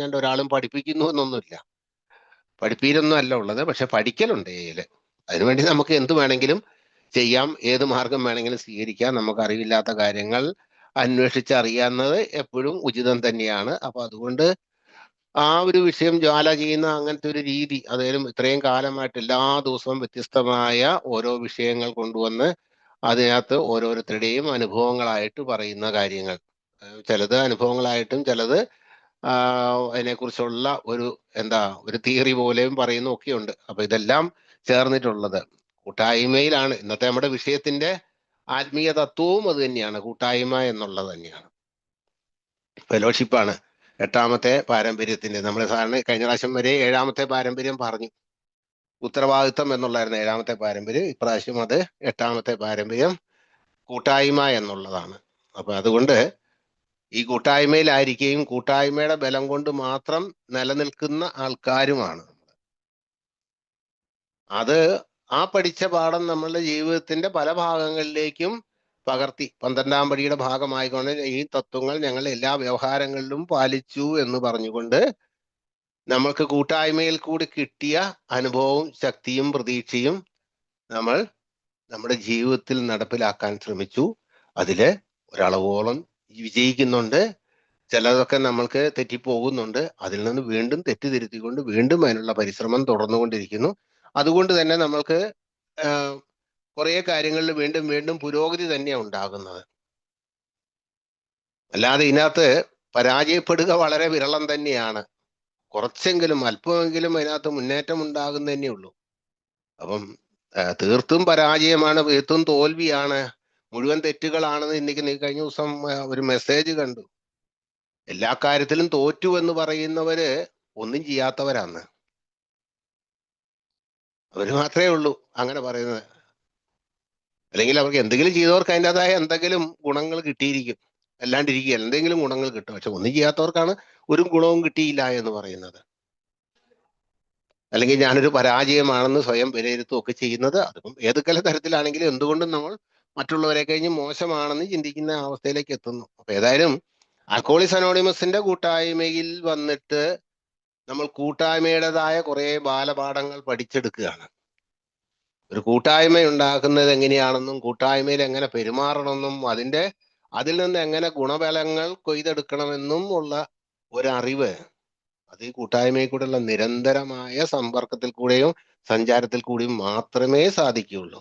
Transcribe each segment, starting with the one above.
ഞാൻ ഒരാളും പഠിപ്പിക്കുന്നു എന്നൊന്നുമില്ല. പഠിപ്പീരൊന്നും അല്ല ഉള്ളത്, പക്ഷെ പഠിക്കലുണ്ട് ഇതില്. അതിനുവേണ്ടി നമുക്ക് എന്ത് വേണമെങ്കിലും ചെയ്യാം, ഏത് മാർഗം വേണമെങ്കിലും സ്വീകരിക്കാം. നമുക്ക് അറിവില്ലാത്ത കാര്യങ്ങൾ അന്വേഷിച്ചറിയാവുന്നത് എപ്പോഴും ഉചിതം തന്നെയാണ്. അപ്പൊ അതുകൊണ്ട് ആ ഒരു വിഷയം ജ്വാല ചെയ്യുന്ന അങ്ങനത്തെ ഒരു രീതി, അതായാലും ഇത്രയും കാലമായിട്ട് എല്ലാ ദിവസവും വ്യത്യസ്തമായ ഓരോ വിഷയങ്ങൾ കൊണ്ടുവന്ന് അതിനകത്ത് ഓരോരുത്തരുടെയും അനുഭവങ്ങളായിട്ട് പറയുന്ന കാര്യങ്ങൾ, ചിലത് അനുഭവങ്ങളായിട്ടും ചിലത് അതിനെക്കുറിച്ചുള്ള ഒരു ഒരു തിയറി പോലെയും പറയുന്ന ഒക്കെ ഉണ്ട്. അപ്പൊ ഇതെല്ലാം ചേർന്നിട്ടുള്ളത് കൂട്ടായ്മയിലാണ്. ഇന്നത്തെ നമ്മുടെ വിഷയത്തിന്റെ ആത്മീയ തത്വവും അത് തന്നെയാണ്, കൂട്ടായ്മ എന്നുള്ളത് തന്നെയാണ്, ഫെലോഷിപ്പാണ്. എട്ടാമത്തെ പാരമ്പര്യത്തിന്റെ നമ്മൾ സാധാരണ കഴിഞ്ഞ പ്രാവശ്യം വരെ ഏഴാമത്തെ പാരമ്പര്യം പറഞ്ഞു. ഉത്തരവാദിത്വം എന്നുള്ളായിരുന്നു ഏഴാമത്തെ പാരമ്പര്യം. ഇപ്രാവശ്യം അത് എട്ടാമത്തെ പാരമ്പര്യം കൂട്ടായ്മ എന്നുള്ളതാണ്. അപ്പൊ അതുകൊണ്ട് ഈ കൂട്ടായ്മയിലായിരിക്കുകയും കൂട്ടായ്മയുടെ ബലം കൊണ്ട് മാത്രം നിലനിൽക്കുന്ന ആൾക്കാരുമാണ്. അത് ആ പഠിച്ച പാഠം നമ്മളുടെ ജീവിതത്തിന്റെ പല ഭാഗങ്ങളിലേക്കും പകർത്തി 12-ാം പടിയുടെ ഭാഗമായിക്കൊണ്ട് ഈ തത്വങ്ങൾ ഞങ്ങൾ എല്ലാ വ്യവഹാരങ്ങളിലും പാലിച്ചു എന്ന് പറഞ്ഞുകൊണ്ട് നമ്മൾക്ക് കൂട്ടായ്മയിൽ കൂടി കിട്ടിയ അനുഭവവും ശക്തിയും പ്രതീക്ഷയും നമ്മൾ നമ്മുടെ ജീവിതത്തിൽ നടപ്പിലാക്കാൻ ശ്രമിച്ചു. അതില് ഒരളവോളം വിജയിക്കുന്നുണ്ട്. ചിലതൊക്കെ നമ്മൾക്ക് തെറ്റിപ്പോകുന്നുണ്ട്. അതിൽ നിന്ന് വീണ്ടും തെറ്റിതിരുത്തിക്കൊണ്ട് വീണ്ടും അതിനുള്ള പരിശ്രമം തുടർന്നുകൊണ്ടിരിക്കുന്നു. അതുകൊണ്ട് തന്നെ നമ്മൾക്ക് കുറേ കാര്യങ്ങളിൽ വീണ്ടും വീണ്ടും പുരോഗതി തന്നെയാണ് ഉണ്ടാകുന്നത്. അല്ലാതെ ഇതിനകത്ത് പരാജയപ്പെടുക വളരെ വിരളം തന്നെയാണ്. കുറച്ചെങ്കിലും അല്പമെങ്കിലും അതിനകത്ത് മുന്നേറ്റം ഉണ്ടാകുന്ന തന്നെയുള്ളൂ. അപ്പം തീർത്തും പരാജയമാണ്, തീർത്തും തോൽവിയാണ്, മുഴുവൻ തെറ്റുകളാണെന്ന് ഇന്നേക്ക് കഴിഞ്ഞ ദിവസം ഒരു മെസ്സേജ് കണ്ടു. എല്ലാ കാര്യത്തിലും തോറ്റു എന്ന് പറയുന്നവര് ഒന്നും ചെയ്യാത്തവരാണ്. അവര് മാത്രമേ ഉള്ളൂ അങ്ങനെ പറയുന്നത്. അല്ലെങ്കിൽ അവർക്ക് എന്തെങ്കിലും ചെയ്തവർക്ക് അതിൻ്റെതായ എന്തെങ്കിലും ഗുണങ്ങൾ കിട്ടിയിരിക്കും, അല്ലാണ്ടിരിക്കുക എന്തെങ്കിലും ഗുണങ്ങൾ കിട്ടും. പക്ഷെ ഒന്നും ചെയ്യാത്തവർക്കാണ് ഒരു ഗുണവും കിട്ടിയില്ല എന്ന് പറയുന്നത്. അല്ലെങ്കിൽ ഞാനൊരു പരാജയമാണെന്ന് സ്വയം വിലയിരുത്തുകയൊക്കെ ചെയ്യുന്നത്. അതിപ്പം ഏതൊക്കെ തരത്തിലാണെങ്കിലും എന്തുകൊണ്ടും നമ്മൾ മറ്റുള്ളവരെ കഴിഞ്ഞ് മോശമാണെന്ന് ചിന്തിക്കുന്ന അവസ്ഥയിലേക്ക് എത്തുന്നു. അപ്പൊ ഏതായാലും ആൽക്കഹോളിക്സ് അനോണിമസിന്റെ കൂട്ടായ്മയിൽ വന്നിട്ട് നമ്മൾ കൂട്ടായ്മയുടേതായ കുറെ ബാലപാഠങ്ങൾ പഠിച്ചെടുക്കുകയാണ്. ഒരു കൂട്ടായ്മ ഉണ്ടാക്കുന്നത് എങ്ങനെയാണെന്നും കൂട്ടായ്മയിൽ എങ്ങനെ പെരുമാറണമെന്നും അതിൽ നിന്ന് എങ്ങനെ ഗുണഫലങ്ങൾ കൊയ്തെടുക്കണമെന്നും ഉള്ള ഒരറിവ് അത് ഈ കൂട്ടായ്മയിൽ കൂടെയുള്ള നിരന്തരമായ സമ്പർക്കത്തിൽ കൂടെയും സഞ്ചാരത്തിൽ കൂടിയും മാത്രമേ സാധിക്കുകയുള്ളൂ.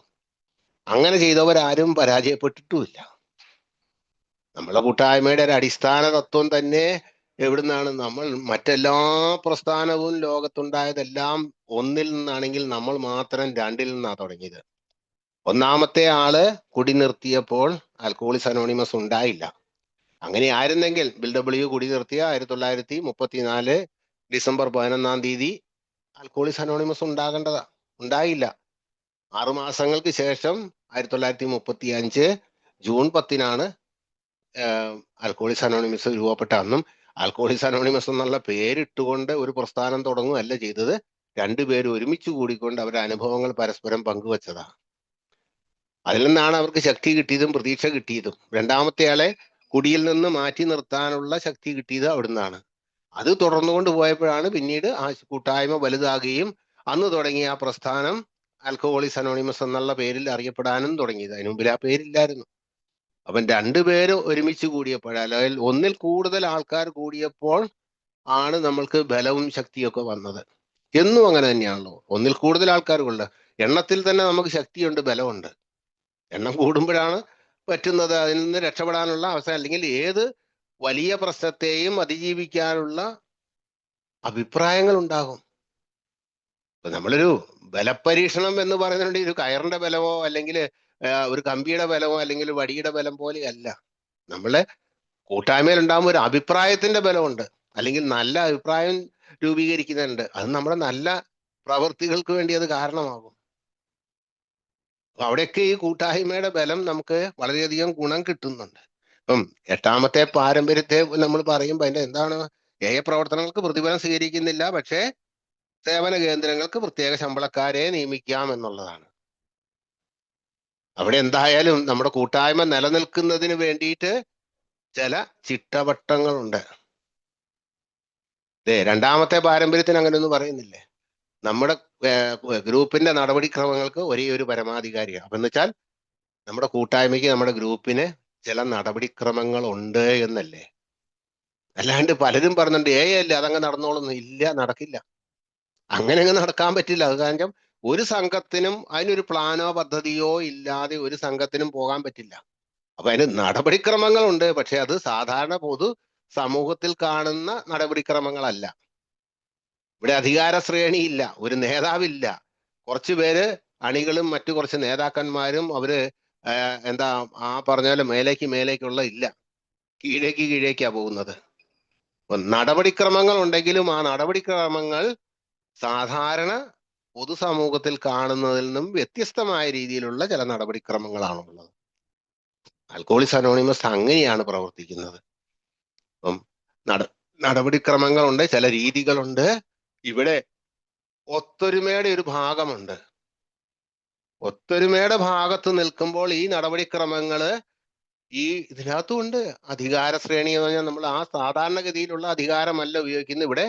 അങ്ങനെ ചെയ്തവരാരും പരാജയപ്പെട്ടിട്ടുമില്ല. നമ്മളെ കൂട്ടായ്മയുടെ ഒരു അടിസ്ഥാന തത്വം തന്നെ എവിടുന്നാണ്? നമ്മൾ മറ്റെല്ലാ പ്രസ്ഥാനവും ലോകത്തുണ്ടായതെല്ലാം ഒന്നിൽ നിന്നാണെങ്കിൽ നമ്മൾ മാത്രം രണ്ടിൽ നിന്നാണ് തുടങ്ങിയത്. ഒന്നാമത്തെ ആള് കുടി നിർത്തിയപ്പോൾ ആൽക്കഹോളിക്സ് അനോണിമസ് ഉണ്ടായില്ല. അങ്ങനെ ആയിരുന്നെങ്കിൽ ബിൽ കുടി നിർത്തിയ 1934 ഡിസംബർ 11 ആൽക്കഹോളിക്സ് അനോണിമസ് ഉണ്ടായില്ല. 6 മാസങ്ങൾക്ക് ശേഷം 1935 ജൂൺ 10 ആൽക്കഹോളിക്സ് അനോണിമസ് രൂപപ്പെട്ട. അന്നും ആൽക്കഹോളിക്സ് അനോണിമസ് എന്നുള്ള പേരിട്ടുകൊണ്ട് ഒരു പ്രസ്ഥാനം തുടങ്ങുകയല്ല ചെയ്തത്. രണ്ടുപേരും ഒരുമിച്ച് കൂടിക്കൊണ്ട് അവരുടെ അനുഭവങ്ങൾ പരസ്പരം പങ്കുവച്ചതാണ്. അതിൽ നിന്നാണ് അവർക്ക് ശക്തി കിട്ടിയതും പ്രതീക്ഷ കിട്ടിയതും. രണ്ടാമത്തെ ആളെ കുടിയിൽ നിന്ന് മാറ്റി നിർത്താനുള്ള ശക്തി കിട്ടിയത് അവിടുന്നാണ്. അത് തുടർന്നുകൊണ്ട് പോയപ്പോഴാണ് പിന്നീട് ആ കൂട്ടായ്മ വലുതാകുകയും അന്ന് തുടങ്ങിയ ആ പ്രസ്ഥാനം ആൽക്കഹോളിക്സ് അനോണിമസ് എന്നുള്ള പേരിൽ അറിയപ്പെടാനും തുടങ്ങിയത്. അതിനു മുമ്പിൽ ആ പേരില്ലായിരുന്നു. അപ്പം രണ്ടുപേര് ഒരുമിച്ച് കൂടിയപ്പോൾ, അല്ലെങ്കിൽ ഒന്നിൽ കൂടുതൽ ആൾക്കാർ കൂടിയപ്പോൾ ആണ് നമ്മൾക്ക് ബലവും ശക്തിയൊക്കെ വന്നത്. എന്നും അങ്ങനെ തന്നെയാണല്ലോ. ഒന്നിൽ കൂടുതൽ ആൾക്കാരുണ്ട്, എണ്ണത്തിൽ തന്നെ നമുക്ക് ശക്തിയുണ്ട്, ബലമുണ്ട്. എണ്ണം കൂടുമ്പോഴാണ് പറ്റുന്നത് അതിൽ നിന്ന് രക്ഷപ്പെടാനുള്ള അവസരം, അല്ലെങ്കിൽ ഏത് വലിയ പ്രശ്നത്തെയും അതിജീവിക്കാനുള്ള അഭിപ്രായങ്ങൾ ഉണ്ടാകും. ഇപ്പൊ നമ്മളൊരു ബലപരീക്ഷണം എന്ന് പറയുന്നുണ്ട്, ഒരു കയറിന്റെ ബലമോ അല്ലെങ്കിൽ ഒരു കമ്പിയുടെ ബലമോ അല്ലെങ്കിൽ വടിയുടെ ബലം പോലെയല്ല. നമ്മളെ കൂട്ടായ്മയിൽ ഉണ്ടാകുമ്പോൾ ഒരു അഭിപ്രായത്തിന്റെ ബലമുണ്ട്, അല്ലെങ്കിൽ നല്ല അഭിപ്രായം രൂപീകരിക്കുന്നുണ്ട്. അത് നമ്മുടെ നല്ല പ്രവൃത്തികൾക്ക് വേണ്ടി അത് കാരണമാകും. അവിടെയൊക്കെ ഈ കൂട്ടായ്മയുടെ ബലം നമുക്ക് വളരെയധികം ഗുണം കിട്ടുന്നുണ്ട്. ഇപ്പം എട്ടാമത്തെ പാരമ്പര്യത്തെ നമ്മൾ പറയുമ്പോൾ അതിന്റെ എന്താണ്? പ്രവർത്തനങ്ങൾക്ക് പ്രതിഫലം സ്വീകരിക്കുന്നില്ല, പക്ഷേ സേവന കേന്ദ്രങ്ങൾക്ക് പ്രത്യേക ശമ്പളക്കാരെ നിയമിക്കാം എന്നുള്ളതാണ്. അവിടെ എന്തായാലും നമ്മുടെ കൂട്ടായ്മ നിലനിൽക്കുന്നതിന് വേണ്ടിയിട്ട് ചില ചിട്ടവട്ടങ്ങളുണ്ട്. രണ്ടാമത്തെ പാരമ്പര്യത്തിന് അങ്ങനെയൊന്നും പറയുന്നില്ലേ? നമ്മുടെ ഗ്രൂപ്പിന്റെ നടപടിക്രമങ്ങൾക്ക് ഒരേ ഒരു പരമാധികാരിയാണ്. അപ്പൊ എന്ന് വെച്ചാൽ നമ്മുടെ കൂട്ടായ്മയ്ക്ക്, നമ്മുടെ ഗ്രൂപ്പിന് ചില നടപടിക്രമങ്ങൾ ഉണ്ട് എന്നല്ലേ. അല്ലാണ്ട് പലരും പറഞ്ഞിട്ടുണ്ട് അല്ലേ അതങ്ങ് നടന്നോളൊന്നും. ഇല്ല, നടക്കില്ല. അങ്ങനെ അങ്ങ് നടക്കാൻ പറ്റില്ല. അത് കാരണം ഒരു സംഘത്തിനും അതിനൊരു പ്ലാനോ പദ്ധതിയോ ഇല്ലാതെ ഒരു സംഘത്തിനും പോകാൻ പറ്റില്ല. അപ്പൊ അതിന് നടപടിക്രമങ്ങളുണ്ട്, പക്ഷെ അത് സാധാരണ പൊതു സമൂഹത്തിൽ കാണുന്ന നടപടിക്രമങ്ങളല്ല. ഇവിടെ അധികാര ശ്രേണിയില്ല, ഒരു നേതാവില്ല, കുറച്ചു പേര് അണികളും മറ്റു കുറച്ച് നേതാക്കന്മാരും, അവര് എന്താ ആ പറഞ്ഞ പോലെ മേലേക്കുള്ള ഇല്ല, കീഴേക്കാ പോകുന്നത്. നടപടിക്രമങ്ങൾ ഉണ്ടെങ്കിലും ആ നടപടിക്രമങ്ങൾ സാധാരണ പൊതുസമൂഹത്തിൽ കാണുന്നതിൽ നിന്നും വ്യത്യസ്തമായ രീതിയിലുള്ള ചില നടപടിക്രമങ്ങളാണുള്ളത്. ആൽക്കഹോളിക്സ് അനോണിമസ് അങ്ങനെയാണ് പ്രവർത്തിക്കുന്നത്. അപ്പം നടപടിക്രമങ്ങളുണ്ട്, ചില രീതികളുണ്ട്. ഇവിടെ ഒത്തൊരുമയുടെ ഒരു ഭാഗമുണ്ട്. ഒത്തൊരുമയുടെ ഭാഗത്ത് നിൽക്കുമ്പോൾ ഈ നടപടിക്രമങ്ങള് ഇതിനകത്തുണ്ട്. അധികാര ശ്രേണി എന്ന് പറഞ്ഞാൽ നമ്മൾ ആ സാധാരണഗതിയിലുള്ള അധികാരമല്ല ഉപയോഗിക്കുന്നത്. ഇവിടെ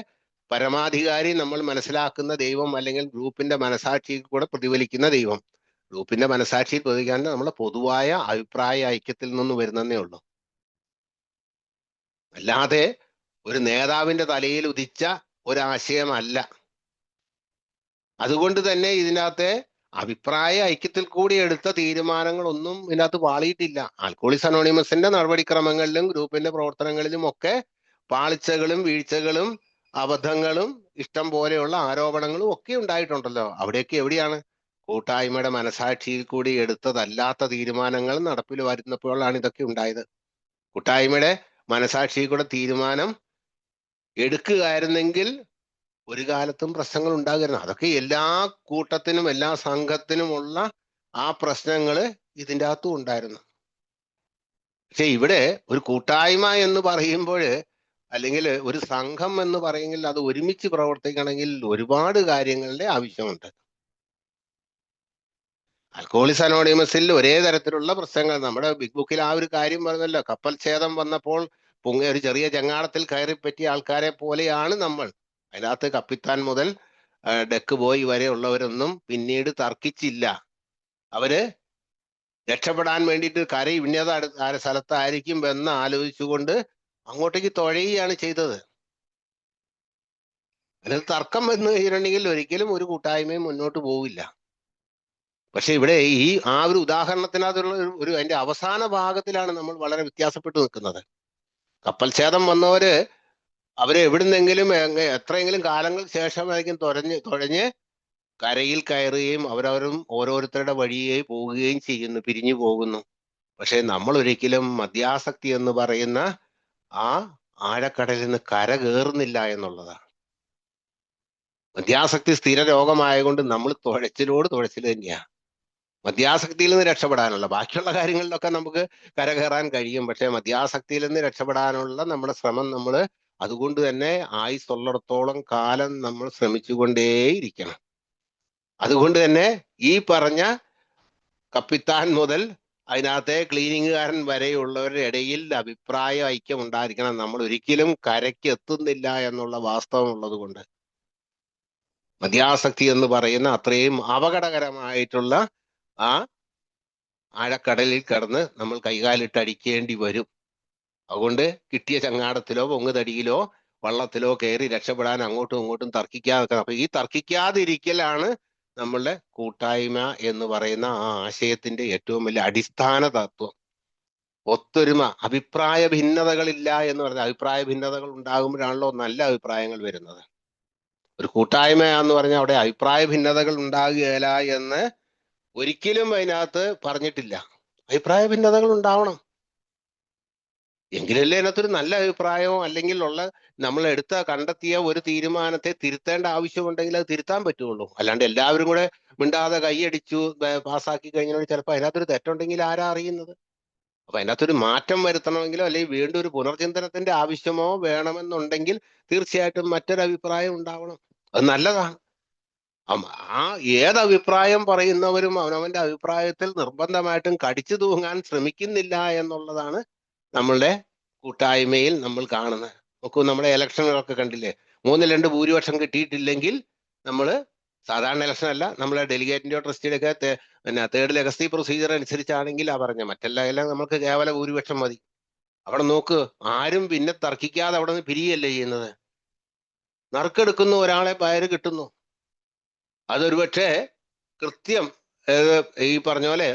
പരമാധികാരി നമ്മൾ മനസ്സിലാക്കുന്ന ദൈവം, അല്ലെങ്കിൽ ഗ്രൂപ്പിന്റെ മനസാക്ഷിയിൽ കൂടെ പ്രതിഫലിക്കുന്ന ദൈവം. ഗ്രൂപ്പിന്റെ മനസാക്ഷിയിൽ പ്രതിഫലിക്കാൻ നമ്മളെ പൊതുവായ അഭിപ്രായ ഐക്യത്തിൽ നിന്ന് വരുന്നതേ ഉള്ളൂ. അല്ലാതെ ഒരു നേതാവിന്റെ തലയിൽ ഉദിച്ച ഒരാശയമല്ല. അതുകൊണ്ട് തന്നെ ഇതിനകത്തെ അഭിപ്രായ ഐക്യത്തിൽ കൂടി എടുത്ത തീരുമാനങ്ങളൊന്നും ഇതിനകത്ത് പാളിയിട്ടില്ല. ആൽക്കഹോളിക്സ് അനോണിമസിന്റെ നടപടിക്രമങ്ങളിലും ഗ്രൂപ്പിന്റെ പ്രവർത്തനങ്ങളിലും ഒക്കെ പാളിച്ചകളും വീഴ്ചകളും അബദ്ധങ്ങളും ഇഷ്ടം പോലെയുള്ള ആരോപണങ്ങളും ഒക്കെ ഉണ്ടായിട്ടുണ്ടല്ലോ. അവിടെയൊക്കെ എവിടെയാണ് കൂട്ടായ്മയുടെ മനസാക്ഷിയിൽ കൂടി എടുത്തതല്ലാത്ത തീരുമാനങ്ങൾ നടപ്പിൽ വരുന്നപ്പോഴാണ് ഇതൊക്കെ ഉണ്ടായത്. കൂട്ടായ്മയുടെ മനസാക്ഷിയിൽ കൂടെ തീരുമാനം എടുക്കുകയായിരുന്നെങ്കിൽ ഒരു കാലത്തും പ്രശ്നങ്ങൾ ഉണ്ടാകരുത്. അതൊക്കെ എല്ലാ കൂട്ടത്തിനും എല്ലാ സംഘത്തിനുമുള്ള ആ പ്രശ്നങ്ങള് ഇതിൻ്റെ അകത്തും ഉണ്ടായിരുന്നു. പക്ഷെ ഇവിടെ ഒരു കൂട്ടായ്മ എന്ന് പറയുമ്പോൾ, അല്ലെങ്കിൽ ഒരു സംഘം എന്ന് പറയുമെങ്കിൽ, അത് ഒരുമിച്ച് പ്രവർത്തിക്കണമെങ്കിൽ ഒരുപാട് കാര്യങ്ങളുടെ ആവശ്യമുണ്ട്. ആൽക്കഹോളിക്സ് അനോണിമസിൽ ഒരേ തരത്തിലുള്ള പ്രശ്നങ്ങൾ, നമ്മുടെ ബിഗ് ബുക്കിൽ ആ ഒരു കാര്യം പറഞ്ഞല്ലോ, കപ്പൽ ഛേദം വന്നപ്പോൾ ഒരു ചെറിയ ചങ്ങാടത്തിൽ കയറി പറ്റിയ ആൾക്കാരെ പോലെയാണ് നമ്മൾ. അതിനകത്ത് കപ്പിത്താൻ മുതൽ ഡെക്ക് ബോയ് വരെ ഉള്ളവരൊന്നും പിന്നീട് തർക്കിച്ചില്ല. അവര് രക്ഷപ്പെടാൻ വേണ്ടിയിട്ട് കര ഇന്നത സ്ഥലത്തായിരിക്കും എന്ന് ആലോചിച്ചുകൊണ്ട് അങ്ങോട്ടേക്ക് തുഴയുകയാണ് ചെയ്തത്. അതിൽ തർക്കം വന്നു കഴിഞ്ഞിട്ടുണ്ടെങ്കിൽ ഒരിക്കലും ഒരു കൂട്ടായ്മയും മുന്നോട്ട് പോവില്ല. പക്ഷെ ഇവിടെ ആ ഒരു ഉദാഹരണത്തിനകത്തുള്ള അതിന്റെ അവസാന ഭാഗത്തിലാണ് നമ്മൾ വളരെ വ്യത്യാസപ്പെട്ട് നിൽക്കുന്നത്. കപ്പൽ ഛേദം വന്നവര് അവര് എവിടുന്നെങ്കിലും എത്രയെങ്കിലും കാലങ്ങൾക്ക് ശേഷമായിരിക്കും തുഴഞ്ഞ് കരയിൽ കയറുകയും അവരവരും ഓരോരുത്തരുടെ വഴിയെ പോവുകയും ചെയ്യുന്നു, പിരിഞ്ഞു പോകുന്നു. പക്ഷെ നമ്മൾ ഒരിക്കലും മദ്യാസക്തി എന്ന് പറയുന്ന ആ ആഴക്കടലിൽ നിന്ന് കര കയറുന്നില്ല എന്നുള്ളതാണ്. മദ്യാസക്തി സ്ഥിര രോഗമായതുകൊണ്ട് നമ്മൾ തുഴച്ചിൽ തന്നെയാണ്. മദ്യാസക്തിയിൽ നിന്ന് രക്ഷപ്പെടാനുള്ള ബാക്കിയുള്ള കാര്യങ്ങളിലൊക്കെ നമുക്ക് കരകയറാൻ കഴിയും. പക്ഷെ മദ്യാസക്തിയിൽ നിന്ന് രക്ഷപ്പെടാനുള്ള നമ്മുടെ ശ്രമം നമ്മൾ അതുകൊണ്ട് തന്നെ ആയുസ്സുള്ളിടത്തോളം കാലം നമ്മൾ ശ്രമിച്ചുകൊണ്ടേയിരിക്കണം. അതുകൊണ്ട് തന്നെ ഈ പറഞ്ഞ കപ്പിത്താൻ മുതൽ അതിനകത്തെ ക്ലീനിങ്ങുകാരൻ വരെയുള്ളവരുടെ ഇടയിൽ അഭിപ്രായ ഐക്യം ഉണ്ടായിരിക്കണം. നമ്മൾ ഒരിക്കലും കരയ്ക്ക് എത്തുന്നില്ല എന്നുള്ള വാസ്തവം ഉള്ളത് കൊണ്ട്. മദ്യാസക്തി എന്ന് പറയുന്ന അത്രയും അപകടകരമായിട്ടുള്ള ആ ആഴക്കടലിൽ കിടന്ന് നമ്മൾ കൈകാലിട്ട് അടിക്കേണ്ടി വരും. അതുകൊണ്ട് കിട്ടിയ ചങ്ങാടത്തിലോ പൊങ്ങുതടിയിലോ വള്ളത്തിലോ കയറി രക്ഷപ്പെടാൻ അങ്ങോട്ടും ഇങ്ങോട്ടും തർക്കിക്കാതെ. അപ്പൊ ഈ തർക്കിക്കാതിരിക്കലാണ് നമ്മളുടെ കൂട്ടായ്മ എന്ന് പറയുന്ന ആ ആശയത്തിന്റെ ഏറ്റവും വലിയ അടിസ്ഥാന തത്വം. ഒത്തൊരുമ, അഭിപ്രായ ഭിന്നതകളില്ല എന്ന് പറഞ്ഞാൽ, അഭിപ്രായ ഭിന്നതകൾ ഉണ്ടാകുമ്പോഴാണല്ലോ നല്ല അഭിപ്രായങ്ങൾ വരുന്നത്. ഒരു കൂട്ടായ്മ എന്ന് പറഞ്ഞാൽ അവിടെ അഭിപ്രായ ഭിന്നതകൾ ഉണ്ടാകുകയില്ല എന്ന് ഒരിക്കലും അതിനകത്ത് പറഞ്ഞിട്ടില്ല. അഭിപ്രായ ഭിന്നതകൾ ഉണ്ടാവണം, എങ്കിലല്ലേ അതിനകത്തൊരു നല്ല അഭിപ്രായമോ അല്ലെങ്കിൽ നമ്മൾ കണ്ടെത്തിയ ഒരു തീരുമാനത്തെ തിരുത്തേണ്ട ആവശ്യമുണ്ടെങ്കിൽ അത് തിരുത്താൻ പറ്റുള്ളൂ. അല്ലാണ്ട് എല്ലാവരും കൂടെ മിണ്ടാതെ കൈയടിച്ചു പാസ്സാക്കി കഴിഞ്ഞാൽ ചിലപ്പോൾ അതിനകത്തൊരു തെറ്റുണ്ടെങ്കിൽ ആരാ അറിയുന്നത്? അപ്പൊ അതിനകത്തൊരു മാറ്റം വരുത്തണമെങ്കിലോ അല്ലെങ്കിൽ വീണ്ടും ഒരു പുനർചിന്തനത്തിന്റെ ആവശ്യമോ വേണമെന്നുണ്ടെങ്കിൽ തീർച്ചയായിട്ടും മറ്റൊരു അഭിപ്രായം ഉണ്ടാവണം. അത് നല്ലതാണ്. ആ ഏതഭിപ്രായം പറയുന്നവരും അവനവന്റെ അഭിപ്രായത്തിൽ നിർബന്ധമായിട്ടും കടിച്ചു തൂങ്ങാൻ ശ്രമിക്കുന്നില്ല എന്നുള്ളതാണ് നമ്മളുടെ കൂട്ടായ്മയിൽ നമ്മൾ കാണുന്നത്. നോക്കൂ, നമ്മുടെ ഇലക്ഷനുകളൊക്കെ കണ്ടില്ലേ, 3/2 ഭൂരിപക്ഷം കിട്ടിയിട്ടില്ലെങ്കിൽ നമ്മൾ സാധാരണ ഇലക്ഷൻ അല്ല, നമ്മളെ ഡെലിഗേറ്റിന്റെയോ ട്രസ്റ്റിയുടെ ഒക്കെ പിന്നെ തേർഡ് ലെഗസി പ്രൊസീജിയർ അനുസരിച്ചാണെങ്കിൽ പറഞ്ഞ മറ്റെല്ലാം നമുക്ക് കേവല ഭൂരിപക്ഷം മതി. അവിടെ നോക്ക്, ആരും പിന്നെ തർക്കിക്കാതെ അവിടെ നിന്ന് പിരിയല്ലേ ചെയ്യുന്നത്. നറുക്കെടുക്കുന്നു, ഒരാളെ പേര് കിട്ടുന്നു. അതൊരു പക്ഷേ കൃത്യം ഈ പറഞ്ഞ പോലെ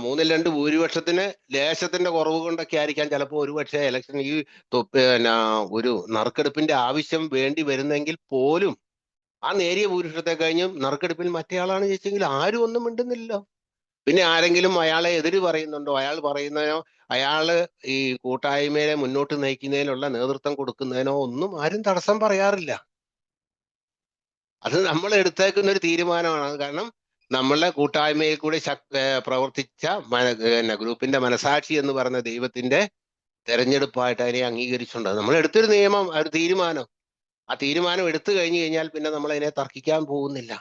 3/2 ഭൂരിപക്ഷത്തിന് ലേശത്തിന്റെ കുറവ് കൊണ്ടൊക്കെ ആയിരിക്കാം ചിലപ്പോൾ ഒരുപക്ഷെ ഇലക്ഷൻ ഈ പിന്നെ ഒരു നറുക്കെടുപ്പിന്റെ ആവശ്യം വേണ്ടി വരുന്നെങ്കിൽ പോലും ആ നേരിയ ഭൂരിപക്ഷത്തെ കഴിഞ്ഞും നറുക്കെടുപ്പിൽ മറ്റേയാളാണ് ജയിച്ചെങ്കിൽ ആരും ഒന്നും മിണ്ടുന്നില്ലല്ലോ. പിന്നെ ആരെങ്കിലും അയാളെ എതിര് പറയുന്നുണ്ടോ? അയാൾ പറയുന്നതിനോ അയാള് ഈ കൂട്ടായ്മയെ മുന്നോട്ട് നയിക്കുന്നതിനുള്ള നേതൃത്വം കൊടുക്കുന്നതിനോ ഒന്നും ആരും തടസ്സം പറയാറില്ല. അത് നമ്മൾ എടുത്തേക്കുന്ന ഒരു തീരുമാനമാണ്. കാരണം നമ്മളുടെ കൂട്ടായ്മയിൽ കൂടി പ്രവർത്തിച്ച ഗ്രൂപ്പിന്റെ മനസാക്ഷി എന്ന് പറഞ്ഞ ദൈവത്തിന്റെ തെരഞ്ഞെടുപ്പായിട്ട് അതിനെ അംഗീകരിച്ചിട്ടുണ്ട്. നമ്മൾ എടുത്തൊരു നിയമം, ഒരു തീരുമാനം. ആ തീരുമാനം എടുത്തു കഴിഞ്ഞു കഴിഞ്ഞാൽ പിന്നെ നമ്മൾ അതിനെ തർക്കിക്കാൻ പോകുന്നില്ല.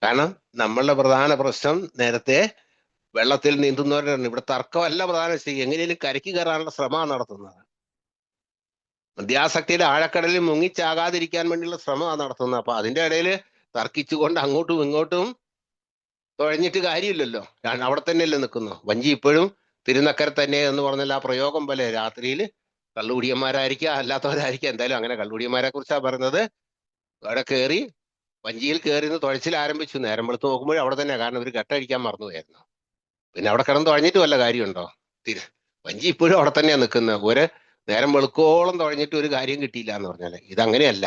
കാരണം നമ്മളുടെ പ്രധാന പ്രശ്നം നേരത്തെ വെള്ളത്തിൽ നീന്തുന്നവരാണ്. ഇവിടെ തർക്കമല്ല പ്രധാന വിഷയം, എങ്ങനെയും കരയ്ക്ക് കയറാനുള്ള ശ്രമമാണ് നടത്തുന്നത്. മദ്യാസക്തിയുടെ ആഴക്കടലിൽ മുങ്ങിച്ചാകാതിരിക്കാൻ വേണ്ടിയുള്ള ശ്രമമാണ് നടത്തുന്നത്. അപ്പൊ അതിന്റെ ഇടയിൽ തർക്കിച്ചുകൊണ്ട് അങ്ങോട്ടും ഇങ്ങോട്ടും തുഴഞ്ഞിട്ട് കാര്യമില്ലല്ലോ. അവിടെ തന്നെയല്ലേ നിൽക്കുന്നു. വഞ്ചി ഇപ്പോഴും തിരുനക്കര തന്നെ എന്ന് പറഞ്ഞാൽ ആ പ്രയോഗം പോലെ രാത്രിയിൽ കള്ളുകുടിയന്മാരായിരിക്കാം, അല്ലാത്തവരായിരിക്കാം, എന്തായാലും അങ്ങനെ കള്ളുകുടിയന്മാരെ കുറിച്ചാണ് പറയുന്നത്. അവിടെ കയറി വഞ്ചിയിൽ കയറി തുഴച്ചിൽ ആരംഭിച്ചു. നേരം വെളുത്ത് നോക്കുമ്പോൾ അവിടെ തന്നെ, കാരണം ഇവർ കെട്ടഴിക്കാൻ മറന്നുപോയായിരുന്നു. പിന്നെ അവിടെ കിടന്ന് തുഴഞ്ഞിട്ട് വല്ല കാര്യമുണ്ടോ? വഞ്ചി ഇപ്പോഴും അവിടെ തന്നെയാണ് നിൽക്കുന്നത്. ഒരു നേരം വെളുക്കോളം തുഴഞ്ഞിട്ട് ഒരു കാര്യം കിട്ടിയില്ല എന്ന് പറഞ്ഞാല്. ഇതങ്ങനെയല്ല.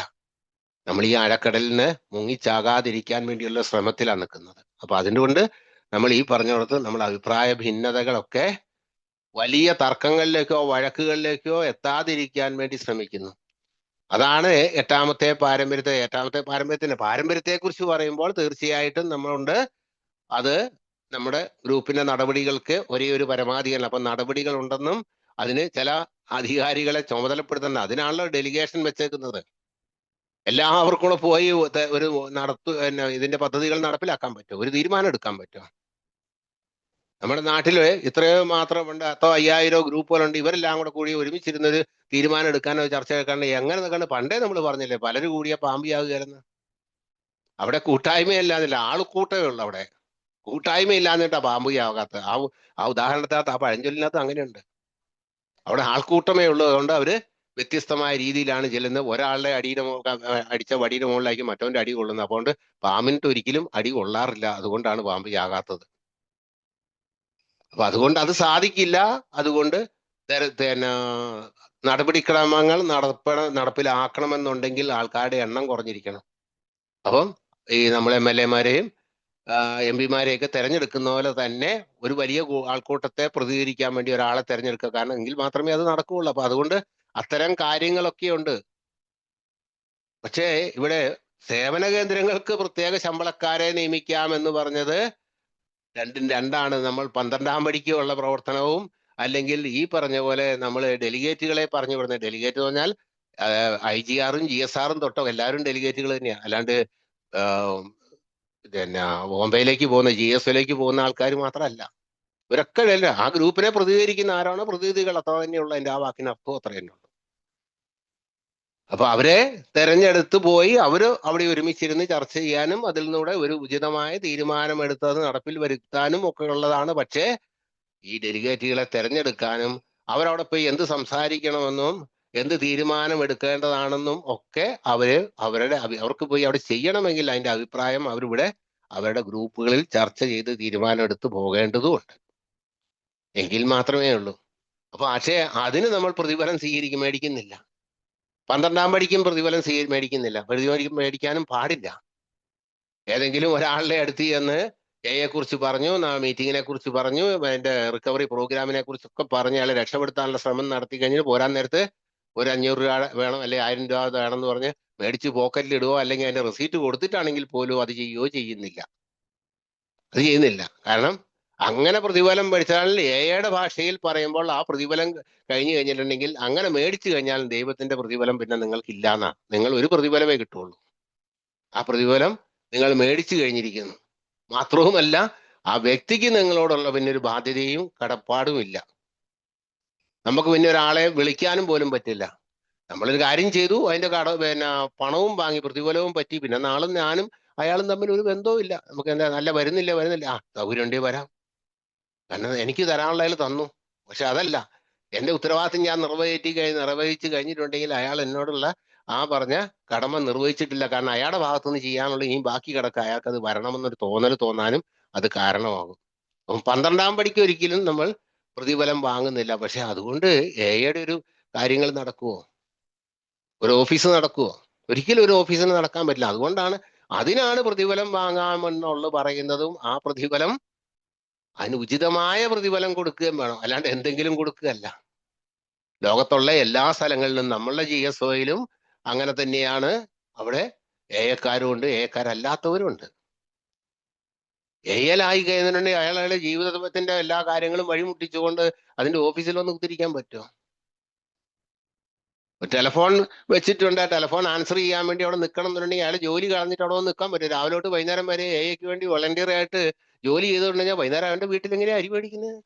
നമ്മൾ ഈ ആഴക്കടലിന് മുങ്ങിച്ചാകാതിരിക്കാൻ വേണ്ടിയുള്ള ശ്രമത്തിലാണ് നിൽക്കുന്നത്. അപ്പൊ അതുകൊണ്ട് നമ്മൾ ഈ പറഞ്ഞിടത്ത് നമ്മൾ അഭിപ്രായ ഭിന്നതകളൊക്കെ വലിയ തർക്കങ്ങളിലേക്കോ വഴക്കുകളിലേക്കോ എത്താതിരിക്കാൻ വേണ്ടി ശ്രമിക്കുന്നു. അതാണ് എട്ടാമത്തെ പാരമ്പര്യത്തെ കുറിച്ച് പറയുമ്പോൾ തീർച്ചയായിട്ടും നമ്മളുണ്ട്. അത് നമ്മുടെ ഗ്രൂപ്പിന്റെ നടപടികൾക്ക് ഒരേ ഒരു പരമാധികാരം. അപ്പൊ നടപടികൾ ഉണ്ടെന്നും അതിന് ചില അധികാരികളെ ചുമതലപ്പെടുത്തുന്ന, അതിനാണല്ലോ ഡെലിഗേഷൻ വെച്ചേക്കുന്നത്. എല്ലാവർക്കും കൂടെ പോയി ഒരു ഇതിന്റെ പദ്ധതികൾ നടപ്പിലാക്കാൻ പറ്റും, ഒരു തീരുമാനം എടുക്കാൻ പറ്റും. നമ്മുടെ നാട്ടില് ഇത്രയോ മാത്രം ഉണ്ട്, 5000 ഗ്രൂപ്പുകളുണ്ട്. ഇവരെല്ലാം കൂടെ കൂടി ഒരുമിച്ചിരുന്നൊരു തീരുമാനം എടുക്കാനോ ചർച്ച എടുക്കാനോ എങ്ങനെ നിൽക്കാണ്ട് പണ്ടേ നമ്മൾ പറഞ്ഞില്ലേ, പലരും കൂടിയ പാമ്പിയാകുകയായിരുന്നു. അവിടെ കൂട്ടായ്മയില്ലാന്നില്ല, ആൾക്കൂട്ടമേ ഉള്ളു. അവിടെ കൂട്ടായ്മയില്ലാന്നിട്ടാ പാമ്പിയാകാത്ത. ആ ഉദാഹരണത്തിനകത്ത്, ആ പഴഞ്ചൊല്ലിനകത്ത് അങ്ങനെയുണ്ട്. അവിടെ ആൾക്കൂട്ടമേ ഉള്ളൂ. അതുകൊണ്ട് അവര് വ്യത്യസ്തമായ രീതിയിലാണ് ചെല്ലുന്നത്. ഒരാളുടെ അടിച്ച വടിയുടെ മുകളിലായിരിക്കും മറ്റവന്റെ അടി കൊള്ളുന്നത്. അതുകൊണ്ട് പാമ്പിനിട്ട് ഒരിക്കലും അടി കൊള്ളാറില്ല. അതുകൊണ്ടാണ് പാമ്പിയാകാത്തത്. അപ്പൊ അതുകൊണ്ട് അത് സാധിക്കില്ല. അതുകൊണ്ട് നടപടിക്രമങ്ങൾ നടപ്പിലാക്കണമെന്നുണ്ടെങ്കിൽ ആൾക്കാരുടെ എണ്ണം കുറഞ്ഞിരിക്കണം. അപ്പം ഈ നമ്മളെ MLA-മാരെയും MP-മാരെയൊക്കെ തെരഞ്ഞെടുക്കുന്ന പോലെ തന്നെ ഒരു വലിയ ആൾക്കൂട്ടത്തെ പ്രതികരിക്കാൻ വേണ്ടി ഒരാളെ തെരഞ്ഞെടുക്കുക. കാരണം എങ്കിൽ മാത്രമേ അത് നടക്കുകയുള്ളൂ. അപ്പൊ അതുകൊണ്ട് അത്തരം കാര്യങ്ങളൊക്കെ ഉണ്ട്. പക്ഷേ ഇവിടെ സേവന കേന്ദ്രങ്ങൾക്ക് പ്രത്യേക ശമ്പളക്കാരെ നിയമിക്കാം എന്ന് പറഞ്ഞത് രണ്ടും രണ്ടാണ്. നമ്മൾ 12ാം പടിക്ക് ഉള്ള പ്രവർത്തനവും അല്ലെങ്കിൽ ഈ പറഞ്ഞ പോലെ നമ്മൾ ഡെലിഗേറ്റുകളെ പറഞ്ഞു വിടുന്നത്. ഡെലിഗേറ്റ് എന്ന് പറഞ്ഞാൽ IGR-ഉം GSR-ഉം തൊട്ടോ എല്ലാവരും ഡെലിഗേറ്റുകൾ തന്നെയാണ്. അല്ലാണ്ട് പിന്നെ ബോംബെയിലേക്ക് പോകുന്ന GSO-യിലേക്ക് പോകുന്ന ആൾക്കാർ മാത്രമല്ല. ഇവരൊക്കെ അല്ല, ആ ഗ്രൂപ്പിനെ പ്രതികരിക്കുന്ന ആരാണോ പ്രതിനിധികൾ, അത്ര തന്നെയുള്ള എൻ്റെ ആ വാക്കിന് അർത്ഥം അത്ര തന്നെയുള്ളൂ. അപ്പൊ അവരെ തെരഞ്ഞെടുത്ത് പോയി അവര് അവിടെ ഒരുമിച്ചിരുന്ന് ചർച്ച ചെയ്യാനും അതിൽ നിന്നൂടെ ഒരു ഉചിതമായ തീരുമാനമെടുത്തത് നടപ്പിൽ വരുത്താനും ഒക്കെ ഉള്ളതാണ്. പക്ഷേ ഈ ഡെലിഗേറ്റുകളെ തെരഞ്ഞെടുക്കാനും അവരവിടെ പോയി എന്ത് സംസാരിക്കണമെന്നും എന്ത് തീരുമാനം എടുക്കേണ്ടതാണെന്നും ഒക്കെ അവർക്ക് പോയി അവിടെ ചെയ്യണമെങ്കിൽ അതിന്റെ അഭിപ്രായം അവരിവിടെ അവരുടെ ഗ്രൂപ്പുകളിൽ ചർച്ച ചെയ്ത് തീരുമാനം എടുത്ത് പോകേണ്ടതുണ്ട്. എങ്കിൽ മാത്രമേ ഉള്ളൂ. അപ്പൊ പക്ഷേ അതിന് നമ്മൾ പ്രതിഫലം മേടിക്കുന്നില്ല. 12ാം പടിക്കും പ്രതിഫലം മേടിക്കുന്നില്ല. മേടിക്കാനും പാടില്ല. ഏതെങ്കിലും ഒരാളുടെ അടുത്ത് ചെന്ന് എയെ കുറിച്ച് പറഞ്ഞു, മീറ്റിങ്ങിനെ കുറിച്ച് പറഞ്ഞു, അതിന്റെ റിക്കവറി പ്രോഗ്രാമിനെ കുറിച്ചൊക്കെ പറഞ്ഞ് അയാളെ രക്ഷപ്പെടുത്താനുള്ള ശ്രമം നടത്തി കഴിഞ്ഞാൽ പോരാൻ നേരത്ത് ഒരു 500 രൂപ വേണം അല്ലെങ്കിൽ 1000 രൂപ വേണമെന്ന് പറഞ്ഞ് മേടിച്ച് പോക്കറ്റിൽ ഇടുവോ അല്ലെങ്കിൽ അതിന്റെ റെസീറ്റ് കൊടുത്തിട്ടാണെങ്കിൽ പോലും അത് ചെയ്യുന്നില്ല. കാരണം അങ്ങനെ പ്രതിഫലം മേടിച്ചാൽ എയുടെ ഭാഷയിൽ പറയുമ്പോൾ ആ പ്രതിഫലം കഴിഞ്ഞു കഴിഞ്ഞിട്ടുണ്ടെങ്കിൽ അങ്ങനെ മേടിച്ചു കഴിഞ്ഞാൽ ദൈവത്തിന്റെ പ്രതിഫലം പിന്നെ നിങ്ങൾക്കില്ല എന്നാ. നിങ്ങൾ ഒരു പ്രതിഫലമേ കിട്ടുള്ളൂ. ആ പ്രതിഫലം നിങ്ങൾ മേടിച്ചു കഴിഞ്ഞിരിക്കുന്നു. മാത്രവുമല്ല ആ വ്യക്തിക്ക് നിങ്ങളോടുള്ള പിന്നെ ഒരു ബാധ്യതയും കടപ്പാടും ഇല്ല. നമുക്ക് പിന്നെ ഒരാളെ വിളിക്കാനും പോലും പറ്റില്ല. നമ്മളൊരു കാര്യം ചെയ്തു, അതിന്റെ പണവും വാങ്ങി, പ്രതിഫലവും പറ്റി, പിന്നെ നാളും ഞാനും അയാളും തമ്മിൽ ഒരു ബന്ധവും ഇല്ല. നമുക്ക് എന്താ നല്ല വരുന്നില്ല, സൗകര്യം ഉണ്ടേ വരാം, കാരണം എനിക്ക് തരാനുള്ളതിൽ തന്നു. പക്ഷെ അതല്ല, എന്റെ ഉത്തരവാദിത്വം ഞാൻ നിർവഹിച്ചു കഴിഞ്ഞിട്ടുണ്ടെങ്കിൽ അയാൾ എന്നോടുള്ള ആ പറഞ്ഞ കടമ നിർവഹിച്ചിട്ടില്ല. കാരണം അയാളുടെ ഭാഗത്തുനിന്ന് ചെയ്യാനുള്ള ഈ ബാക്കി കിടക്ക അയാൾക്ക് അത് വരണമെന്നൊരു തോന്നാനും അത് കാരണമാകും. അപ്പം 12ാം പടിക്ക് ഒരിക്കലും നമ്മൾ പ്രതിഫലം വാങ്ങുന്നില്ല. പക്ഷെ അതുകൊണ്ട് എയുടെ ഒരു കാര്യങ്ങൾ നടക്കുവോ? ഒരു ഓഫീസ് നടക്കുവോ? ഒരിക്കലും ഒരു ഓഫീസിന് നടക്കാൻ പറ്റില്ല. അതുകൊണ്ടാണ് അതിനാണ് പ്രതിഫലം വാങ്ങാമെന്നുള്ള പറയുന്നതും, ആ പ്രതിഫലം അതിന് ഉചിതമായ പ്രതിഫലം കൊടുക്കുകയും വേണം, അല്ലാണ്ട് എന്തെങ്കിലും കൊടുക്കുകയല്ല. ലോകത്തുള്ള എല്ലാ സ്ഥലങ്ങളിലും നമ്മളുടെ GSOയിലും അങ്ങനെ തന്നെയാണ്. അവിടെ എക്കാരും ഉണ്ട്, എക്കാരല്ലാത്തവരും ഉണ്ട്. AL-ആയി കഴിഞ്ഞിട്ടുണ്ടെങ്കിൽ അയാളുടെ ജീവിതത്തിന്റെ എല്ലാ കാര്യങ്ങളും വഴിമുട്ടിച്ചുകൊണ്ട് അതിന്റെ ഓഫീസിൽ വന്ന് കുത്തിരിക്കാൻ പറ്റുമോ? ടെലഫോൺ വെച്ചിട്ടുണ്ട്, ടെലഫോൺ ആൻസർ ചെയ്യാൻ വേണ്ടി അവിടെ നിൽക്കണം എന്നുണ്ടെങ്കിൽ അയാൾ ജോലി കളഞ്ഞിട്ട് അവിടെ വന്ന് നിൽക്കാൻ പറ്റും. രാവിലെ തൊട്ട് വൈകുന്നേരം വരെ AIക്ക് വേണ്ടി വോളണ്ടിയർ ആയിട്ട് ജോലി ചെയ്തുകൊണ്ടുണ്ടെങ്കിൽ വൈകുന്നേരം അവന്റെ വീട്ടിൽ എങ്ങനെയാ അരി മേടിക്കുന്നത്?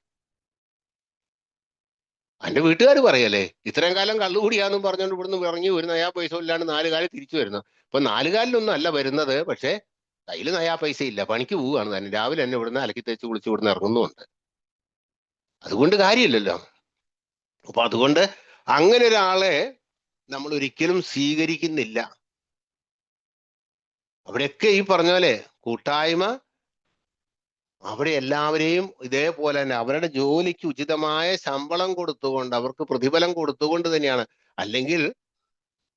എന്റെ വീട്ടുകാർ പറയല്ലേ, ഇത്രയും കാലം കള്ളുകൂടിയാന്നും പറഞ്ഞുകൊണ്ട് ഇവിടുന്ന് ഇറങ്ങി ഒരു നയാ പൈസ ഇല്ലാണ്ട് 4 കാലിൽ തിരിച്ചു വരുന്നു. ഇപ്പൊ 4 കാലിലൊന്നും അല്ല വരുന്നത്, പക്ഷെ കയ്യിൽ നയാ പൈസ ഇല്ല, പണിക്ക് പോവുകയാണ് തന്നെ. രാവിലെ തന്നെ ഇവിടുന്ന് അലക്കി തേച്ച് കുളിച്ച് ഇവിടുന്ന് ഇറങ്ങുന്നുമുണ്ട്. അതുകൊണ്ട് കാര്യമില്ലല്ലോ. അപ്പൊ അതുകൊണ്ട് അങ്ങനെ ഒരാളെ നമ്മൾ ഒരിക്കലും സ്വീകരിക്കുന്നില്ല. അവിടെയൊക്കെ ഈ പറഞ്ഞ പോലെ കൂട്ടായ്മ, അവിടെ എല്ലാവരെയും ഇതേപോലെ തന്നെ അവരുടെ ജോലിക്ക് ഉചിതമായ ശമ്പളം കൊടുത്തുകൊണ്ട്, അവർക്ക് പ്രതിഫലം കൊടുത്തുകൊണ്ട് തന്നെയാണ്. അല്ലെങ്കിൽ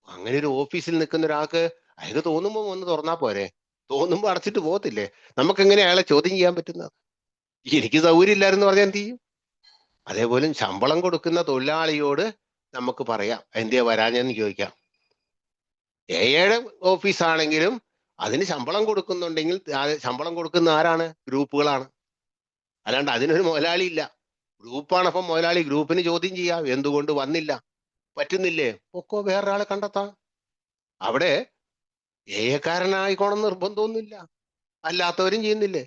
അങ്ങനെ ഒരു ഓഫീസിൽ നിൽക്കുന്ന ഒരാൾക്ക് അയാൾക്ക് തോന്നുമ്പോൾ ഒന്ന് തുറന്നാ പോരെ, തോന്നുമ്പോ അടച്ചിട്ട് പോകത്തില്ലേ? നമുക്ക് എങ്ങനെ അയാളെ ചോദ്യം ചെയ്യാൻ പറ്റുന്നത്? എനിക്ക് സൗകര്യം ഇല്ലായിരുന്നു പറഞ്ഞാൽ എന്ത് ചെയ്യും? അതേപോലെ ശമ്പളം കൊടുക്കുന്ന തൊഴിലാളിയോട് നമുക്ക് പറയാം, എന്തേ വരാഞ്ഞെന്ന് ചോദിക്കാം. എയുടെ ഓഫീസാണെങ്കിലും അതിന് ശമ്പളം കൊടുക്കുന്നുണ്ടെങ്കിൽ ശമ്പളം കൊടുക്കുന്ന ആരാണ്? ഗ്രൂപ്പുകളാണ്, അല്ലാണ്ട് അതിനൊരു മുതലാളി ഇല്ല. ഗ്രൂപ്പാണ്. അപ്പം മുതലാളി ഗ്രൂപ്പിന് ചോദ്യം ചെയ്യാം, എന്തുകൊണ്ട് വന്നില്ല? പറ്റുന്നില്ലേ? ഒക്കെ വേറൊരാളെ കണ്ടെത്താം. അവിടെ ഏകാരനായിക്കോണം നിർബന്ധമൊന്നുമില്ല, അല്ലാത്തവരും ചെയ്യുന്നില്ലേ?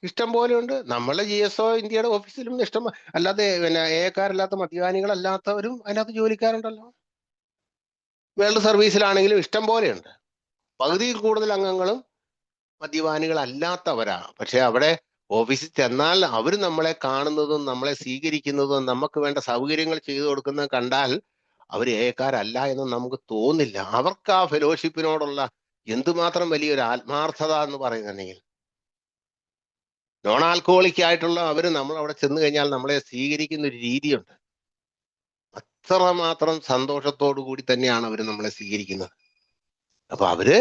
ഇഷ്ടം പോലെ ഉണ്ട്. നമ്മളെ GSO ഇന്ത്യയുടെ ഓഫീസിലും ഇഷ്ടം, അല്ലാതെ പിന്നെ ഏകാരല്ലാത്ത മദ്യപാനികളല്ലാത്തവരും അതിനകത്ത് ജോലിക്കാരുണ്ടല്ലോ. വേൾഡ് സർവീസിലാണെങ്കിലും ഇഷ്ടം പോലെയുണ്ട്. പകുതിയിൽ കൂടുതൽ അംഗങ്ങളും മദ്യപാനികളല്ലാത്തവരാണ്. പക്ഷെ അവിടെ ഓഫീസിൽ ചെന്നാൽ അവർ നമ്മളെ കാണുന്നതും നമ്മളെ സ്വീകരിക്കുന്നതും നമുക്ക് വേണ്ട സൗകര്യങ്ങൾ ചെയ്തു കൊടുക്കുന്നത് കണ്ടാൽ അവർ ഏക്കാരല്ല എന്ന് നമുക്ക് തോന്നില്ല. അവർക്ക് ആ ഫെലോഷിപ്പിനോടുള്ള എന്തുമാത്രം വലിയൊരു ആത്മാർത്ഥത എന്ന് പറയുന്നുണ്ടെങ്കിൽ, നോൺ ആൽക്കഹോളിക് ആയിട്ടുള്ള അവർ നമ്മൾ അവിടെ ചെന്ന് കഴിഞ്ഞാൽ നമ്മളെ സ്വീകരിക്കുന്ന ഒരു രീതിയുണ്ട്. അത്രമാത്രം സന്തോഷത്തോടു കൂടി തന്നെയാണ് അവർ നമ്മളെ സ്വീകരിക്കുന്നത്. അപ്പൊ അവര്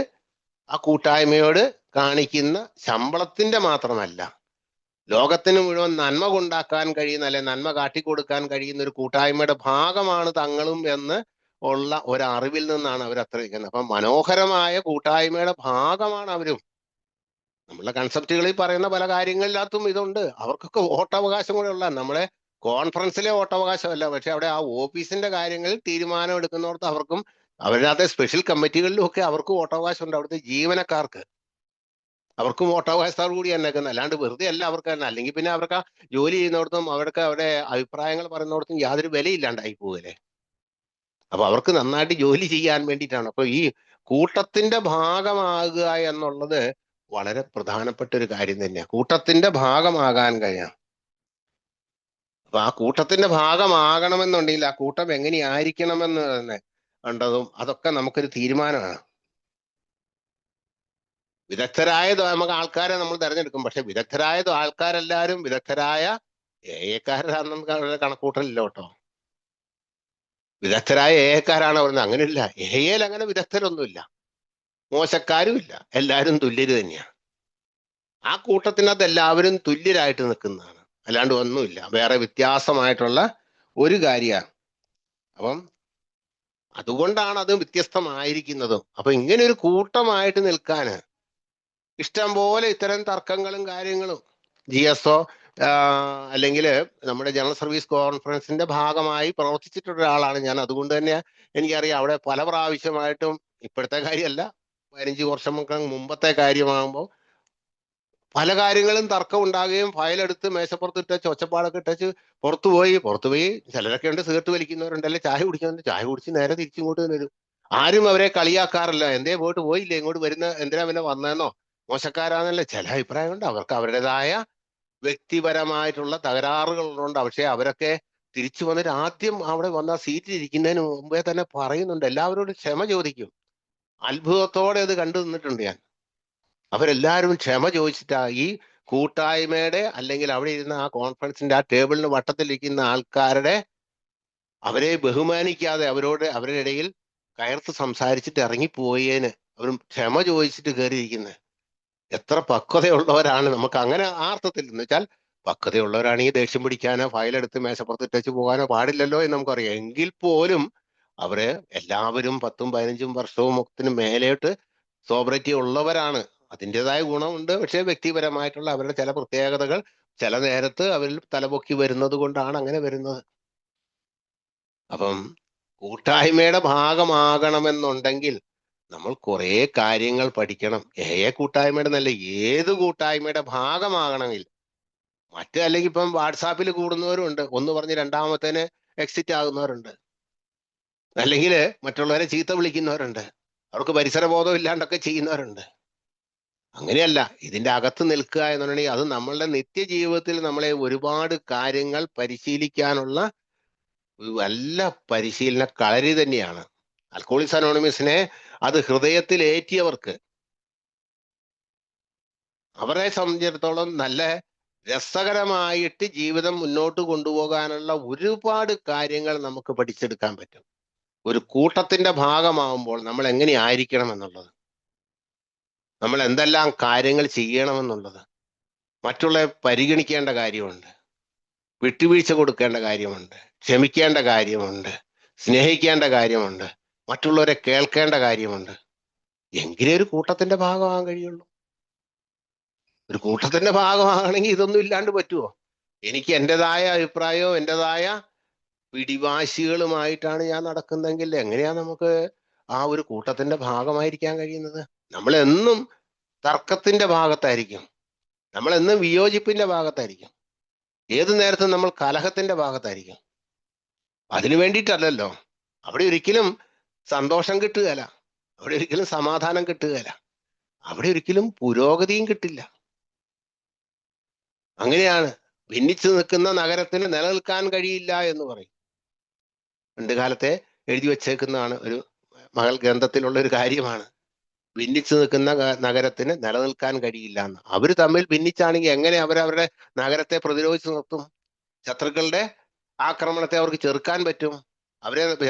ആ കൂട്ടായ്മയോട് കാണിക്കുന്ന ശമ്പളത്തിന്റെ മാത്രമല്ല, ലോകത്തിന് മുഴുവൻ നന്മ കൊണ്ടാക്കാൻ കഴിയുന്ന, അല്ലെ നന്മ കാട്ടിക്കൊടുക്കാൻ കഴിയുന്ന ഒരു കൂട്ടായ്മയുടെ ഭാഗമാണ് തങ്ങളും എന്ന് ഉള്ള ഒരറിവിൽ നിന്നാണ് അവർ അത്ര ഇരിക്കുന്നത്. അപ്പൊ മനോഹരമായ കൂട്ടായ്മയുടെ ഭാഗമാണ് അവരും. നമ്മളെ കൺസെപ്റ്റുകളിൽ പറയുന്ന പല കാര്യങ്ങളിനകത്തും ഇതുണ്ട്. അവർക്കൊക്കെ വോട്ടവകാശം കൂടെ ഉള്ള, നമ്മളെ കോൺഫറൻസിലെ വോട്ടവകാശമല്ല, പക്ഷെ അവിടെ ആ ഓഫീസിന്റെ കാര്യങ്ങളിൽ തീരുമാനം എടുക്കുന്നവർക്ക് അവർക്കും, അവരുടെ സ്പെഷ്യൽ കമ്മിറ്റികളിലും ഒക്കെ അവർക്ക് വോട്ടവകാശം ഉണ്ട്. അവിടുത്തെ ജീവനക്കാർക്ക് അവർക്കും വോട്ടവകാശത്തോടു കൂടി തന്നെ നിൽക്കുന്നത്, അല്ലാണ്ട് വെറുതെ അല്ല അവർക്ക് തന്നെ. അല്ലെങ്കിൽ പിന്നെ അവർക്ക് ആ ജോലി ചെയ്യുന്നിടത്തും അവർക്ക് അവിടെ അഭിപ്രായങ്ങൾ പറയുന്നിടത്തും യാതൊരു വിലയില്ലാണ്ടായി പോകല്ലേ. അപ്പൊ അവർക്ക് നന്നായിട്ട് ജോലി ചെയ്യാൻ വേണ്ടിയിട്ടാണ്. അപ്പൊ ഈ കൂട്ടത്തിന്റെ ഭാഗമാകുക എന്നുള്ളത് വളരെ പ്രധാനപ്പെട്ട ഒരു കാര്യം തന്നെയാണ്. കൂട്ടത്തിന്റെ ഭാഗമാകാൻ കഴിയണം. അപ്പൊ ആ കൂട്ടത്തിന്റെ ഭാഗമാകണമെന്നുണ്ടെങ്കിൽ ആ കൂട്ടം എങ്ങനെയായിരിക്കണമെന്ന് തന്നെ കണ്ടതും അതൊക്കെ നമുക്കൊരു തീരുമാനമാണ്. വിദഗ്ധരായ നമുക്ക് ആൾക്കാരെ നമ്മൾ തിരഞ്ഞെടുക്കും. പക്ഷെ വിദഗ്ധരായ ആൾക്കാരെല്ലാരും വിദഗ്ധരായ ഏക്കാരാണെന്ന് കണക്കൂട്ടലില്ല കേട്ടോ. വിദഗ്ധരായ ഏക്കാരാണ് പറയുന്നത്, അങ്ങനെയില്ല. ഏയിൽ അങ്ങനെ വിദഗ്ധരൊന്നുമില്ല, മോശക്കാരും ഇല്ല, എല്ലാവരും തുല്യര് തന്നെയാണ്. ആ കൂട്ടത്തിനകത്ത് എല്ലാവരും തുല്യരായിട്ട് നിൽക്കുന്നതാണ്, അല്ലാണ്ട് ഒന്നുമില്ല, വേറെ വ്യത്യാസമായിട്ടുള്ള ഒരു കാര്യമാണ്. അപ്പം അതുകൊണ്ടാണ് അത് വ്യത്യസ്തമായിരിക്കുന്നതും. അപ്പൊ ഇങ്ങനെ ഒരു കൂട്ടമായിട്ട് നിൽക്കാന് ഇഷ്ടം പോലെ ഇത്തരം തർക്കങ്ങളും കാര്യങ്ങളും GSO അല്ലെങ്കിൽ നമ്മുടെ ജനറൽ സർവീസ് കോൺഫറൻസിന്റെ ഭാഗമായി പ്രവർത്തിച്ചിട്ടുള്ള ഒരാളാണ് ഞാൻ. അതുകൊണ്ട് തന്നെ എനിക്കറിയാം അവിടെ പല പ്രാവശ്യമായിട്ടും, ഇപ്പോഴത്തെ കാര്യമല്ല, 15 വർഷം മുമ്പത്തെ കാര്യമാകുമ്പോൾ പല കാര്യങ്ങളും തർക്കം ഉണ്ടാകുകയും ഫയലെടുത്ത് മേശപ്പുറത്ത് ഇട്ടച്ച് ഒച്ചപ്പാടൊക്കെ ഇട്ടച്ച് പുറത്തുപോയി ചിലരൊക്കെ ഉണ്ട് സിഗരറ്റ് വലിക്കുന്നവരുണ്ട്, അല്ലെ ചായ കുടിക്കുന്നവരുണ്ട്, ചായ കുടിച്ച് നേരെ തിരിച്ചിങ്ങോട്ട് വരും. ആരും അവരെ കളിയാക്കാറില്ല. എന്തേ പോയില്ലേ, ഇങ്ങോട്ട് വരുന്ന എന്തിനാ പിന്നെ വന്നതെന്നോ മോശക്കാരാന്നല്ലേ ചില അഭിപ്രായമുണ്ട്. അവർക്ക് അവരുടേതായ വ്യക്തിപരമായിട്ടുള്ള തകരാറുകൾ ഉള്ളതുകൊണ്ട്. പക്ഷെ അവരൊക്കെ തിരിച്ചു വന്നിട്ട് ആദ്യം അവിടെ വന്ന സീറ്റിൽ ഇരിക്കുന്നതിന് മുമ്പേ തന്നെ പറയുന്നുണ്ട്, എല്ലാവരോടും ക്ഷമ ചോദിക്കും. അത്ഭുതത്തോടെ അത് കണ്ടു നിന്നിട്ടുണ്ട് ഞാൻ. അവരെല്ലാവരും ക്ഷമ ചോദിച്ചിട്ടാ ഈ കൂട്ടായ്മയുടെ അല്ലെങ്കിൽ അവിടെ ഇരുന്ന ആ കോൺഫറൻസിന്റെ ആ ടേബിളിന് വട്ടത്തിലിരിക്കുന്ന ആൾക്കാരുടെ അവരെ ബഹുമാനിക്കാതെ അവരുടെ ഇടയിൽ കയർത്ത് സംസാരിച്ചിട്ട് ഇറങ്ങിപ്പോയേന് അവരും ക്ഷമ ചോദിച്ചിട്ട് കയറിയിരിക്കുന്നത്. എത്ര പക്വതയുള്ളവരാണ്. നമുക്ക് അങ്ങനെ ആ അർത്ഥത്തിൽ എന്ന് വെച്ചാൽ പക്വതയുള്ളവരാണെങ്കിൽ ദേഷ്യം പിടിക്കാനോ ഫയലെടുത്ത് മേശപ്പുറത്ത് ഇട്ടേച്ച് പോകാനോ പാടില്ലല്ലോ എന്ന് നമുക്കറിയാം. എങ്കിൽ പോലും അവര് എല്ലാവരും 10ഉം 15ഉം വർഷവും ഒത്തിന് മേലേട്ട് സോബറിറ്റി ഉള്ളവരാണ്. അതിൻ്റെതായ ഗുണമുണ്ട്. പക്ഷെ വ്യക്തിപരമായിട്ടുള്ള അവരുടെ ചില പ്രത്യേകതകൾ ചില നേരത്ത് അവരിൽ തലപൊക്കി വരുന്നത് കൊണ്ടാണ് അങ്ങനെ വരുന്നത്. അപ്പം കൂട്ടായ്മയുടെ ഭാഗമാകണമെന്നുണ്ടെങ്കിൽ നമ്മൾ കുറെ കാര്യങ്ങൾ പഠിക്കണം. കൂട്ടായ്മയുടെ നല്ല ഏത് കൂട്ടായ്മയുടെ ഭാഗമാകണമെങ്കിൽ അല്ലെങ്കിൽ ഇപ്പം വാട്സാപ്പിൽ കൂടുന്നവരുണ്ട്, ഒന്ന് പറഞ്ഞ് രണ്ടാമത്തേന് എക്സിറ്റ് ആകുന്നവരുണ്ട്, അല്ലെങ്കിൽ മറ്റുള്ളവരെ ചീത്ത വിളിക്കുന്നവരുണ്ട്, അവർക്ക് പരിസരബോധം ഇല്ലാണ്ടൊക്കെ ചെയ്യുന്നവരുണ്ട്. അങ്ങനെയല്ല, ഇതിന്റെ അകത്ത് നിൽക്കുക എന്നുണ്ടെങ്കിൽ അത് നമ്മളുടെ നിത്യജീവിതത്തിൽ നമ്മളെ ഒരുപാട് കാര്യങ്ങൾ പരിശീലിക്കാനുള്ള ഒരു നല്ല പരിശീലന കളരി തന്നെയാണ്. ആൽക്കഹോളിക്സ് അനോണിമസിനെ അത് ഹൃദയത്തിൽ ഏറ്റിയവർക്ക് അവരെ സംബന്ധിച്ചിടത്തോളം നല്ല രസകരമായിട്ട് ജീവിതം മുന്നോട്ട് കൊണ്ടുപോകാനുള്ള ഒരുപാട് കാര്യങ്ങൾ നമുക്ക് പഠിച്ചെടുക്കാൻ പറ്റും. ഒരു കൂട്ടത്തിന്റെ ഭാഗമാവുമ്പോൾ നമ്മൾ എങ്ങനെ ആയിരിക്കണം എന്നുള്ളത്, നമ്മൾ എന്തെല്ലാം കാര്യങ്ങൾ ചെയ്യണമെന്നുള്ളത്, മറ്റുള്ളവരെ പരിഗണിക്കേണ്ട കാര്യമുണ്ട്, വിട്ടുവീഴ്ച കൊടുക്കേണ്ട കാര്യമുണ്ട്, ക്ഷമിക്കേണ്ട കാര്യമുണ്ട്, സ്നേഹിക്കേണ്ട കാര്യമുണ്ട്, മറ്റുള്ളവരെ കേൾക്കേണ്ട കാര്യമുണ്ട്. എങ്കിലേ ഒരു കൂട്ടത്തിന്റെ ഭാഗമാകാൻ കഴിയുള്ളൂ. ഒരു കൂട്ടത്തിന്റെ ഭാഗമാകണമെങ്കിൽ ഇതൊന്നും ഇല്ലാണ്ട് പറ്റുമോ? എനിക്ക് എൻ്റെതായ അഭിപ്രായവും എൻ്റെതായ പിടിവാശികളുമായിട്ടാണ് ഞാൻ നടക്കുന്നതെങ്കിൽ എങ്ങനെയാ നമുക്ക് ആ ഒരു കൂട്ടത്തിന്റെ ഭാഗമായിരിക്കാൻ കഴിയുന്നത്? നമ്മളെന്നും തർക്കത്തിന്റെ ഭാഗത്തായിരിക്കും, നമ്മളെന്നും വിയോജിപ്പിന്റെ ഭാഗത്തായിരിക്കും, ഏതു നേരത്തും നമ്മൾ കലഹത്തിന്റെ ഭാഗത്തായിരിക്കും. അതിനു വേണ്ടിയിട്ടല്ലല്ലോ. അവിടെ ഒരിക്കലും സന്തോഷം കിട്ടുകയില്ല, അവിടെ ഒരിക്കലും സമാധാനം കിട്ടുകയില്ല, അവിടെ ഒരിക്കലും പുരോഗതിയും കിട്ടില്ല. അങ്ങനെയാണ് ഭിന്നിച്ചു നിൽക്കുന്ന നഗരത്തിന് നിലനിൽക്കാൻ കഴിയില്ല എന്ന് പറയും. പണ്ട് കാലത്തെ എഴുതി വച്ചേക്കുന്നതാണ്, ഒരു മകൾ ഗ്രന്ഥത്തിലുള്ള ഒരു കാര്യമാണ്. ഭിന്നിച്ചു നിൽക്കുന്ന നഗരത്തിന് നിലനിൽക്കാൻ കഴിയില്ല എന്ന്. അവര് തമ്മിൽ ഭിന്നിച്ചാണെങ്കിൽ എങ്ങനെ അവരവരുടെ നഗരത്തെ പ്രതിരോധിച്ച് നിർത്തും? ശത്രുക്കളുടെ ആക്രമണത്തെ അവർക്ക് ചെറുക്കാൻ പറ്റും,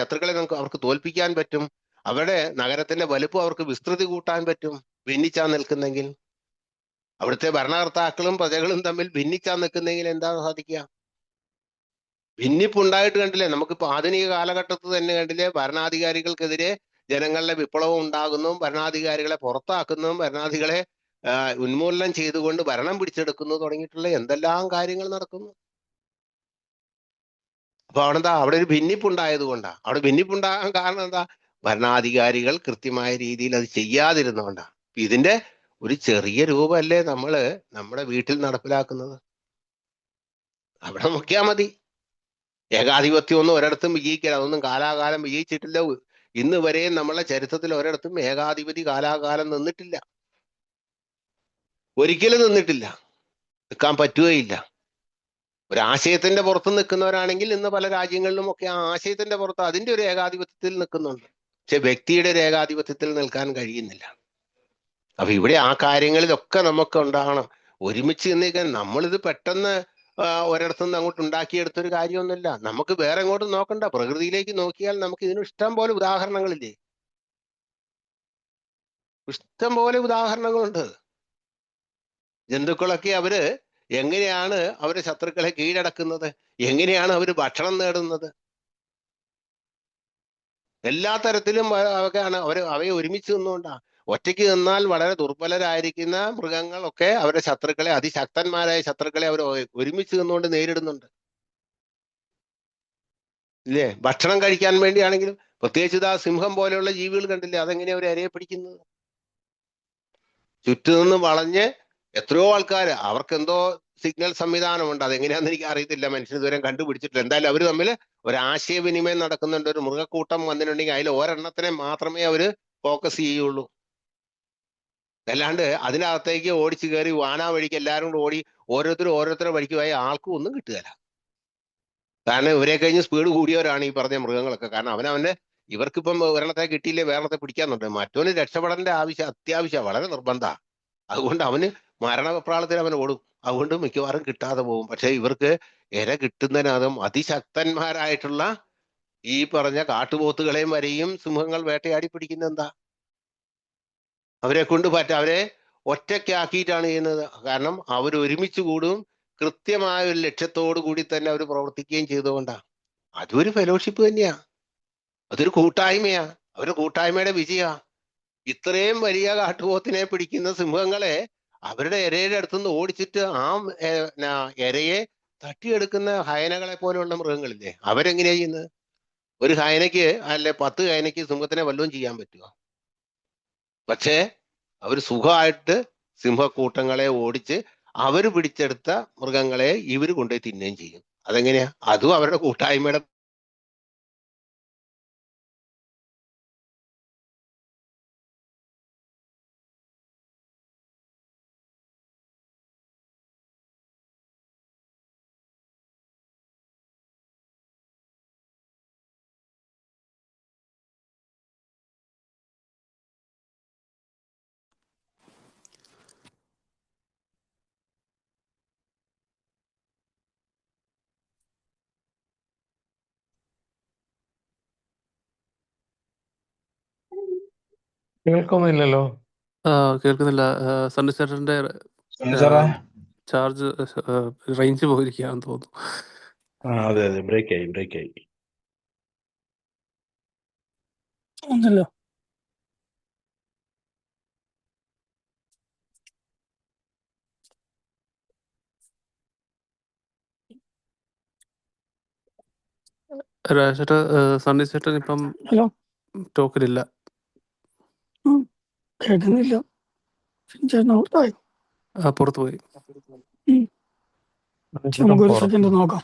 ശത്രുക്കളെ അവർക്ക് തോൽപ്പിക്കാൻ പറ്റും, അവരുടെ നഗരത്തിന്റെ വലുപ്പം അവർക്ക് വിസ്തൃതി കൂട്ടാൻ പറ്റും ഭിന്നിച്ചാ നിൽക്കുന്നെങ്കിൽ. അവിടുത്തെ ഭരണകർത്താക്കളും പ്രജകളും തമ്മിൽ ഭിന്നിച്ചാ നിൽക്കുന്നെങ്കിൽ എന്താ സാധിക്കുക? ഭിന്നിപ്പുണ്ടായിട്ട് കണ്ടില്ലേ? നമുക്കിപ്പോ ആധുനിക കാലഘട്ടത്തിൽ തന്നെ കണ്ടില്ലേ, ഭരണാധികാരികൾക്കെതിരെ ജനങ്ങളുടെ വിപ്ലവം ഉണ്ടാകുന്നു, ഭരണാധികാരികളെ പുറത്താക്കുന്നു, ഭരണാധികളെ ഉന്മൂലനം ചെയ്തുകൊണ്ട് ഭരണം പിടിച്ചെടുക്കുന്നു തുടങ്ങിയിട്ടുള്ള എന്തെല്ലാം കാര്യങ്ങൾ നടക്കുന്നു. അപ്പൊ അവിടെ ഒരു ഭിന്നിപ്പുണ്ടായത് കൊണ്ടാ. അവിടെ ഭിന്നിപ്പുണ്ടാകാൻ കാരണം എന്താ? ഭരണാധികാരികൾ കൃത്യമായ രീതിയിൽ അത് ചെയ്യാതിരുന്നുകൊണ്ടാ. ഇതിന്റെ ഒരു ചെറിയ രൂപമല്ലേ നമ്മുടെ വീട്ടിൽ നടപ്പിലാക്കുന്നത്. അവിടെ നോക്കിയാൽ മതി. ഏകാധിപത്യം ഒന്നും ഒരിടത്തും വിജയിക്കില്ല, അതൊന്നും കാലാകാലം വിജയിച്ചിട്ടില്ല. ഇന്ന് വരെയും നമ്മളെ ചരിത്രത്തിൽ ഒരിടത്തും ഏകാധിപതി കാലാകാലം നിന്നിട്ടില്ല, ഒരിക്കലും നിന്നിട്ടില്ല, നിൽക്കാൻ പറ്റുകയില്ല. ഒരാശയത്തിന്റെ പുറത്ത് നിൽക്കുന്നവരാണെങ്കിൽ ഇന്ന് പല രാജ്യങ്ങളിലും ഒക്കെ ആ ആശയത്തിന്റെ പുറത്ത് അതിന്റെ ഒരു ഏകാധിപത്യത്തിൽ നിൽക്കുന്നുണ്ട്. പക്ഷെ വ്യക്തിയുടെ ഒരു ഏകാധിപത്യത്തിൽ നിൽക്കാൻ കഴിയുന്നില്ല. അപ്പൊ ഇവിടെ ആ കാര്യങ്ങളിലൊക്കെ നമുക്ക് ഉണ്ടാകണം. ഒരുമിച്ച് നിന്നിരിക്കാൻ നമ്മളിത് പെട്ടെന്ന് ഒരിടത്തുനിന്ന് അങ്ങോട്ട് ഉണ്ടാക്കിയെടുത്തൊരു കാര്യമൊന്നുമില്ല. നമുക്ക് വേറെ എങ്ങോട്ടും നോക്കണ്ട, പ്രകൃതിയിലേക്ക് നോക്കിയാൽ നമുക്ക് ഇതിന് ഇഷ്ടം പോലെ ഉദാഹരണങ്ങളില്ലേ, ഇഷ്ടം പോലെ ഉദാഹരണങ്ങളുണ്ട്. ജന്തുക്കളൊക്കെ അവര് എങ്ങനെയാണ് അവര് ശത്രുക്കളെ കീഴടക്കുന്നത്, എങ്ങനെയാണ് അവര് ഭക്ഷണം നേടുന്നത്, എല്ലാ തരത്തിലും ഒക്കെയാണ് അവയെ ഒരുമിച്ച് നിന്നുകൊണ്ടാ. ഒറ്റയ്ക്ക് നിന്നാൽ വളരെ ദുർബലരായിരിക്കുന്ന മൃഗങ്ങളൊക്കെ അവരുടെ ശത്രുക്കളെ, അതിശക്തന്മാരായ ശത്രുക്കളെ അവർ ഒരുമിച്ച് നിന്നുകൊണ്ട് നേരിടുന്നുണ്ട്, ഇല്ലേ? ഭക്ഷണം കഴിക്കാൻ വേണ്ടിയാണെങ്കിലും പ്രത്യേകിച്ച് ഇതാ സിംഹം പോലെയുള്ള ജീവികൾ കണ്ടില്ലേ, അതെങ്ങനെയാ അവർ ഇരയെ പിടിക്കുന്നത്? ചുറ്റുനിന്ന് വളഞ്ഞ് എത്രയോ ആൾക്കാർ അവർക്കെന്തോ സിഗ്നൽ സംവിധാനമുണ്ട്, അതെങ്ങനെയാണെന്ന് എനിക്ക് അറിയത്തില്ല, മനുഷ്യൻ ഇതുവരെ കണ്ടുപിടിച്ചിട്ടില്ല. എന്തായാലും അവർ തമ്മിൽ ഒരു ആശയവിനിമയം നടക്കുന്നുണ്ട്. ഒരു മൃഗക്കൂട്ടം വന്നിട്ടുണ്ടെങ്കിൽ അതിൽ ഒരെണ്ണത്തിനെ മാത്രമേ അവര് ഫോക്കസ് ചെയ്യുള്ളൂ. അല്ലാണ്ട് അതിനകത്തേക്ക് ഓടിച്ചു കയറി വാനാ വഴിക്ക് എല്ലാവരും കൂടെ ഓടി ഓരോരുത്തരുടെ വഴിക്ക് പോയി ആൾക്കും ഒന്നും കിട്ടുകയില്ല. കാരണം ഇവരെ കഴിഞ്ഞ് സ്പീഡ് കൂടിയവരാണ് ഈ പറഞ്ഞ മൃഗങ്ങളൊക്കെ. കാരണം അവനവന്റെ ഇവർക്കിപ്പം ഒരെണ്ണത്തെ കിട്ടിയില്ലേ വേറെണ്ണത്തെ പിടിക്കാന്നുണ്ട്. മറ്റവന് രക്ഷപ്പെടേണ്ട ആവശ്യം അത്യാവശ്യം വളരെ നിർബന്ധമാണ്. അതുകൊണ്ട് അവന് മരണവെപ്രാളത്തിൽ അവൻ ഓടും. അതുകൊണ്ട് മിക്കവാറും കിട്ടാതെ പോകും. പക്ഷെ ഇവർക്ക് ഇര കിട്ടുന്നതിനകം അതിശക്തന്മാരായിട്ടുള്ള ഈ പറഞ്ഞ കാട്ടുപോത്തുകളെയും വരെയും സിംഹങ്ങൾ വേട്ടയാടി പിടിക്കുന്നത് എന്താ? അവരെ കൊണ്ട് അവരെ ഒറ്റയ്ക്കാക്കിയിട്ടാണ് ചെയ്യുന്നത്. കാരണം അവർ ഒരുമിച്ച് കൂടും, കൃത്യമായ ഒരു ലക്ഷ്യത്തോടു കൂടി തന്നെ അവർ പ്രവർത്തിക്കുകയും ചെയ്തുകൊണ്ടാണ്. അതൊരു ഫെലോഷിപ്പ് തന്നെയാ, അതൊരു കൂട്ടായ്മയാ, അവരുടെ കൂട്ടായ്മയുടെ വിജയ. ഇത്രയും വലിയ കാട്ടുപോത്തിനെ പിടിക്കുന്ന സിംഹങ്ങളെ അവരുടെ ഇരയുടെ അടുത്തുനിന്ന് ഓടിച്ചിട്ട് ആ ഇരയെ തട്ടിയെടുക്കുന്ന ഹയനകളെ പോലെയുള്ള മൃഗങ്ങളില്ലേ, അവരെങ്ങനെയാ ചെയ്യുന്നത്? ഒരു ഹയനയ്ക്ക് അല്ലെ 10 ഹയനയ്ക്ക് സിംഹത്തിനെ വല്ലതും ചെയ്യാൻ പറ്റുമോ? പക്ഷേ അവർ സുഖമായിട്ട് സിംഹക്കൂട്ടങ്ങളെ ഓടിച്ച് അവര് പിടിച്ചെടുത്ത മൃഗങ്ങളെ ഇവര് കൊണ്ടുപോയി തിന്നുകയും ചെയ്യും. അതെങ്ങനെയാ? അതും അവരുടെ കൂട്ടായ്മയുടെ. കേൾക്കുന്നില്ലല്ലോ. കേൾക്കുന്നില്ല. സണ്ണി ചേട്ടന്റെ സാറേ, ചാർജ് റേഞ്ച് പോയിരിക്കുകയാണെന്ന് തോന്നുന്നു. അതെ അതെ, ബ്രേക്ക് ആയി. ഒന്നല്ലോ. രാജേട്ട, സണ്ണി ചേട്ടൻ ഇപ്പം ഹലോ. ടോക്കിലില്ല. കേൾക്കുന്നില്ല. ചേട്ടൻ ഔട്ടായി. പുറത്തു പോയി. നമുക്കൊരു സെക്കൻഡ് നോക്കാം.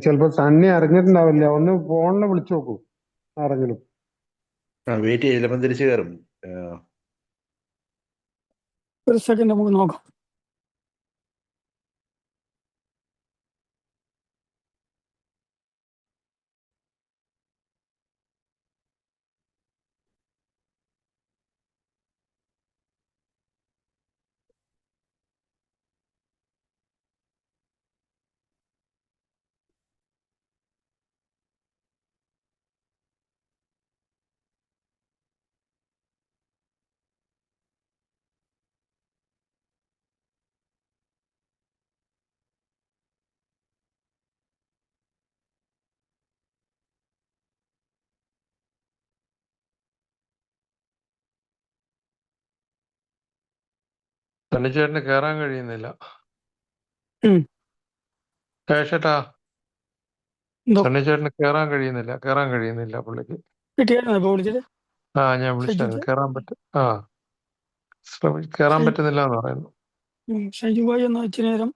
ചിലപ്പോ സണ്ണി അറിഞ്ഞിട്ടുണ്ടാവില്ല. ഒന്ന് ഫോണിൽ വിളിച്ചു നോക്കൂ ആരെങ്കിലും. വെയിറ്റ് ചെയ്ത് ചിലപ്പം തിരിച്ചു കയറും. ഒരു സെക്കൻഡ് നമുക്ക് നോക്കാം. സണ്ണിച്ചേട്ടന് കയറാൻ കഴിയുന്നില്ല. ഉം. കേട്ടാ, എന്തോ സണ്ണിച്ചേട്ടന് കയറാൻ കഴിയുന്നില്ല പുള്ളിക്ക്. കിട്ടിയായിരുന്നോ ഇപ്പൊ വിളിച്ചിട്ട്? ഞാൻ വിളിച്ചായിരുന്നു, ഷൈജു കയറാൻ പറ്റുന്നില്ല എന്ന് പറയുന്നു. ഷൈജു ഭായി എന്നാ ഇച്ചിരി നേരം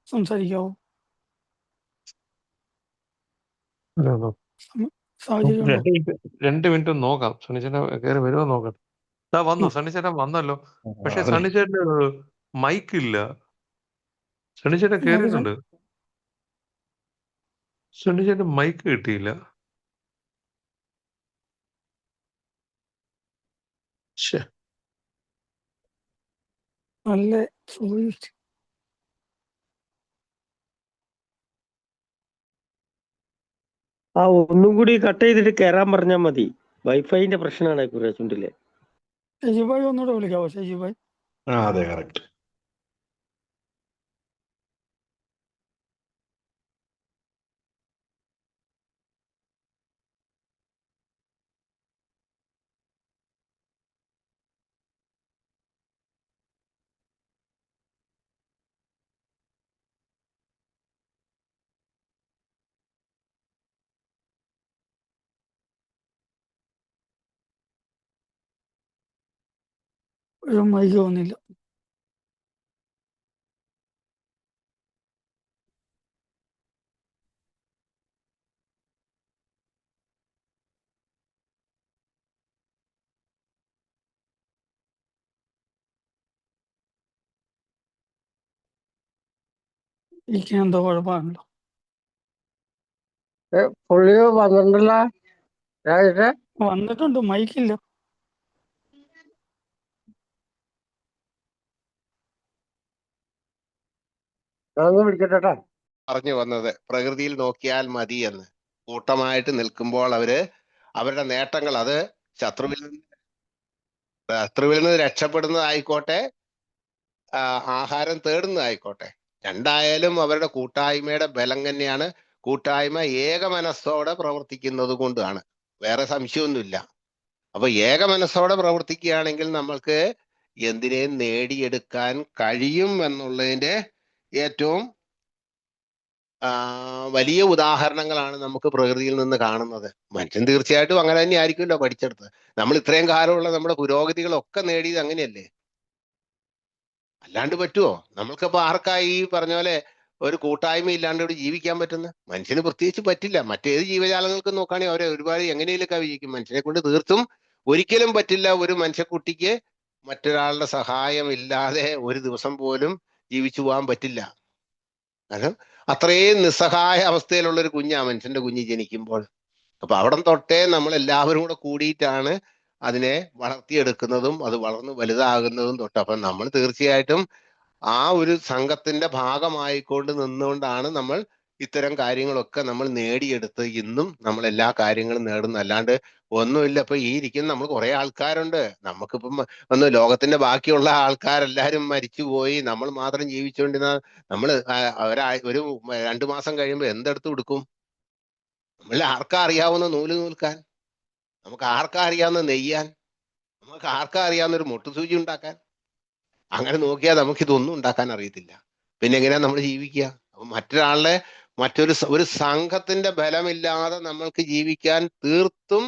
സംസാരിക്കാവോ? സാഹചര്യം ഉണ്ടോ? 2 മിനിറ്റ് നോക്കാം, സണ്ണിച്ചേട്ടൻ കയറി വരുമോ നോക്കട്ടെ. വന്നു, സണ്ണിച്ചേട്ടൻ വന്നല്ലോ. പക്ഷെ സണ്ണിച്ചേട്ടന് മൈക്കില്ല. സണ്ണിച്ചേട്ടൻ കയറിയിട്ടുണ്ട്, സണ്ണിച്ചേട്ടൻ മൈക്ക് കിട്ടിയില്ല. നല്ല ഒന്നും കൂടി കട്ട് ചെയ്തിട്ട് കയറാൻ പറഞ്ഞാൽ മതി. വൈഫൈന്റെ പ്രശ്നമാണ് കുറിച്ചുണ്ടില്ലേ. ഷൈജു ഭായി ഒന്നുകൂടെ വിളിക്കാവോ? ഷൈജു ഭായി. അതെ, കറക്റ്റ്. ഒരു മൈക്ക് വന്നില്ല. ഇരിക്കാൻ എന്തോ കുഴപ്പമാണല്ലോ. പുള്ളി വന്നിട്ടില്ല രാജേഷേ. വന്നിട്ടുണ്ട്, മൈക്കില്ല. ഞാനൊന്ന് വിളിക്കട്ടെ. പറഞ്ഞു വന്നത് പ്രകൃതിയിൽ നോക്കിയാൽ മതി എന്ന്. കൂട്ടമായിട്ട് നിൽക്കുമ്പോൾ അവരുടെ നേട്ടങ്ങൾ അത് ശത്രുവിൽ നിന്ന് രക്ഷപ്പെടുന്നതായിക്കോട്ടെ, ആഹാരം തേടുന്നതായിക്കോട്ടെ, രണ്ടായാലും അവരുടെ കൂട്ടായ്മയുടെ ബലം തന്നെയാണ്. കൂട്ടായ്മ ഏകമനസ്സോടെ പ്രവർത്തിക്കുന്നത് കൊണ്ടാണ്, വേറെ സംശയമൊന്നുമില്ല. അപ്പൊ ഏകമനസ്സോടെ പ്രവർത്തിക്കുകയാണെങ്കിൽ നമ്മൾക്ക് എന്തിനേയും നേടിയെടുക്കാൻ കഴിയും എന്നുള്ളതിന്റെ ഏറ്റവും വലിയ ഉദാഹരണങ്ങളാണ് നമുക്ക് പ്രകൃതിയിൽ നിന്ന് കാണുന്നത്. മനുഷ്യൻ തീർച്ചയായിട്ടും അങ്ങനെ തന്നെ ആയിരിക്കുമല്ലോ പഠിച്ചെടുത്ത്. നമ്മൾ ഇത്രയും കാലമുള്ള നമ്മുടെ പുരോഗതികളൊക്കെ നേടിയത് അങ്ങനെയല്ലേ, അല്ലാണ്ട് പറ്റുമോ? നമ്മൾക്കിപ്പോ ആർക്കായി ഈ പറഞ്ഞ പോലെ ഒരു കൂട്ടായ്മ ഇല്ലാണ്ട് ഇവിടെ ജീവിക്കാൻ പറ്റുന്ന? മനുഷ്യന് പ്രത്യേകിച്ച് പറ്റില്ല. മറ്റേത് ജീവജാലങ്ങൾക്ക് നോക്കുകയാണെങ്കിൽ അവരെ ഒരുപാട് എങ്ങനെയൊക്കെ വിജയിക്കും. മനുഷ്യനെ കൊണ്ട് തീർത്തും ഒരിക്കലും പറ്റില്ല ഒരു മനുഷ്യക്കുട്ടിക്ക് മറ്റൊരാളുടെ സഹായം ഇല്ലാതെ ഒരു ദിവസം പോലും ജീവിച്ചു പോകാൻ പറ്റില്ല. കാരണം അത്രയും നിസ്സഹായ അവസ്ഥയിലുള്ള ഒരു കുഞ്ഞാ മനുഷ്യന്റെ കുഞ്ഞ് ജനിക്കുമ്പോൾ. അപ്പൊ അവിടെ തൊട്ടേ നമ്മൾ എല്ലാവരും കൂടെ കൂടിയിട്ടാണ് അതിനെ വളർത്തിയെടുക്കുന്നതും അത് വളർന്ന് വലുതാകുന്നതും തൊട്ട്. അപ്പൊ നമ്മൾ തീർച്ചയായിട്ടും ആ ഒരു സംഘത്തിന്റെ ഭാഗമായിക്കൊണ്ട് നിന്നുകൊണ്ടാണ് നമ്മൾ ഇത്തരം കാര്യങ്ങളൊക്കെ നമ്മൾ നേടിയെടുത്ത് ഇന്നും നമ്മൾ എല്ലാ കാര്യങ്ങളും നേടുന്നു. അല്ലാണ്ട് ഒന്നുമില്ല. ഇപ്പൊ ഈ ഇരിക്കുന്ന നമ്മൾ കുറെ ആൾക്കാരുണ്ട്. നമുക്കിപ്പം ഒന്ന് ലോകത്തിന്റെ ബാക്കിയുള്ള ആൾക്കാരെല്ലാരും മരിച്ചുപോയി, നമ്മൾ മാത്രം ജീവിച്ചുകൊണ്ടിരുന്ന നമ്മൾ ഒരു 2 മാസം കഴിയുമ്പോൾ എന്തെടുത്ത് കൊടുക്കും? നമ്മൾ ആർക്കാ അറിയാവുന്ന നൂല് നൂൽക്കാൻ? നമുക്ക് ആർക്കാ അറിയാവുന്ന നെയ്യാൻ? നമുക്ക് ആർക്കാ അറിയാവുന്ന ഒരു മുട്ടുസൂചി ഉണ്ടാക്കാൻ? അങ്ങനെ നോക്കിയാൽ നമുക്ക് ഇതൊന്നും ഉണ്ടാക്കാൻ അറിയത്തില്ല. പിന്നെ എങ്ങനെയാ നമ്മൾ ജീവിക്കുക? അപ്പൊ മറ്റൊരു സംഘത്തിന്റെ ബലമില്ലാതെ നമ്മൾക്ക് ജീവിക്കാൻ തീർത്തും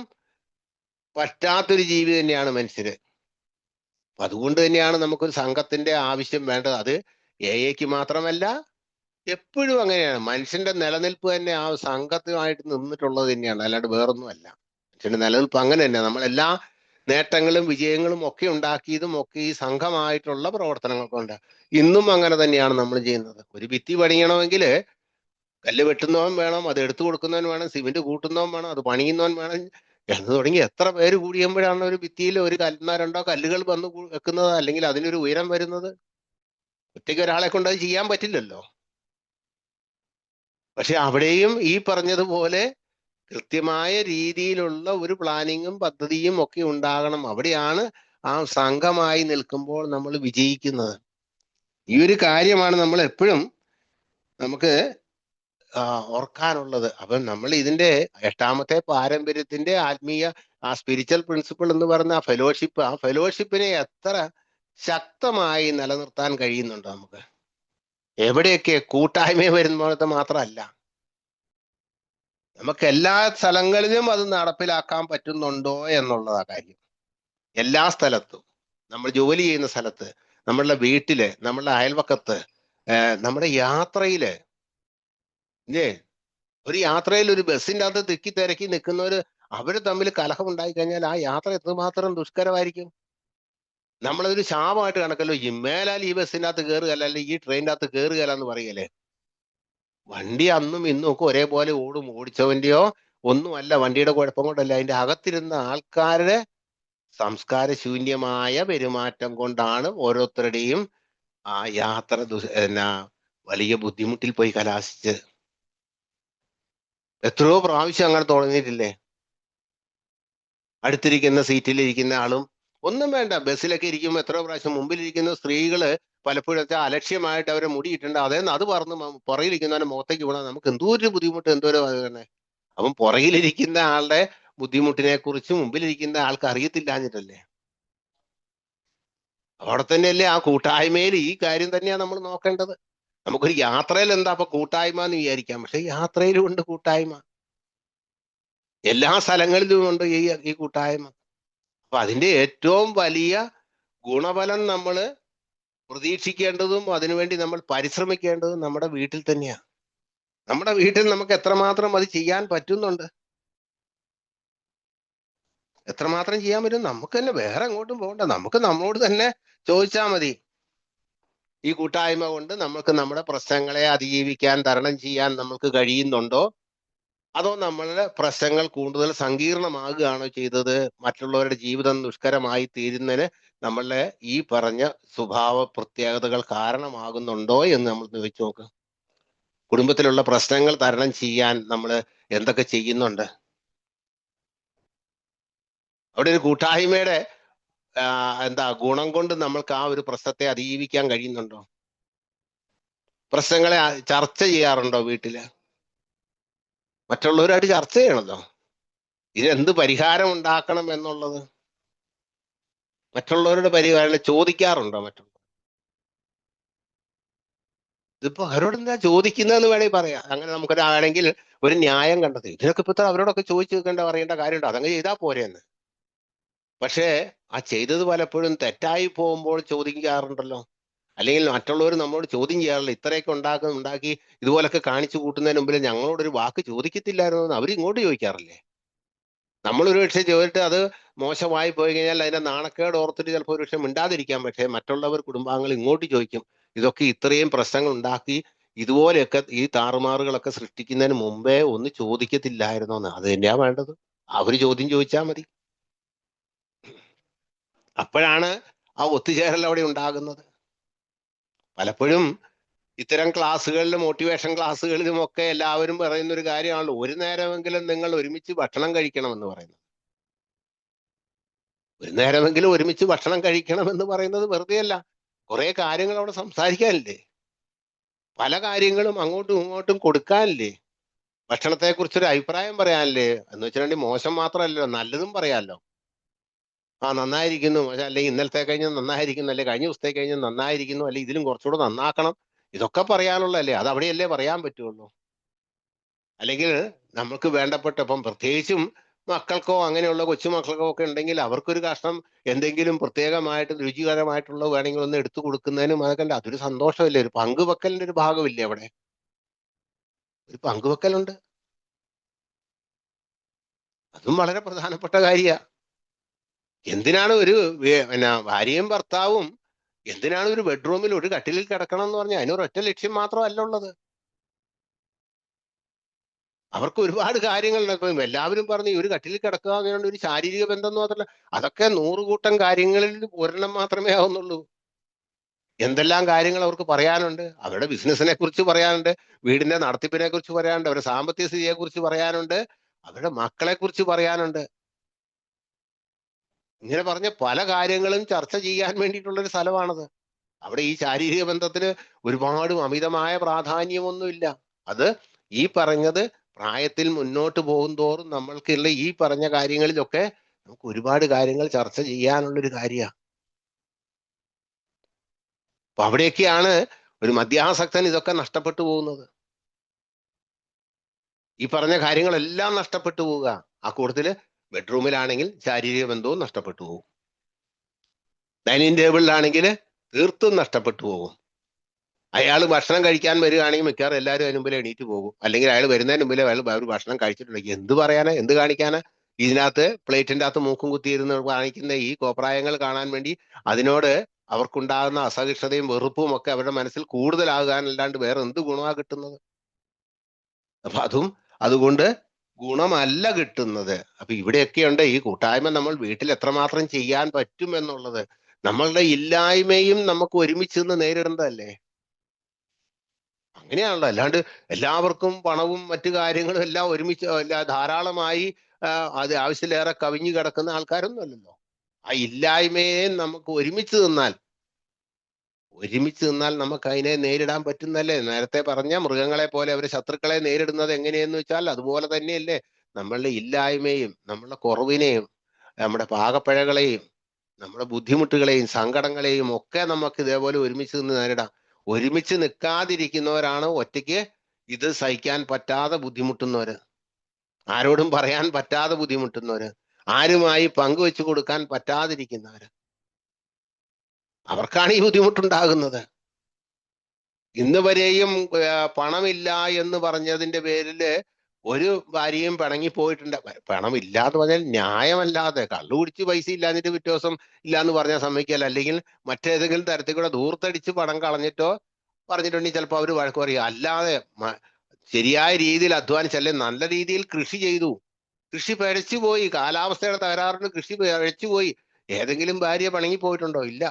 പറ്റാത്തൊരു ജീവി തന്നെയാണ് മനുഷ്യര്. അതുകൊണ്ട് തന്നെയാണ് നമുക്കൊരു സംഘത്തിന്റെ ആവശ്യം വേണ്ടത്. അത് എഐക്ക് മാത്രമല്ല, എപ്പോഴും അങ്ങനെയാണ്. മനുഷ്യന്റെ നിലനിൽപ്പ് തന്നെ ആ സംഘത്തുമായിട്ട് നിന്നിട്ടുള്ളത് തന്നെയാണ്, അല്ലാണ്ട് വേറൊന്നും അല്ല. മനുഷ്യന്റെ നിലനിൽപ്പ് അങ്ങനെ തന്നെ. നമ്മളെല്ലാ നേട്ടങ്ങളും വിജയങ്ങളും ഒക്കെ ഉണ്ടാക്കിയതും ഒക്കെ ഈ സംഘമായിട്ടുള്ള പ്രവർത്തനങ്ങൾ കൊണ്ട്. ഇന്നും അങ്ങനെ തന്നെയാണ് നമ്മൾ ചെയ്യുന്നത്. ഒരു ഭിത്തി പണിയണമെങ്കിൽ കല്ല് വെട്ടുന്നവൻ വേണം, അത് എടുത്തു കൊടുക്കുന്നവൻ വേണം, സിമെന്റ് കൂട്ടുന്നവൻ വേണം, അത് പണിയുന്നവൻ വേണം എന്ന് തുടങ്ങി എത്ര പേര് കൂടിയുമ്പോഴാണ് ഒരു ഭിത്തിയിൽ ഒരു 2 കല്ലുകൾ വന്ന് വെക്കുന്നത്, അല്ലെങ്കിൽ അതിനൊരു ഉയരം വരുന്നത്. ഒറ്റയ്ക്ക് ഒരാളെ കൊണ്ട് അത് ചെയ്യാൻ പറ്റില്ലല്ലോ. പക്ഷെ അവിടെയും ഈ പറഞ്ഞതുപോലെ കൃത്യമായ രീതിയിലുള്ള ഒരു പ്ലാനിങ്ങും പദ്ധതിയും ഒക്കെ ഉണ്ടാകണം. അവിടെയാണ് ആ സംഘമായി നിൽക്കുമ്പോൾ നമ്മൾ വിജയിക്കുന്നത്. ഈ ഒരു കാര്യമാണ് നമ്മൾ എപ്പോഴും നമുക്ക് ഓർക്കാനുള്ളത്. അപ്പം നമ്മൾ ഇതിന്റെ 8ാമത്തെ പാരമ്പര്യത്തിന്റെ ആത്മീയ സ്പിരിച്വൽ പ്രിൻസിപ്പിൾ എന്ന് പറയുന്ന ആ ഫെലോഷിപ്പിനെ എത്ര ശക്തമായി നിലനിർത്താൻ കഴിയുന്നുണ്ടോ നമുക്ക്? എവിടെയൊക്കെ കൂട്ടായ്മ വരുമ്പോഴത്തെ മാത്രമല്ല, നമുക്ക് എല്ലാ സ്ഥലങ്ങളിലും അത് നടപ്പിലാക്കാൻ പറ്റുന്നുണ്ടോ എന്നുള്ളതാ കാര്യം. എല്ലാ സ്ഥലത്തും, നമ്മൾ ജോലി ചെയ്യുന്ന സ്ഥലത്ത്, നമ്മളുടെ വീട്ടില്, നമ്മളുടെ അയൽവക്കത്ത്, നമ്മുടെ യാത്രയില് ഇല്ലേ, ഒരു യാത്രയിൽ ഒരു ബസ്സിൻ്റെ അകത്ത് തിക്കി തിരക്കി നിൽക്കുന്നവര് അവര് തമ്മിൽ കലഹം ഉണ്ടായി കഴിഞ്ഞാൽ ആ യാത്ര എത്രമാത്രം ദുഷ്കരമായിരിക്കും. നമ്മളതൊരു ശാപമായിട്ട് കണക്കല്ലോ. മേലാൽ ഈ ബസ്സിൻ്റെ അകത്ത് കയറുകയല്ല, അല്ലെങ്കിൽ ഈ ട്രെയിനിൻ്റെ അകത്ത് കയറുകയല്ല എന്ന് പറയല്ലേ. വണ്ടി അന്നും ഇന്നും ഒക്കെ ഒരേപോലെ ഓടും. ഓടിച്ചവന്റെയോ ഒന്നുമല്ല, വണ്ടിയുടെ കുഴപ്പം കൊണ്ടല്ല, അതിന്റെ അകത്തിരുന്ന ആൾക്കാരുടെ സംസ്കാരശൂന്യമായ പെരുമാറ്റം കൊണ്ടാണ് ഓരോരുത്തരുടെയും ആ യാത്ര വലിയ ബുദ്ധിമുട്ടിൽ പോയി കലാശിച്ചത്. എത്രയോ പ്രാവശ്യം അങ്ങനെ തുടങ്ങിയിട്ടില്ലേ? അടുത്തിരിക്കുന്ന സീറ്റിലിരിക്കുന്ന ആളും ഒന്നും വേണ്ട, ബസ്സിലൊക്കെ ഇരിക്കുമ്പോൾ എത്രയോ പ്രാവശ്യം മുമ്പിലിരിക്കുന്ന സ്ത്രീകള് പലപ്പോഴും വെച്ചാൽ അലക്ഷ്യമായിട്ട് അവരെ മുടിയിട്ടുണ്ട്, അത് പറന്ന് പുറകിലിരിക്കുന്നവന്റെ മുഖത്തേക്ക് വീണാൽ നമുക്ക് എന്തോ ഒരു ബുദ്ധിമുട്ട്, എന്തോരോ തന്നെ. അപ്പം പുറകിലിരിക്കുന്ന ആളുടെ ബുദ്ധിമുട്ടിനെ കുറിച്ച് മുമ്പിലിരിക്കുന്ന ആൾക്ക് അറിയത്തില്ലാഞ്ഞിട്ടല്ലേ. അവിടെ തന്നെയല്ലേ ആ കൂട്ടായ്മയിൽ ഈ കാര്യം തന്നെയാണ് നമ്മൾ നോക്കേണ്ടത്. നമുക്കൊരു യാത്രയിൽ എന്താ അപ്പൊ കൂട്ടായ്മ എന്ന് വിചാരിക്കാം, പക്ഷെ യാത്രയിലും ഉണ്ട് കൂട്ടായ്മ, എല്ലാ സ്ഥലങ്ങളിലും ഉണ്ട് ഈ കൂട്ടായ്മ. അപ്പൊ അതിന്റെ ഏറ്റവും വലിയ ഗുണഫലം നമ്മൾ പ്രതീക്ഷിക്കേണ്ടതും അതിനുവേണ്ടി നമ്മൾ പരിശ്രമിക്കേണ്ടതും നമ്മുടെ വീട്ടിൽ തന്നെയാണ്. നമ്മുടെ വീട്ടിൽ നമുക്ക് എത്രമാത്രം അത് ചെയ്യാൻ പറ്റുന്നുണ്ട്, എത്രമാത്രം ചെയ്യാൻ പറ്റും നമുക്ക് തന്നെ, വേറെ എങ്ങോട്ടും പോകണ്ട. നമുക്ക് നമ്മളോട് തന്നെ ചോദിച്ചാൽ മതി, ഈ കൂട്ടായ്മ കൊണ്ട് നമുക്ക് നമ്മുടെ പ്രശ്നങ്ങളെ അതിജീവിക്കാൻ, തരണം ചെയ്യാൻ നമുക്ക് കഴിയുന്നുണ്ടോ, അതോ നമ്മളുടെ പ്രശ്നങ്ങൾ കൂടുതൽ സങ്കീർണമാകുകയാണോ ചെയ്തത്, മറ്റുള്ളവരുടെ ജീവിതം ദുഷ്കരമായി തീരുന്നതിന് നമ്മളുടെ ഈ പറഞ്ഞ സ്വഭാവ പ്രത്യേകതകൾ കാരണമാകുന്നുണ്ടോ എന്ന് നമ്മൾ ചോദിച്ചു നോക്ക്. കുടുംബത്തിലുള്ള പ്രശ്നങ്ങൾ തരണം ചെയ്യാൻ നമ്മൾ എന്തൊക്കെ ചെയ്യുന്നുണ്ട്? അവിടെ ഒരു കൂട്ടായ്മയുടെ ഗുണം കൊണ്ട് നമ്മൾക്ക് ആ ഒരു പ്രശ്നത്തെ അതിജീവിക്കാൻ കഴിയുന്നുണ്ടോ? പ്രശ്നങ്ങളെ ചർച്ച ചെയ്യാറുണ്ടോ വീട്ടില്? മറ്റുള്ളവരായിട്ട് ചർച്ച ചെയ്യണല്ലോ, ഇതിനെന്ത് പരിഹാരം ഉണ്ടാക്കണം എന്നുള്ളത്. മറ്റുള്ളവരുടെ പരിഹാരം ചോദിക്കാറുണ്ടോ? ഇതിപ്പോ അവരോട് എന്താ ചോദിക്കുന്നതെന്ന് വേണമെങ്കിൽ പറയാം. അങ്ങനെ നമുക്കൊരാണെങ്കിൽ ഒരു ന്യായം കണ്ടെത്തി, ഇതിനൊക്കെ ഇപ്പൊ അവരോടൊക്കെ ചോദിച്ചു വെക്കേണ്ട, പറയേണ്ട കാര്യമുണ്ടോ? അതങ്ങ് ചെയ്താൽ പോരെയെന്ന്. പക്ഷേ ആ ചെയ്തത് പലപ്പോഴും തെറ്റായി പോകുമ്പോൾ ചോദിക്കാറുണ്ടല്ലോ, അല്ലെങ്കിൽ മറ്റുള്ളവർ നമ്മളോട് ചോദ്യം ചെയ്യാറില്ല. ഇത്രയൊക്കെ ഉണ്ടാക്കി ഇതുപോലൊക്കെ കാണിച്ചു കൂട്ടുന്നതിന് മുമ്പിൽ ഞങ്ങളോടൊരു വാക്ക് ചോദിക്കത്തില്ലായിരുന്നു എന്ന് അവർ ഇങ്ങോട്ട് ചോദിക്കാറില്ലേ? നമ്മളൊരു പക്ഷേ ചോദിച്ചിട്ട് അത് മോശമായി പോയി കഴിഞ്ഞാൽ അതിന്റെ നാണക്കേട് ഓർത്തിട്ട് ചിലപ്പോൾ ഒരു പക്ഷേ മിണ്ടാതിരിക്കാം. പക്ഷേ മറ്റുള്ളവർ, കുടുംബാംഗങ്ങൾ ഇങ്ങോട്ട് ചോദിക്കും, ഇതൊക്കെ ഇത്രയും പ്രശ്നങ്ങൾ ഉണ്ടാക്കി ഇതുപോലെയൊക്കെ ഈ താറുമാറുകളൊക്കെ സൃഷ്ടിക്കുന്നതിന് മുമ്പേ ഒന്ന് ചോദിക്കത്തില്ലായിരുന്നോ എന്ന്. അത് തന്നെയാ വേണ്ടത്. അവര് ചോദ്യം ചോദിച്ചാൽ മതി. അപ്പോഴാണ് ആ ഒത്തുചേരൽ അവിടെ ഉണ്ടാകുന്നത്. പലപ്പോഴും ഇത്തരം ക്ലാസ്സുകളിലും മോട്ടിവേഷൻ ക്ലാസ്സുകളിലും ഒക്കെ എല്ലാവരും പറയുന്ന ഒരു കാര്യമാണല്ലോ, ഒരു നേരമെങ്കിലും നിങ്ങൾ ഒരുമിച്ച് ഭക്ഷണം കഴിക്കണമെന്ന് പറയുന്നത്. ഒരു നേരമെങ്കിലും ഒരുമിച്ച് ഭക്ഷണം കഴിക്കണമെന്ന് പറയുന്നത് വെറുതെ അല്ല, കുറെ കാര്യങ്ങൾ അവിടെ സംസാരിക്കാനില്ലേ, പല കാര്യങ്ങളും അങ്ങോട്ടും ഇങ്ങോട്ടും കൊടുക്കാനില്ലേ, ഭക്ഷണത്തെ കുറിച്ചൊരു അഭിപ്രായം പറയാനില്ലേ. എന്ന് വെച്ചിട്ടുണ്ടെങ്കിൽ മോശം മാത്രമല്ലല്ലോ, നല്ലതും പറയാമല്ലോ. നന്നായിരിക്കുന്നു, അല്ലെങ്കിൽ ഇന്നലത്തെ കഴിഞ്ഞ് നന്നായിരിക്കുന്നു, അല്ലെ കഴിഞ്ഞ ദിവസത്തെ കഴിഞ്ഞ് നന്നായിരിക്കുന്നു, അല്ലെ ഇതിലും കുറച്ചുകൂടെ നന്നാക്കണം, ഇതൊക്കെ പറയാനുള്ളതല്ലേ. അത് അവിടെയല്ലേ പറയാൻ പറ്റുള്ളൂ. അല്ലെങ്കിൽ നമുക്ക് വേണ്ടപ്പെട്ട, ഇപ്പം പ്രത്യേകിച്ചും മക്കൾക്കോ അങ്ങനെയുള്ള കൊച്ചുമക്കൾക്കോ ഒക്കെ ഉണ്ടെങ്കിൽ അവർക്കൊരു കഷ്ണം എന്തെങ്കിലും പ്രത്യേകമായിട്ട് രുചികരമായിട്ടുള്ള വേണമെങ്കിൽ ഒന്ന് എടുത്തു കൊടുക്കുന്നതിനും അതൊക്കെ അതൊരു സന്തോഷമല്ലേ, ഒരു പങ്കുവെക്കലിന്റെ ഒരു ഭാഗമില്ലേ അവിടെ? ഒരു പങ്കുവെക്കലുണ്ട്, അതും വളരെ പ്രധാനപ്പെട്ട കാര്യമാണ്. എന്തിനാണ് ഭാര്യയും ഭർത്താവും എന്തിനാണ് ഒരു ബെഡ്റൂമിൽ ഒരു കട്ടിലിൽ കിടക്കണം എന്ന് പറഞ്ഞാൽ അതിനൊരൊറ്റ ലക്ഷ്യം മാത്രമല്ല ഉള്ളത്. അവർക്ക് ഒരുപാട് കാര്യങ്ങളുണ്ട്. ഇപ്പം എല്ലാവരും പറഞ്ഞ് ഒരു കട്ടിലിൽ കിടക്കുക എന്നുകൊണ്ട് ഒരു ശാരീരിക ബന്ധം എന്ന് മാത്രമല്ല, അതൊക്കെ 100 കൂട്ടം കാര്യങ്ങളിൽ ഒരെണ്ണം മാത്രമേ ആവുന്നുള്ളൂ. എന്തെല്ലാം കാര്യങ്ങൾ അവർക്ക് പറയാനുണ്ട്. അവരുടെ ബിസിനസിനെ കുറിച്ച് പറയാനുണ്ട്, വീടിന്റെ നടത്തിപ്പിനെ കുറിച്ച് പറയാനുണ്ട്, അവരുടെ സാമ്പത്തിക സ്ഥിതിയെ കുറിച്ച് പറയാനുണ്ട്, അവരുടെ മക്കളെ കുറിച്ച് പറയാനുണ്ട്. ഇങ്ങനെ പറഞ്ഞ പല കാര്യങ്ങളും ചർച്ച ചെയ്യാൻ വേണ്ടിയിട്ടുള്ളൊരു സ്ഥലമാണത്. അവിടെ ഈ ശാരീരിക ബന്ധത്തിന് ഒരുപാട് അമിതമായ പ്രാധാന്യമൊന്നുമില്ല. അത് ഈ പറഞ്ഞത് പ്രായത്തിൽ മുന്നോട്ട് പോകും തോറും നമ്മൾക്കുള്ള ഈ പറഞ്ഞ കാര്യങ്ങളിലൊക്കെ നമുക്ക് ഒരുപാട് കാര്യങ്ങൾ ചർച്ച ചെയ്യാനുള്ളൊരു കാര്യമാണ്. അപ്പൊ അവിടെയൊക്കെയാണ് ഒരു മദ്യാസക്തൻ ഇതൊക്കെ നഷ്ടപ്പെട്ടു പോകുന്നത്. ഈ പറഞ്ഞ കാര്യങ്ങളെല്ലാം നഷ്ടപ്പെട്ടു പോവുക. ആ കൂട്ടത്തില് ബെഡ്റൂമിലാണെങ്കിൽ ശാരീരിക ബന്ധവും നഷ്ടപ്പെട്ടു പോകും, ഡൈനിങ് ടേബിളിലാണെങ്കിൽ തീർത്തും നഷ്ടപ്പെട്ടു പോകും. അയാൾ ഭക്ഷണം കഴിക്കാൻ വരികയാണെങ്കിൽ മിക്കവാറും എല്ലാവരും അതിന് മുമ്പിൽ എണീറ്റ് പോകും, അല്ലെങ്കിൽ അയാൾ വരുന്നതിന് മുമ്പിൽ അയാൾ ഒരു ഭക്ഷണം കഴിച്ചിട്ടുണ്ടെങ്കിൽ എന്ത് പറയാനാ, എന്ത് കാണിക്കാനാ? ഇതിനകത്ത് പ്ലേറ്റിൻ്റെ അകത്ത് മൂക്കും കുത്തിയിരുന്ന് കാണിക്കുന്ന ഈ കോപ്രായങ്ങൾ കാണാൻ വേണ്ടി അതിനോട് അവർക്കുണ്ടാകുന്ന അസഹിഷ്ണുതയും വെറുപ്പും ഒക്കെ അവരുടെ മനസ്സിൽ കൂടുതലാകാനല്ലാണ്ട് വേറെ എന്ത് ഗുണമാണ് കിട്ടുന്നത്? അപ്പൊ അതുകൊണ്ട് ഗുണമല്ല കിട്ടുന്നത്. അപ്പൊ ഇവിടെയൊക്കെയുണ്ട് ഈ കൂട്ടായ്മ നമ്മൾ വീട്ടിൽ എത്രമാത്രം ചെയ്യാൻ പറ്റും എന്നുള്ളത്. നമ്മളുടെ ഇല്ലായ്മയും നമുക്ക് ഒരുമിച്ച് നിന്ന് നേരിടേണ്ടതല്ലേ? അങ്ങനെയാണല്ലോ. അല്ലാണ്ട് എല്ലാവർക്കും പണവും മറ്റു കാര്യങ്ങളും എല്ലാം ഒരുമിച്ച് ധാരാളമായി അത് ആവശ്യത്തിലേറെ കവിഞ്ഞു കിടക്കുന്ന ആൾക്കാരൊന്നും അല്ലല്ലോ. ആ ഇല്ലായ്മയെ നമുക്ക് ഒരുമിച്ച് നിന്നാൽ നമുക്ക് അതിനെ നേരിടാൻ പറ്റുന്നല്ലേ. നേരത്തെ പറഞ്ഞ മൃഗങ്ങളെ പോലെ അവര് ശത്രുക്കളെ നേരിടുന്നത് എങ്ങനെയെന്ന് വെച്ചാൽ അതുപോലെ തന്നെയല്ലേ നമ്മളുടെ ഇല്ലായ്മയും നമ്മളുടെ കുറവിനെയും നമ്മുടെ പാകപ്പിഴകളെയും നമ്മുടെ ബുദ്ധിമുട്ടുകളെയും സങ്കടങ്ങളെയും ഒക്കെ നമുക്ക് ഇതേപോലെ ഒരുമിച്ച് നിന്ന് നേരിടാം. ഒരുമിച്ച് നിൽക്കാതിരിക്കുന്നവരാണ് ഒറ്റയ്ക്ക് ഇത് സഹിക്കാൻ പറ്റാതെ ബുദ്ധിമുട്ടുന്നവര്, ആരോടും പറയാൻ പറ്റാതെ ബുദ്ധിമുട്ടുന്നവര്, ആരുമായി പങ്കുവെച്ചു കൊടുക്കാൻ പറ്റാതിരിക്കുന്നവര്. അവർക്കാണ് ഈ ബുദ്ധിമുട്ടുണ്ടാകുന്നത്. ഇന്ന് വരെയും പണമില്ല എന്ന് പറഞ്ഞതിന്റെ പേരില് ഒരു ഭാര്യയും പിണങ്ങിപ്പോയിട്ടുണ്ട്. പണമില്ല എന്ന് പറഞ്ഞാൽ ന്യായമല്ലാതെ കള്ളു കുടിച്ച് പൈസ ഇല്ലാഞ്ഞിട്ട് പിറ്റേ ദിവസം ഇല്ലാന്ന് പറഞ്ഞാൽ സമ്മതിക്കല്ല, അല്ലെങ്കിൽ മറ്റേതെങ്കിലും തരത്തിൽ കൂടെ ദൂർത്തടിച്ച് പണം കളഞ്ഞിട്ടോ പറഞ്ഞിട്ടുണ്ടെങ്കിൽ ചിലപ്പോൾ അവർ വഴക്ക് പറയും. അല്ലാതെ ശരിയായ രീതിയിൽ അധ്വാനിച്ചല്ലേ, നല്ല രീതിയിൽ കൃഷി ചെയ്തു, കൃഷി പിഴച്ചു പോയി, കാലാവസ്ഥയുടെ തകരാറിന് കൃഷി പിഴച്ചു പോയി, ഏതെങ്കിലും ഭാര്യ പിണങ്ങി പോയിട്ടുണ്ടോ? ഇല്ല.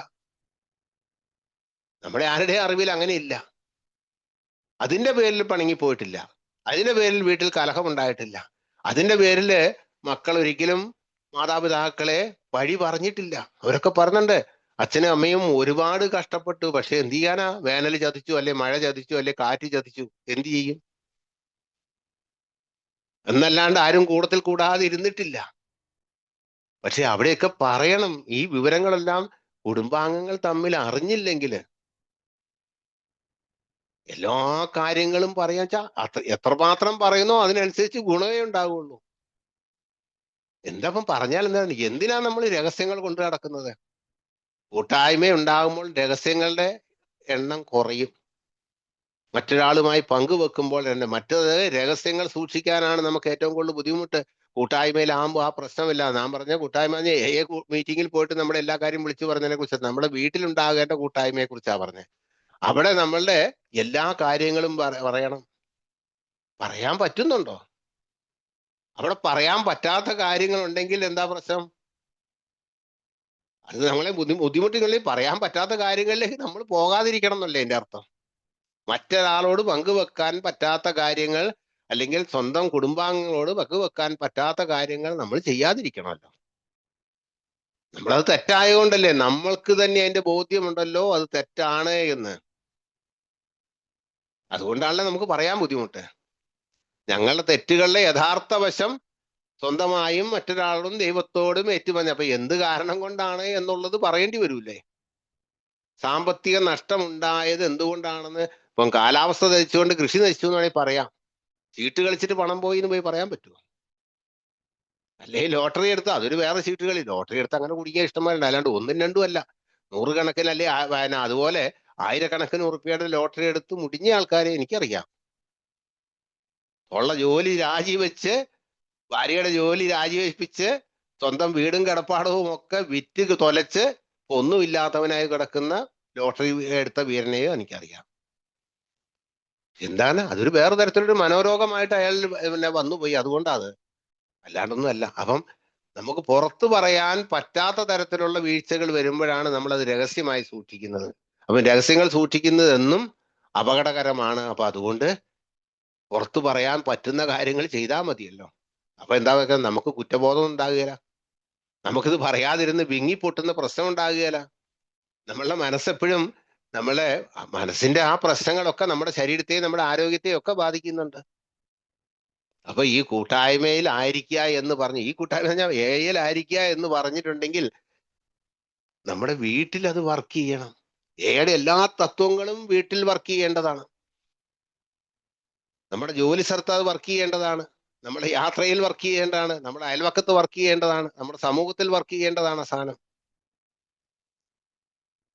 നമ്മുടെ ആരുടെ അറിവിൽ അങ്ങനെ ഇല്ല. അതിന്റെ പേരിൽ പിണങ്ങി പോയിട്ടില്ല, അതിന്റെ പേരിൽ വീട്ടിൽ കലഹമുണ്ടായിട്ടില്ല, അതിന്റെ പേരില് മക്കൾ ഒരിക്കലും മാതാപിതാക്കളെ വഴി പറഞ്ഞിട്ടില്ല. അവരൊക്കെ പറഞ്ഞിട്ടുണ്ട്, അച്ഛനും അമ്മയും ഒരുപാട് കഷ്ടപ്പെട്ടു, പക്ഷെ എന്ത് ചെയ്യാനാ, വേനൽ ചതിച്ചു, അല്ലെ മഴ ചതിച്ചു, അല്ലെ കാറ്റ് ചതിച്ചു, എന്ത് ചെയ്യും എന്നല്ലാണ്ട് ആരും കൂടത്തിൽ കൂടാതെ ഇരുന്നിട്ടില്ല. പക്ഷെ അവിടെയൊക്കെ പറയണം. ഈ വിവരങ്ങളെല്ലാം കുടുംബാംഗങ്ങൾ തമ്മിൽ അറിഞ്ഞില്ലെങ്കിൽ എല്ലാ കാര്യങ്ങളും പറയാൻ എത്രമാത്രം പറയുന്നോ അതിനനുസരിച്ച് ഗുണമേ ഉണ്ടാവുള്ളൂ. എന്താ പറഞ്ഞാൽ എന്താണ്, എന്തിനാ നമ്മൾ രഹസ്യങ്ങൾ കൊണ്ടു നടക്കുന്നത്? കൂട്ടായ്മ ഉണ്ടാകുമ്പോൾ രഹസ്യങ്ങളുടെ എണ്ണം കുറയും. മറ്റൊരാളുമായി പങ്കുവെക്കുമ്പോൾ തന്നെ മറ്റത് രഹസ്യങ്ങൾ സൂക്ഷിക്കാനാണ് നമുക്ക് ഏറ്റവും കൂടുതൽ ബുദ്ധിമുട്ട്. കൂട്ടായ്മയിലാകുമ്പോൾ ആ പ്രശ്നമില്ല. നാം പറഞ്ഞ കൂട്ടായ്മ മീറ്റിങ്ങിൽ പോയിട്ട് നമ്മുടെ എല്ലാ കാര്യം വിളിച്ചു പറഞ്ഞതിനെ കുറിച്ച്, നമ്മുടെ വീട്ടിലുണ്ടാകേണ്ട കൂട്ടായ്മയെ കുറിച്ചാണ് പറഞ്ഞത്. അവിടെ നമ്മളുടെ എല്ലാ കാര്യങ്ങളും പറയണം. പറയാൻ പറ്റുന്നുണ്ടോ? അവിടെ പറയാൻ പറ്റാത്ത കാര്യങ്ങൾ ഉണ്ടെങ്കിൽ എന്താ പ്രശ്നം? അത് നമ്മളെ ബുദ്ധിമുട്ടുകളിൽ പറയാൻ പറ്റാത്ത കാര്യങ്ങളിലേക്ക് നമ്മൾ പോകാതിരിക്കണം എന്നല്ലേ എൻ്റെ അർത്ഥം. മറ്റൊരാളോട് പങ്കുവെക്കാൻ പറ്റാത്ത കാര്യങ്ങൾ, അല്ലെങ്കിൽ സ്വന്തം കുടുംബാംഗങ്ങളോട് പങ്കുവെക്കാൻ പറ്റാത്ത കാര്യങ്ങൾ നമ്മൾ ചെയ്യാതിരിക്കണമല്ലോ. നമ്മളത് തെറ്റായതുകൊണ്ടല്ലേ, നമ്മൾക്ക് തന്നെ അതിന്റെ ബോധ്യമുണ്ടല്ലോ അത് തെറ്റാണ് എന്ന്. അതുകൊണ്ടാണല്ലോ നമുക്ക് പറയാൻ ബുദ്ധിമുട്ട്. ഞങ്ങളുടെ തെറ്റുകളുടെ യഥാർത്ഥ വശം സ്വന്തമായും മറ്റൊരാളോടും ദൈവത്തോടും ഏറ്റുപറഞ്ഞ, അപ്പൊ എന്ത് കാരണം കൊണ്ടാണ് എന്നുള്ളത് പറയേണ്ടി വരൂലേ? സാമ്പത്തിക നഷ്ടം ഉണ്ടായത് എന്തുകൊണ്ടാണെന്ന്, ഇപ്പം കാലാവസ്ഥ നശിച്ചുകൊണ്ട് കൃഷി നശിച്ചു എന്ന് വേണമെങ്കിൽ പറയാം. ചീട്ട് കളിച്ചിട്ട് പണം പോയി എന്ന് പോയി പറയാൻ പറ്റുമോ? അല്ലേ ലോട്ടറി എടുത്ത്, അതൊരു വേറെ ചീട്ട് കളി. ലോട്ടറി എടുത്ത് അങ്ങനെ കുടിക്കാൻ ഇഷ്ടംമാരുണ്ട്, അല്ലാണ്ട് ഒന്നും രണ്ടും അല്ല, നൂറുകണക്കിന് അല്ലേ അതുപോലെ ആയിരക്കണക്കിന് ഉറുപ്പിയുടെ ലോട്ടറി എടുത്ത് മുടിഞ്ഞ ആൾക്കാരെ എനിക്കറിയാം. ഉള്ള ജോലി രാജിവെച്ച്, ഭാര്യയുടെ ജോലി രാജിവെപ്പിച്ച്, സ്വന്തം വീടും കിടപ്പാടവും ഒക്കെ വിറ്റ് തൊലച്ച് ഒന്നുമില്ലാത്തവനായി കിടക്കുന്ന ലോട്ടറി എടുത്ത വീരനെയോ എനിക്കറിയാം. എന്താണ്, അതൊരു വേറെ തരത്തിലൊരു മനോരോഗമായിട്ട് അയാൾ പിന്നെ വന്നുപോയി, അതുകൊണ്ടാത്, അല്ലാണ്ടൊന്നും അല്ല. അപ്പം നമുക്ക് പുറത്തു പറയാൻ പറ്റാത്ത തരത്തിലുള്ള വീഴ്ചകൾ വരുമ്പോഴാണ് നമ്മളത് രഹസ്യമായി സൂക്ഷിക്കുന്നത്. അപ്പം രഹസ്യങ്ങൾ സൂക്ഷിക്കുന്നത് എന്നും അപകടകരമാണ്. അപ്പൊ അതുകൊണ്ട് പുറത്തു പറയാൻ പറ്റുന്ന കാര്യങ്ങൾ ചെയ്താൽ മതിയല്ലോ. അപ്പൊ എന്താ വെച്ചാൽ നമുക്ക് കുറ്റബോധം ഉണ്ടാകുകയില്ല, നമുക്കിത് പറയാതിരുന്ന് വിങ്ങിപ്പൊട്ടുന്ന പ്രശ്നം ഉണ്ടാകുകയില്ല. നമ്മളുടെ മനസ്സെപ്പോഴും, നമ്മളെ മനസ്സിന്റെ ആ പ്രശ്നങ്ങളൊക്കെ നമ്മുടെ ശരീരത്തെയും നമ്മുടെ ആരോഗ്യത്തെയും ഒക്കെ ബാധിക്കുന്നുണ്ട്. അപ്പൊ ഈ കൂട്ടായ്മയിൽ ആയിരിക്കുക എന്ന് പറഞ്ഞ്, ഈ കൂട്ടായ്മ ഏയിൽ ആയിരിക്കുക എന്ന് പറഞ്ഞിട്ടുണ്ടെങ്കിൽ നമ്മുടെ വീട്ടിൽ അത് വർക്ക് ചെയ്യണം. ഏയുടെ എല്ലാ തത്വങ്ങളും വീട്ടിൽ വർക്ക് ചെയ്യേണ്ടതാണ്. നമ്മുടെ ജോലി സ്ഥലത്ത് അത് വർക്ക് ചെയ്യേണ്ടതാണ്, നമ്മുടെ യാത്രയിൽ വർക്ക് ചെയ്യേണ്ടതാണ്, നമ്മുടെ അയൽവക്കത്ത് വർക്ക് ചെയ്യേണ്ടതാണ്, നമ്മുടെ സമൂഹത്തിൽ വർക്ക് ചെയ്യേണ്ടതാണ് സാധനം.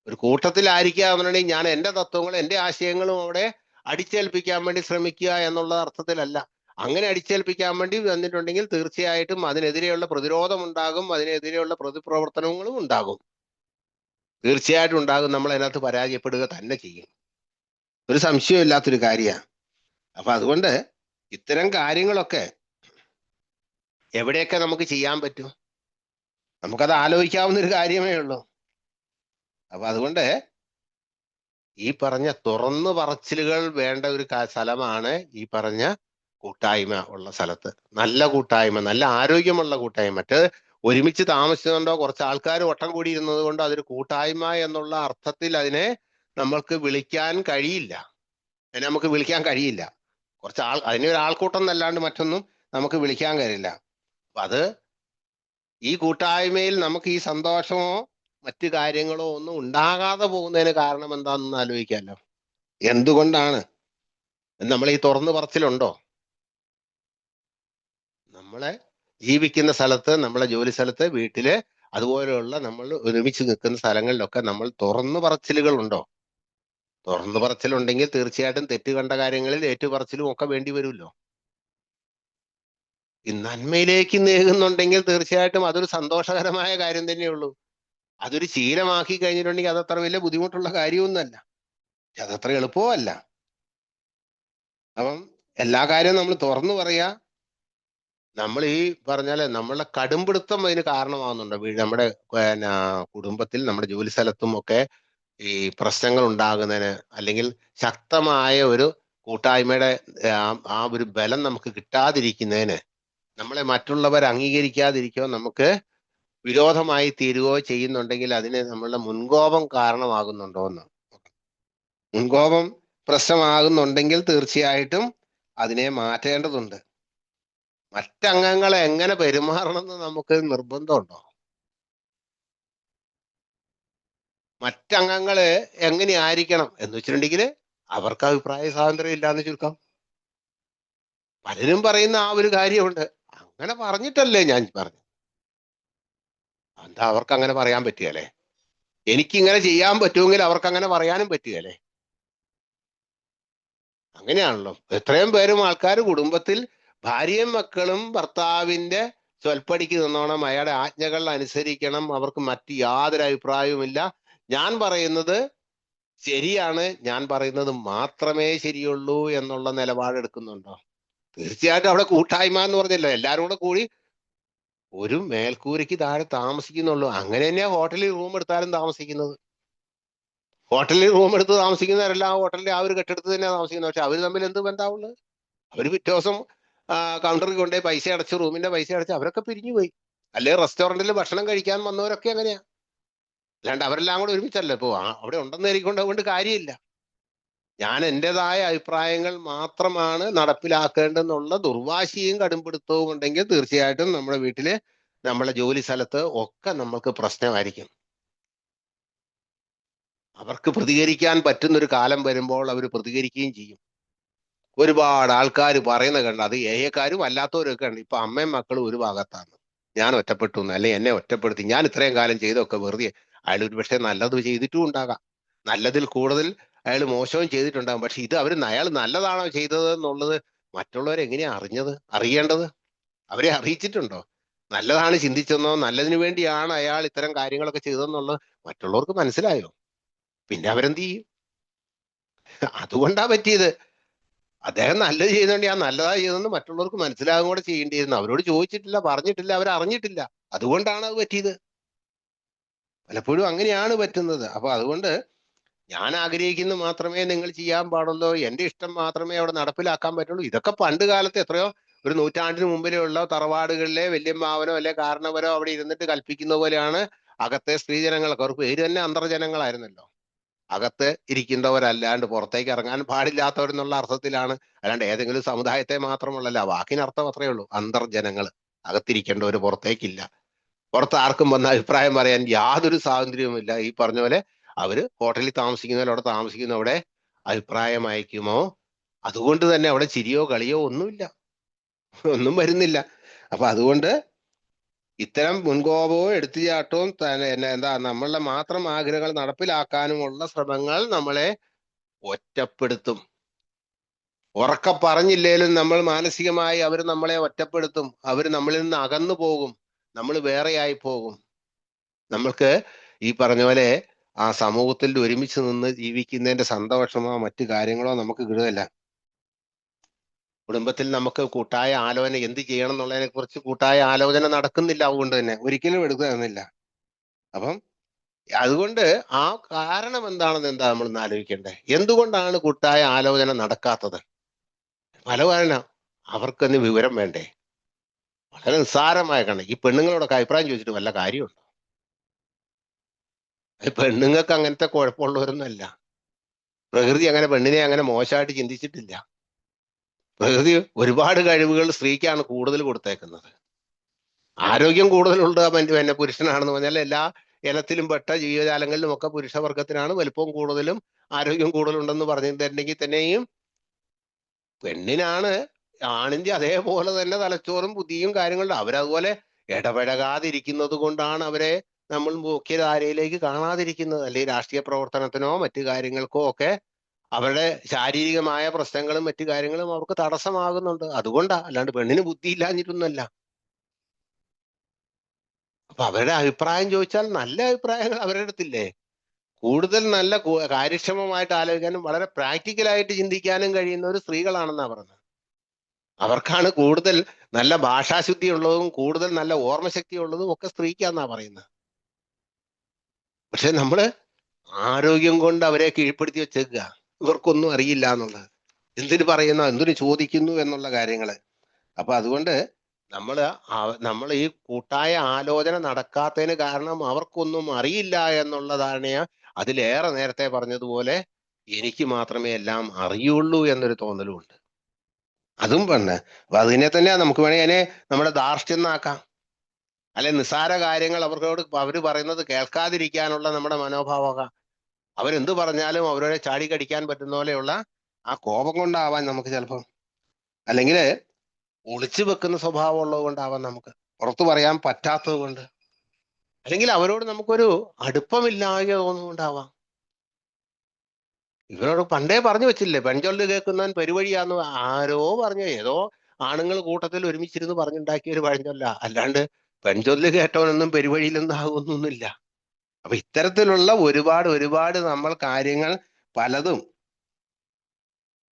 ഒരു കൂട്ടത്തിലായിരിക്കുക എന്നുണ്ടെങ്കിൽ ഞാൻ എൻ്റെ തത്വങ്ങളും എൻ്റെ ആശയങ്ങളും അവിടെ അടിച്ചേൽപ്പിക്കാൻ വേണ്ടി ശ്രമിക്കുക എന്നുള്ള അർത്ഥത്തിലല്ല. അങ്ങനെ അടിച്ചേൽപ്പിക്കാൻ വേണ്ടി വന്നിട്ടുണ്ടെങ്കിൽ തീർച്ചയായിട്ടും അതിനെതിരെയുള്ള പ്രതിരോധം ഉണ്ടാകും, അതിനെതിരെയുള്ള പ്രതിപ്രവർത്തനങ്ങളും ഉണ്ടാകും, തീർച്ചയായിട്ടും ഉണ്ടാകും. നമ്മൾ അതിനകത്ത് പരാജയപ്പെടുക തന്നെ ചെയ്യും, ഒരു സംശയമില്ലാത്തൊരു കാര്യമാണ്. അപ്പൊ അതുകൊണ്ട് ഇത്തരം കാര്യങ്ങളൊക്കെ എവിടെയൊക്കെ നമുക്ക് ചെയ്യാൻ പറ്റും, നമുക്കത് ആലോചിക്കാവുന്ന ഒരു കാര്യമേ ഉള്ളൂ. അപ്പൊ അതുകൊണ്ട് ഈ പറഞ്ഞ തുറന്നു പറച്ചിലുകൾ വേണ്ട ഒരു സ്ഥലമാണ് ഈ പറഞ്ഞ കൂട്ടായ്മ ഉള്ള സ്ഥലത്ത്. നല്ല കൂട്ടായ്മ, നല്ല ആരോഗ്യമുള്ള കൂട്ടായ്മ. മറ്റേത് ഒരുമിച്ച് താമസിച്ചുകൊണ്ടോ കുറച്ച് ആൾക്കാർ വട്ടം കൂടി ഇരുന്നത് കൊണ്ടോ അതൊരു കൂട്ടായ്മ എന്നുള്ള അർത്ഥത്തിൽ അതിനെ നമ്മൾക്ക് വിളിക്കാൻ കഴിയില്ല. അതിനെ നമുക്ക് വിളിക്കാൻ കഴിയില്ല. കുറച്ച് അതിനെ ഒരു ആൾക്കൂട്ടം എന്നല്ലാണ്ട് മറ്റൊന്നും നമുക്ക് വിളിക്കാൻ കഴിയില്ല. അപ്പൊ അത് ഈ കൂട്ടായ്മയിൽ നമുക്ക് ഈ സന്തോഷമോ മറ്റു കാര്യങ്ങളോ ഒന്നും ഉണ്ടാകാതെ പോകുന്നതിന് കാരണം എന്താണെന്ന് ആലോചിക്കാമല്ലോ. എന്തുകൊണ്ടാണ്? നമ്മൾ ഈ തുറന്നു പറച്ചിലുണ്ടോ? നമ്മളെ ജീവിക്കുന്ന സ്ഥലത്ത്, നമ്മളെ ജോലി സ്ഥലത്ത്, വീട്ടില് അതുപോലെയുള്ള നമ്മൾ ഒരുമിച്ച് നിൽക്കുന്ന സ്ഥലങ്ങളിലൊക്കെ നമ്മൾ തുറന്നു പറച്ചിലുകളുണ്ടോ? തുറന്നു പറച്ചിലുണ്ടെങ്കിൽ തീർച്ചയായിട്ടും തെറ്റ് കണ്ട കാര്യങ്ങളിൽ ഏറ്റുപറച്ചിലും ഒക്കെ വേണ്ടി വരുമല്ലോ. ഈ നന്മയിലേക്ക് നീങ്ങുന്നുണ്ടെങ്കിൽ തീർച്ചയായിട്ടും അതൊരു സന്തോഷകരമായ കാര്യം തന്നെയുള്ളൂ. അതൊരു ശീലമാക്കി കഴിഞ്ഞിട്ടുണ്ടെങ്കിൽ അതത്ര വലിയ ബുദ്ധിമുട്ടുള്ള കാര്യമൊന്നുമല്ല, അതത്ര എളുപ്പമല്ല. അപ്പം എല്ലാ കാര്യവും നമ്മൾ തുറന്നു പറയാ. നമ്മൾ ഈ പറഞ്ഞാല് നമ്മളുടെ കടുംപിടുത്തം അതിന് കാരണമാകുന്നുണ്ട്. നമ്മുടെ പിന്നെ കുടുംബത്തിൽ, നമ്മുടെ ജോലി സ്ഥലത്തും ഒക്കെ ഈ പ്രശ്നങ്ങൾ ഉണ്ടാകുന്നതിന്, അല്ലെങ്കിൽ ശക്തമായ ഒരു കൂട്ടായ്മയുടെ ആ ഒരു ബലം നമുക്ക് കിട്ടാതിരിക്കുന്നതിന്, നമ്മളെ മറ്റുള്ളവർ അംഗീകരിക്കാതിരിക്കോ നമുക്ക് വിരോധമായി തീരുകയോ ചെയ്യുന്നുണ്ടെങ്കിൽ അതിന് നമ്മളുടെ മുൻകോപം കാരണമാകുന്നുണ്ടോ എന്ന്. മുൻകോപം പ്രശ്നമാകുന്നുണ്ടെങ്കിൽ തീർച്ചയായിട്ടും അതിനെ മാറ്റേണ്ടതുണ്ട്. മറ്റംഗങ്ങളെ എങ്ങനെ പെരുമാറണമെന്ന് നമുക്ക് നിർബന്ധമുണ്ടോ? മറ്റംഗങ്ങള് എങ്ങനെയായിരിക്കണം എന്ന് വെച്ചിട്ടുണ്ടെങ്കിൽ അവർക്ക് അഭിപ്രായ സ്വാതന്ത്ര്യം ഇല്ലാന്ന് ചുരുക്കം. പലരും പറയുന്ന ആ ഒരു കാര്യമുണ്ട്, അങ്ങനെ പറഞ്ഞിട്ടല്ലേ ഞാൻ പറഞ്ഞു. എന്താ അവർക്ക് അങ്ങനെ പറയാൻ പറ്റുകയല്ലേ? എനിക്കിങ്ങനെ ചെയ്യാൻ പറ്റുമെങ്കിൽ അവർക്ക് അങ്ങനെ പറയാനും പറ്റുകയല്ലേ? അങ്ങനെയാണല്ലോ. എത്രയും പേരും ആൾക്കാർ കുടുംബത്തിൽ ഭാര്യയും മക്കളും ഭർത്താവിന്റെ ചൊൽപ്പടിക്ക് നിന്നോണം, അയാളുടെ ആജ്ഞകൾ അനുസരിക്കണം, അവർക്ക് മറ്റ് യാതൊരു അഭിപ്രായവുമില്ല, ഞാൻ പറയുന്നത് ശരിയാണ്, ഞാൻ പറയുന്നത് മാത്രമേ ശരിയുള്ളൂ എന്നുള്ള നിലപാടെടുക്കുന്നുണ്ടോ? തീർച്ചയായിട്ടും അവിടെ കൂട്ടായ്മ എന്ന് പറഞ്ഞല്ലോ, എല്ലാവരും കൂടെ കൂടി ഒരു മേൽക്കൂരയ്ക്ക് താഴെ താമസിക്കുന്നുള്ളൂ. അങ്ങനെ തന്നെയാ ഹോട്ടലിൽ റൂം എടുത്താലും താമസിക്കുന്നത്. ഹോട്ടലിൽ റൂം എടുത്ത് താമസിക്കുന്നവരെല്ലാം ഹോട്ടലിൽ ആ ഒരു കെട്ടിടത്ത് തന്നെയാണ് താമസിക്കുന്നത്. പക്ഷെ അവർ തമ്മിൽ എന്ത് ബന്ധമുള്ളത്? അവർ പിറ്റേ ദിവസം കൗണ്ടറിൽ കൊണ്ടുപോയി പൈസ അടച്ച്, റൂമിന്റെ പൈസ അടച്ച് അവരൊക്കെ പിരിഞ്ഞു പോയി. അല്ലെ റെസ്റ്റോറന്റിൽ ഭക്ഷണം കഴിക്കാൻ വന്നവരൊക്കെ അങ്ങനെയാ. അല്ലാണ്ട് അവരെല്ലാം കൂടെ ഒരുമിച്ചല്ലേ ഇപ്പോ അവിടെ ഉണ്ടെന്ന് എനിക്കൊണ്ട് അതുകൊണ്ട് കാര്യമില്ല. ഞാൻ എൻ്റെതായ അഭിപ്രായങ്ങൾ മാത്രമാണ് നടപ്പിലാക്കേണ്ടെന്നുള്ള ദുർവാശിയും കടുംപിടുത്തവും ഉണ്ടെങ്കിൽ തീർച്ചയായിട്ടും നമ്മുടെ വീട്ടില്, നമ്മുടെ ജോലി സ്ഥലത്ത് ഒക്കെ നമ്മൾക്ക് പ്രശ്നമായിരിക്കും. അവർക്ക് പ്രതികരിക്കാൻ പറ്റുന്നൊരു കാലം വരുമ്പോൾ അവർ പ്രതികരിക്കുകയും ചെയ്യും. ഒരുപാട് ആൾക്കാർ പറയുന്ന കണ്ട, അത് ഏയക്കാരും അല്ലാത്തവരൊക്കെ ഉണ്ട്. ഇപ്പൊ അമ്മയും മക്കളും ഒരു ഭാഗത്താണ്, ഞാൻ ഒറ്റപ്പെട്ടു എന്ന്, അല്ലെങ്കിൽ എന്നെ ഒറ്റപ്പെടുത്തി, ഞാൻ ഇത്രയും കാലം ചെയ്തൊക്കെ വെറുതെ. അയാൾ ഒരു പക്ഷേ നല്ലത് ചെയ്തിട്ടും ഉണ്ടാകാം, നല്ലതിൽ കൂടുതൽ അയാൾ മോശവും ചെയ്തിട്ടുണ്ടാകും. പക്ഷെ ഇത് അയാൾ നല്ലതാണോ ചെയ്തത് എന്നുള്ളത് മറ്റുള്ളവരെങ്ങനെയാ അറിയേണ്ടത്? അവരെ അറിയിച്ചിട്ടുണ്ടോ? നല്ലതാണ് ചിന്തിച്ചെന്നോ നല്ലതിനു വേണ്ടിയാണ് അയാൾ ഇത്തരം കാര്യങ്ങളൊക്കെ ചെയ്തതെന്നുള്ളത് മറ്റുള്ളവർക്ക് മനസ്സിലായോ? പിന്നെ അവരെന്ത് ചെയ്യും? അതുകൊണ്ടാ പറ്റിയത്. അദ്ദേഹം നല്ലത് ചെയ്യുന്നുണ്ടെങ്കിൽ ആ നല്ലതാ ചെയ്തതെന്ന് മറ്റുള്ളവർക്ക് മനസ്സിലാകും കൂടെ ചെയ്യേണ്ടിയിരുന്നു. അവരോട് ചോദിച്ചിട്ടില്ല, പറഞ്ഞിട്ടില്ല, അവരറിഞ്ഞിട്ടില്ല. അതുകൊണ്ടാണ് അത് പറ്റിയത്. പലപ്പോഴും അങ്ങനെയാണ് പറ്റുന്നത്. അപ്പൊ അതുകൊണ്ട് ഞാൻ ആഗ്രഹിക്കുന്നത് മാത്രമേ നിങ്ങൾ ചെയ്യാൻ പാടുള്ളൂ, എന്റെ ഇഷ്ടം മാത്രമേ അവിടെ നടപ്പിലാക്കാൻ പറ്റുള്ളൂ. ഇതൊക്കെ പണ്ട് കാലത്ത് എത്രയോ ഒരു നൂറ്റാണ്ടിന് മുമ്പിലുള്ള തറവാടുകളിലെ വല്യമ്മാവനോ അല്ലെ കാരണവരോ അവിടെ ഇരുന്നിട്ട് കൽപ്പിക്കുന്ന പോലെയാണ് അകത്തെ സ്ത്രീജനങ്ങളൊക്കെ. അവർക്ക് പേര് തന്നെ അന്തർജനങ്ങളായിരുന്നല്ലോ. അകത്ത് ഇരിക്കുന്നവരല്ലാണ്ട് പുറത്തേക്ക് ഇറങ്ങാൻ പാടില്ലാത്തവരെന്നുള്ള അർത്ഥത്തിലാണ്. അല്ലാണ്ട് ഏതെങ്കിലും സമുദായത്തെ മാത്രമുള്ളല്ല, വാക്കിനർത്ഥം അത്രയേ ഉള്ളൂ. അന്തർജനങ്ങൾ, അകത്തിരിക്കേണ്ടവർ പുറത്തേക്കില്ല. പുറത്ത് ആർക്കും വന്ന അഭിപ്രായം പറയാൻ യാതൊരു സ്വാതന്ത്ര്യവുമില്ല. ഈ പറഞ്ഞ പോലെ അവര് ഹോട്ടലിൽ താമസിക്കുന്നവരവിടെ താമസിക്കുന്നവിടെ അഭിപ്രായം അയക്കുമോ? അതുകൊണ്ട് തന്നെ അവിടെ ചിരിയോ കളിയോ ഒന്നുമില്ല, ഒന്നും വരുന്നില്ല. അപ്പൊ അതുകൊണ്ട് ഇത്തരം മുൻകോപവും എടുത്തുചാട്ടവും എന്താ നമ്മളുടെ മാത്രം ആഗ്രഹങ്ങൾ നടപ്പിലാക്കാനുമുള്ള ശ്രമങ്ങൾ നമ്മളെ ഒറ്റപ്പെടുത്തും. ഉറക്കെ പറഞ്ഞില്ലേലും നമ്മൾ മാനസികമായി അവർ നമ്മളെ ഒറ്റപ്പെടുത്തും. അവർ നമ്മളിൽ നിന്ന് അകന്നു പോകും, നമ്മൾ വേറെയായി പോകും. നമ്മൾക്ക് ഈ പറഞ്ഞ പോലെ ആ സമൂഹത്തിൽ ഒരുമിച്ച് നിന്ന് ജീവിക്കുന്നതിന്റെ സന്തോഷമോ മറ്റു കാര്യങ്ങളോ നമുക്ക് കിട്ടുകയില്ല. കുടുംബത്തിൽ നമുക്ക് കൂട്ടായ ആലോചന എന്ത് ചെയ്യണം എന്നുള്ളതിനെ കുറിച്ച് കൂട്ടായ ആലോചന നടക്കുന്നില്ല. അതുകൊണ്ട് തന്നെ ഒരിക്കലും എടുക്കുന്നില്ല. അപ്പം അതുകൊണ്ട് ആ കാരണം എന്താണെന്ന് നമ്മൾ ഇന്ന് ആലോചിക്കേണ്ടത്. എന്തുകൊണ്ടാണ് കൂട്ടായ ആലോചന നടക്കാത്തത്? പല കാരണം. അവർക്കൊന്ന് വിവരം വേണ്ടേ? വളരെ നിസ്സാരമായ കാരണം. ഈ പെണ്ണുങ്ങളോടൊക്കെ അഭിപ്രായം ചോദിച്ചിട്ട് വല്ല കാര്യമുണ്ടോ? പെണ്ണുങ്ങൾക്ക് അങ്ങനത്തെ കുഴപ്പമുള്ളവരൊന്നുമല്ല. പ്രകൃതി അങ്ങനെ പെണ്ണിനെ അങ്ങനെ മോശമായിട്ട് ചിന്തിച്ചിട്ടില്ല. പ്രകൃതി ഒരുപാട് കഴിവുകൾ സ്ത്രീക്കാണ് കൂടുതൽ കൊടുത്തേക്കുന്നത്. ആരോഗ്യം കൂടുതലുള്ള പിന്നെ പുരുഷനാണെന്ന് പറഞ്ഞാൽ എല്ലാ ഇനത്തിലും പെട്ട ജീവജാലങ്ങളിലും ഒക്കെ പുരുഷവർഗത്തിനാണ് വലുപ്പവും കൂടുതലും ആരോഗ്യം കൂടുതലുണ്ടെന്ന് പറഞ്ഞിട്ടുണ്ടെങ്കിൽ തന്നെയും പെണ്ണിനാണ് ആണിന്റെ അതേപോലെ തന്നെ തലച്ചോറും ബുദ്ധിയും കാര്യങ്ങളും. അവരതുപോലെ ഇടപഴകാതിരിക്കുന്നത് കൊണ്ടാണ് അവരെ നമ്മൾ മുഖ്യധാരയിലേക്ക് കാണാതിരിക്കുന്നത്. അല്ലെങ്കിൽ രാഷ്ട്രീയ പ്രവർത്തനത്തിനോ മറ്റു കാര്യങ്ങൾക്കോ ഒക്കെ അവരുടെ ശാരീരികമായ പ്രശ്നങ്ങളും മറ്റു കാര്യങ്ങളും അവർക്ക് തടസ്സമാകുന്നുണ്ട്. അതുകൊണ്ടാ, അല്ലാണ്ട് പെണ്ണിന് ബുദ്ധി ഇല്ലാഞ്ഞിട്ടൊന്നുമല്ല. അപ്പൊ അവരുടെ അഭിപ്രായം ചോദിച്ചാൽ നല്ല അഭിപ്രായങ്ങൾ അവരുടെ അടുത്തില്ലേ. കൂടുതൽ നല്ല കാര്യക്ഷമമായിട്ട് ആലോചിക്കാനും വളരെ പ്രാക്ടിക്കലായിട്ട് ചിന്തിക്കാനും കഴിയുന്ന ഒരു സ്ത്രീകളാണെന്നാ പറഞ്ഞത്. അവർക്കാണ് കൂടുതൽ നല്ല ഭാഷാശുദ്ധി ഉള്ളതും കൂടുതൽ നല്ല ഓർമ്മശക്തി ഉള്ളതും ഒക്കെ സ്ത്രീക്കാന്നാ പറയുന്നത്. പക്ഷെ നമ്മള് ആരോഗ്യം കൊണ്ട് അവരെ കീഴ്പ്പെടുത്തി വെച്ചേക്കുക. ഇവർക്കൊന്നും അറിയില്ല എന്നുള്ളത്, എന്തിനു പറയുന്നു, എന്തിനു ചോദിക്കുന്നു എന്നുള്ള കാര്യങ്ങള്. അപ്പൊ അതുകൊണ്ട് നമ്മൾ ഈ കൂട്ടായ ആലോചന നടക്കാത്തതിന് കാരണം അവർക്കൊന്നും അറിയില്ല എന്നുള്ളതാണ്. അതിലേറെ നേരത്തെ പറഞ്ഞതുപോലെ എനിക്ക് മാത്രമേ എല്ലാം അറിയുള്ളൂ എന്നൊരു തോന്നലുമുണ്ട്. അതും പെണ്ണ്. അപ്പൊ അതിനെ തന്നെ നമുക്ക് വേണമെങ്കിൽ അതിനെ നമ്മുടെ ധാർഷ്ട്യം ആക്കാം, അല്ലെ നിസ്സാര കാര്യങ്ങൾ അവരോട് അവര് പറയുന്നത് കേൾക്കാതിരിക്കാനുള്ള നമ്മുടെ മനോഭാവമാകാം. അവരെന്ത് പറഞ്ഞാലും അവരോട് ചാടി കടിക്കാൻ പറ്റുന്ന പോലെയുള്ള ആ കോപം കൊണ്ടാവാൻ നമുക്ക് ചിലപ്പം, അല്ലെങ്കിൽ ഒളിച്ചു വെക്കുന്ന സ്വഭാവം ഉള്ളത് കൊണ്ടാവാം, നമുക്ക് പുറത്തു പറയാൻ പറ്റാത്തത് കൊണ്ട്, അല്ലെങ്കിൽ അവരോട് നമുക്കൊരു അടുപ്പമില്ലാതെ തോന്നുന്നുണ്ടാവാം. ഇവരോട് പണ്ടേ പറഞ്ഞു വെച്ചില്ലേ, പെൺചൊല്ല് കേൾക്കുന്നവൻ പെരുവഴിയാന്ന് ആരോ പറഞ്ഞു. ഏതോ ആണുങ്ങൾ കൂട്ടത്തിൽ ഒരുമിച്ചിരുന്ന് പറഞ്ഞുണ്ടാക്കിയ ഒരു പഴഞ്ചൊല്ല, അല്ലാണ്ട് പെൺചൊല്ല് കേട്ടവനൊന്നും പെരുവഴിയിലൊന്നും ആകുന്നൊന്നുമില്ല. അപ്പൊ ഇത്തരത്തിലുള്ള ഒരുപാട് നമ്മൾ കാര്യങ്ങൾ പലതും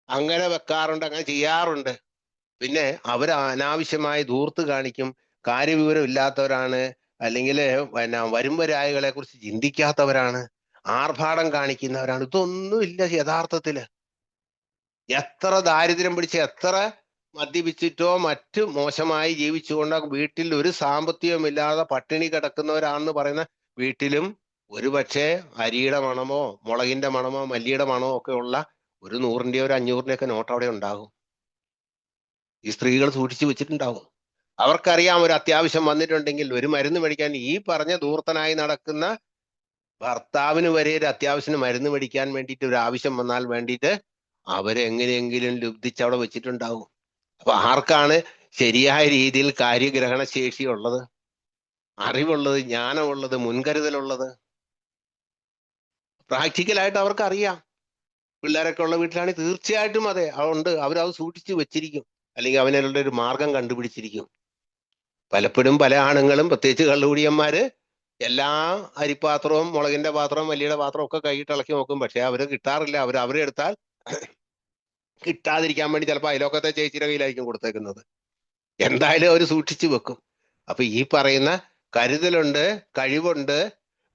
അങ്ങനെ വെക്കാറുണ്ട്, അങ്ങനെ ചെയ്യാറുണ്ട്. പിന്നെ അവർ അനാവശ്യമായി ധൂർത്ത് കാണിക്കും, കാര്യവിവരം ഇല്ലാത്തവരാണ്, അല്ലെങ്കിൽ പിന്നെ വരുംവരായികളെ കുറിച്ച് ചിന്തിക്കാത്തവരാണ്, ആർഭാടം കാണിക്കുന്നവരാണ്. ഇതൊന്നും ഇല്ല യഥാർത്ഥത്തില്. എത്ര ദാരിദ്ര്യം പിടിച്ച് എത്ര മദ്യപിച്ചിട്ടോ മറ്റു മോശമായി ജീവിച്ചുകൊണ്ടോ വീട്ടിൽ ഒരു സാമ്പത്തികമില്ലാതെ പട്ടിണി കിടക്കുന്നവരാണെന്ന് പറയുന്ന വീട്ടിലും ഒരുപക്ഷെ അരിയുടെ മണമോ മുളകിന്റെ മണമോ മല്ലിയുടെ മണമോ ഒക്കെ ഉള്ള ഒരു 100-ന്റെയോ ഒരു 500-ന്റെയോ ഒക്കെ നോട്ട് അവിടെ ഉണ്ടാകും. ഈ സ്ത്രീകൾ സൂക്ഷിച്ചു വെച്ചിട്ടുണ്ടാവും. അവർക്കറിയാം ഒരു അത്യാവശ്യം വന്നിട്ടുണ്ടെങ്കിൽ ഒരു മരുന്ന് മേടിക്കാൻ, ഈ പറഞ്ഞ ധൂർത്തനായി നടക്കുന്ന ഭർത്താവിന് വരെ ഒരു അത്യാവശ്യത്തിന് മരുന്ന് മേടിക്കാൻ വേണ്ടിയിട്ട് ഒരു ആവശ്യം വന്നാൽ വേണ്ടിയിട്ട് അവരെങ്ങനെയെങ്കിലും ലുബ്ധിച്ച് അവിടെ വെച്ചിട്ടുണ്ടാവും. അപ്പൊ ആർക്കാണ് ശരിയായ രീതിയിൽ കാര്യഗ്രഹണ ശേഷി ഉള്ളത്, അറിവുള്ളത്, ജ്ഞാനമുള്ളത്, മുൻകരുതലുള്ളത്? പ്രാക്ടിക്കലായിട്ട് അവർക്ക് അറിയാം. പിള്ളേരൊക്കെ ഉള്ള വീട്ടിലാണെങ്കിൽ തീർച്ചയായിട്ടും അതെ അതുണ്ട്, അവരത് സൂക്ഷിച്ചു വെച്ചിരിക്കും, അല്ലെങ്കിൽ അവനവരുടെ ഒരു മാർഗം കണ്ടുപിടിച്ചിരിക്കും. പലപ്പോഴും പല ആണുങ്ങളും, പ്രത്യേകിച്ച് കള്ളുകുടിയന്മാര്, എല്ലാ അരിപ്പാത്രവും മുളകിന്റെ പാത്രവും മല്ലിയുടെ പാത്രവും ഒക്കെ കൈയിട്ട് ഇളക്കി നോക്കും. പക്ഷെ അവര് കിട്ടാറില്ല. അവരെ എടുത്താൽ കിട്ടാതിരിക്കാൻ വേണ്ടി ചിലപ്പോൾ അയലോക്കത്തെ ചേച്ചിയുടെ കയ്യിലായിരിക്കും കൊടുത്തേക്കുന്നത്. എന്തായാലും അവർ സൂക്ഷിച്ചു വെക്കും. അപ്പൊ ഈ പറയുന്ന കരുതലുണ്ട്, കഴിവുണ്ട്,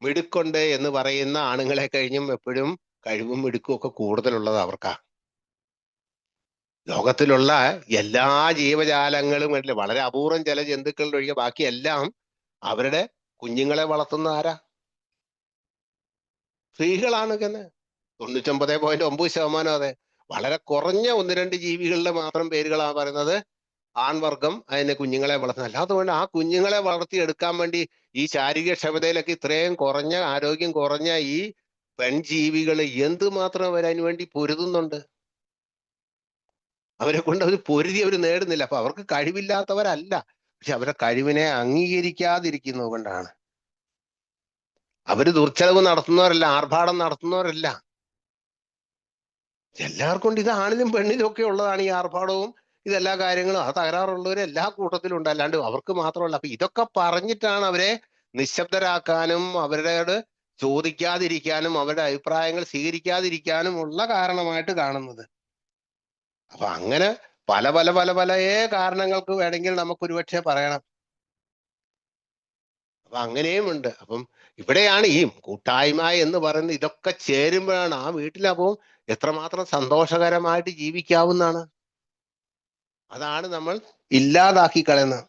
മിടുക്കുണ്ട് എന്ന് പറയുന്ന ആണുങ്ങളെ കഴിഞ്ഞും എപ്പോഴും കഴിവും മിടുക്കും ഒക്കെ കൂടുതലുള്ളത് അവർക്കാ. ലോകത്തിലുള്ള എല്ലാ ജീവജാലങ്ങളും വളരെ അപൂർവം ചില ജന്തുക്കളുടെ ഒഴികെ ബാക്കിയെല്ലാം അവരുടെ കുഞ്ഞുങ്ങളെ വളർത്തുന്ന ആരാ? സ്ത്രീകളാണ്. 99.9% അതെ. വളരെ കുറഞ്ഞ 1-2 ജീവികളുടെ മാത്രം പേരുകളാ പറയുന്നത് ആൺവർഗം അതിന് കുഞ്ഞുങ്ങളെ വളർത്തുന്നത്. അല്ലാതെ ആ കുഞ്ഞുങ്ങളെ വളർത്തിയെടുക്കാൻ വേണ്ടി ഈ ശാരീരിക ക്ഷമതയിലൊക്കെ ഇത്രയും കുറഞ്ഞ ആരോഗ്യം കുറഞ്ഞ ഈ പെൺജീവികൾ എന്തുമാത്രം അവരതിനു വേണ്ടി പൊരുതുന്നുണ്ട്. അവരെ കൊണ്ട് അവർ പൊരുതി അവർ നേടുന്നില്ല. അപ്പൊ അവർക്ക് കഴിവില്ലാത്തവരല്ല, പക്ഷെ അവരുടെ കഴിവിനെ അംഗീകരിക്കാതിരിക്കുന്നത് കൊണ്ടാണ്. അവര് ദുർച്ചെലവ് നടത്തുന്നവരല്ല, ആർഭാടം നടത്തുന്നവരല്ല. എല്ലാവർക്കും കൊണ്ട് ഇത് ആണിലും പെണ്ണിലും ഒക്കെ ഉള്ളതാണ് ഈ ആർഭാടവും ഇതെല്ലാ കാര്യങ്ങളും. ആ തകരാറുള്ളവർ എല്ലാ കൂട്ടത്തിലും ഉണ്ട്, അല്ലാണ്ട് അവർക്ക് മാത്രമല്ല. അപ്പൊ ഇതൊക്കെ പറഞ്ഞിട്ടാണ് അവരെ നിശബ്ദരാക്കാനും അവരോട് ചോദിക്കാതിരിക്കാനും അവരുടെ അഭിപ്രായങ്ങൾ സ്വീകരിക്കാതിരിക്കാനും ഉള്ള കാരണമായിട്ട് കാണുന്നത്. അപ്പൊ അങ്ങനെ പല പല പല പല കാരണങ്ങൾക്ക് വേണമെങ്കിൽ നമുക്ക് ഒരുപക്ഷെ പറയണം. അപ്പൊ അങ്ങനെയും ഉണ്ട്. അപ്പം ഇവിടെയാണ് ഈ കൂട്ടായ്മ എന്ന് പറയുന്നത്. ഇതൊക്കെ ചേരുമ്പോഴാണ് ആ വീട്ടിലപ്പം എത്രമാത്രം സന്തോഷകരമായിട്ട് ജീവിക്കാവുന്നതാണ്. അതാണ് നമ്മൾ ഇല്ലാതാക്കി കളയുന്നത്.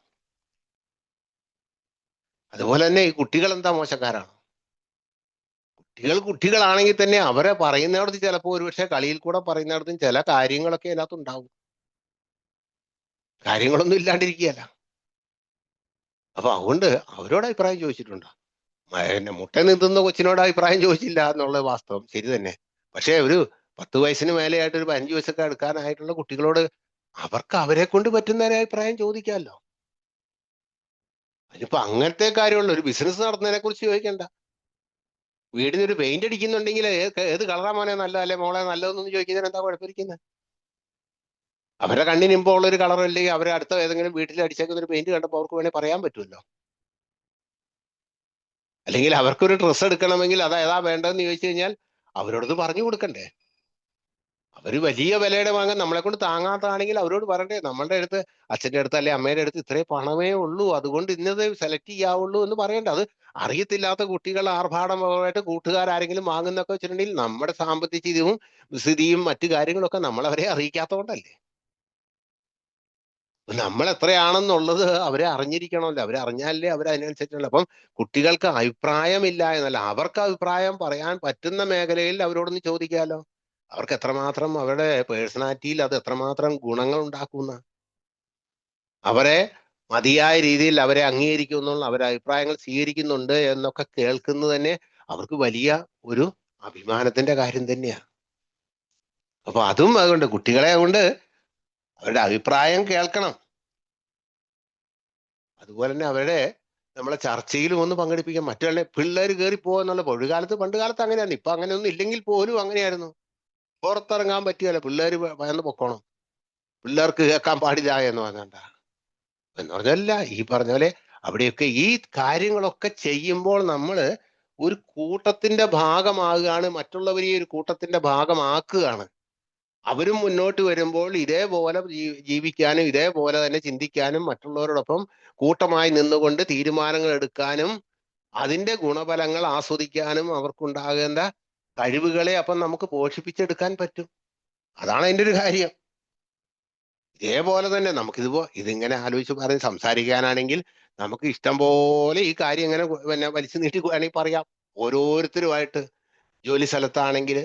അതുപോലെ തന്നെ ഈ കുട്ടികൾ എന്താ മോശക്കാരാണ്? കുട്ടികളാണെങ്കിൽ തന്നെ അവരെ പറയുന്നിടത്ത് ചിലപ്പോൾ ഒരുപക്ഷെ കളിയിൽ കൂടെ പറയുന്നിടത്തും ചില കാര്യങ്ങളൊക്കെ അതിനകത്ത് ഉണ്ടാവും. കാര്യങ്ങളൊന്നും ഇല്ലാണ്ടിരിക്കുകയല്ല. അപ്പൊ അതുകൊണ്ട് അവരോട് അഭിപ്രായം ചോദിച്ചിട്ടുണ്ടോ? മുട്ട നീന്തുന്ന കൊച്ചിനോട് അഭിപ്രായം ചോദിച്ചില്ല എന്നുള്ളത് വാസ്തവം, ശരി തന്നെ. പക്ഷെ ഒരു 10 വയസ്സിന് മേലെയായിട്ട് ഒരു 15 വയസ്സൊക്കെ എടുക്കാനായിട്ടുള്ള കുട്ടികളോട് അവർക്ക് അവരെ കൊണ്ട് പറ്റുന്ന ഒരു അഭിപ്രായം ചോദിക്കാമല്ലോ. അതിനിപ്പോ അങ്ങനത്തെ കാര്യമുള്ള ഒരു ബിസിനസ് നടത്തുന്നതിനെ കുറിച്ച് ചോദിക്കണ്ട. വീടിനൊരു പെയിന്റ് അടിക്കുന്നുണ്ടെങ്കിൽ ഏത് കളറാ മോനെ നല്ല അല്ലെ മോളെ നല്ലതെന്നൊന്നും ചോദിക്കുന്നതിന് എന്താ കുഴപ്പമിരിക്കുന്നത്? അവരുടെ കണ്ണിന് ഇമ്പോ ഉള്ള ഒരു കളർ അല്ലെങ്കിൽ അവരെ അടുത്ത ഏതെങ്കിലും വീട്ടിൽ അടിച്ചേക്കുന്ന ഒരു പെയിന്റ് കണ്ടപ്പോൾ അവർക്ക് വേണേൽ പറയാൻ പറ്റുമല്ലോ. അല്ലെങ്കിൽ അവർക്കൊരു ഡ്രസ്സ് എടുക്കണമെങ്കിൽ അത് ഏതാ വേണ്ടതെന്ന് ചോദിച്ചു കഴിഞ്ഞാൽ അവരോടത് പറഞ്ഞു കൊടുക്കണ്ടേ? അവര് വലിയ വിലയുടെ വാങ്ങാൻ നമ്മളെ കൊണ്ട് താങ്ങാത്തതാണെങ്കിൽ അവരോട് പറയണ്ടേ, നമ്മളുടെ അടുത്ത് അച്ഛൻ്റെ അടുത്ത് അല്ലെ അമ്മയുടെ അടുത്ത് ഇത്രയും പണമേ ഉള്ളൂ, അതുകൊണ്ട് ഇന്നത് സെലക്ട് ചെയ്യാവുള്ളൂ എന്ന് പറയണ്ട. അത് അറിയത്തില്ലാത്ത കുട്ടികൾ ആർഭാടമായിട്ട് കൂട്ടുകാരെങ്കിലും വാങ്ങുന്നൊക്കെ വെച്ചിട്ടുണ്ടെങ്കിൽ നമ്മുടെ സാമ്പത്തിക സ്ഥിതിയും മറ്റു കാര്യങ്ങളൊക്കെ നമ്മളവരെ അറിയിക്കാത്തതുകൊണ്ടല്ലേ. നമ്മൾ എത്രയാണെന്നുള്ളത് അവരെ അറിഞ്ഞിരിക്കണമല്ലോ. അവരെ അറിഞ്ഞാലേ അവരതിനനുസരിച്ചുള്ള. അപ്പം കുട്ടികൾക്ക് അഭിപ്രായമില്ല എന്നല്ല, അവർക്ക് അഭിപ്രായം പറയാൻ പറ്റുന്ന മേഖലയിൽ അവരോടൊന്ന് ചോദിക്കാലോ. അവർക്ക് എത്രമാത്രം അവരുടെ പേഴ്സണാലിറ്റിയിൽ അത് എത്രമാത്രം ഗുണങ്ങൾ ഉണ്ടാക്കുന്ന, അവരെ മതിയായ രീതിയിൽ അവരെ അംഗീകരിക്കുന്നുള്ള, അവരുടെ അഭിപ്രായങ്ങൾ സ്വീകരിക്കുന്നുണ്ട് എന്നൊക്കെ കേൾക്കുന്നത് തന്നെ അവർക്ക് വലിയ ഒരു അഭിമാനത്തിന്റെ കാര്യം തന്നെയാണ്. അപ്പൊ അതും അതുകൊണ്ട് കുട്ടികളെ കൊണ്ട് അവരുടെ അഭിപ്രായം കേൾക്കണം. അതുപോലെ തന്നെ അവരുടെ നമ്മളെ ചർച്ചയിലും ഒന്ന് പങ്കെടുപ്പിക്കാം. മറ്റുള്ള പിള്ളേർ കയറി പോകുന്നുള്ള ഒരു കാലത്ത് പണ്ട് കാലത്ത് അങ്ങനെയായിരുന്നു. ഇപ്പൊ അങ്ങനെയൊന്നും ഇല്ലെങ്കിൽ പോലും അങ്ങനെയായിരുന്നു. പുറത്തിറങ്ങാൻ പറ്റിയല്ല, പിള്ളേർ ഭയന്ന് പൊക്കോണം, പിള്ളേർക്ക് കേൾക്കാൻ പാടില്ല എന്ന് പറഞ്ഞാ എന്ന് പറഞ്ഞല്ല. ഈ പറഞ്ഞ പോലെ അവിടെയൊക്കെ ഈ കാര്യങ്ങളൊക്കെ ചെയ്യുമ്പോൾ നമ്മൾ ഒരു കൂട്ടത്തിന്റെ ഭാഗമാകുകയാണ്, മറ്റുള്ളവരെ ഒരു കൂട്ടത്തിന്റെ ഭാഗമാക്കുകയാണ്. അവരും മുന്നോട്ട് വരുമ്പോൾ ഇതേപോലെ ജീവിക്കാനും ഇതേപോലെ തന്നെ ചിന്തിക്കാനും മറ്റുള്ളവരോടൊപ്പം കൂട്ടമായി നിന്നുകൊണ്ട് തീരുമാനങ്ങൾ എടുക്കാനും അതിന്റെ ഗുണഫലങ്ങൾ ആസ്വദിക്കാനും അവർക്കുണ്ടാകേണ്ട കഴിവുകളെ അപ്പം നമുക്ക് പോഷിപ്പിച്ചെടുക്കാൻ പറ്റും. അതാണ് അതിൻ്റെ ഒരു കാര്യം. ഇതേപോലെ തന്നെ ഇതിങ്ങനെ ആലോചിച്ച് പറഞ്ഞ് സംസാരിക്കാനാണെങ്കിൽ നമുക്ക് ഇഷ്ടം പോലെ ഈ കാര്യം ഇങ്ങനെ പിന്നെ വലിച്ചു നീട്ടി വേണമെങ്കിൽ പറയാം. ഓരോരുത്തരുമായിട്ട് ജോലി സ്ഥലത്താണെങ്കിൽ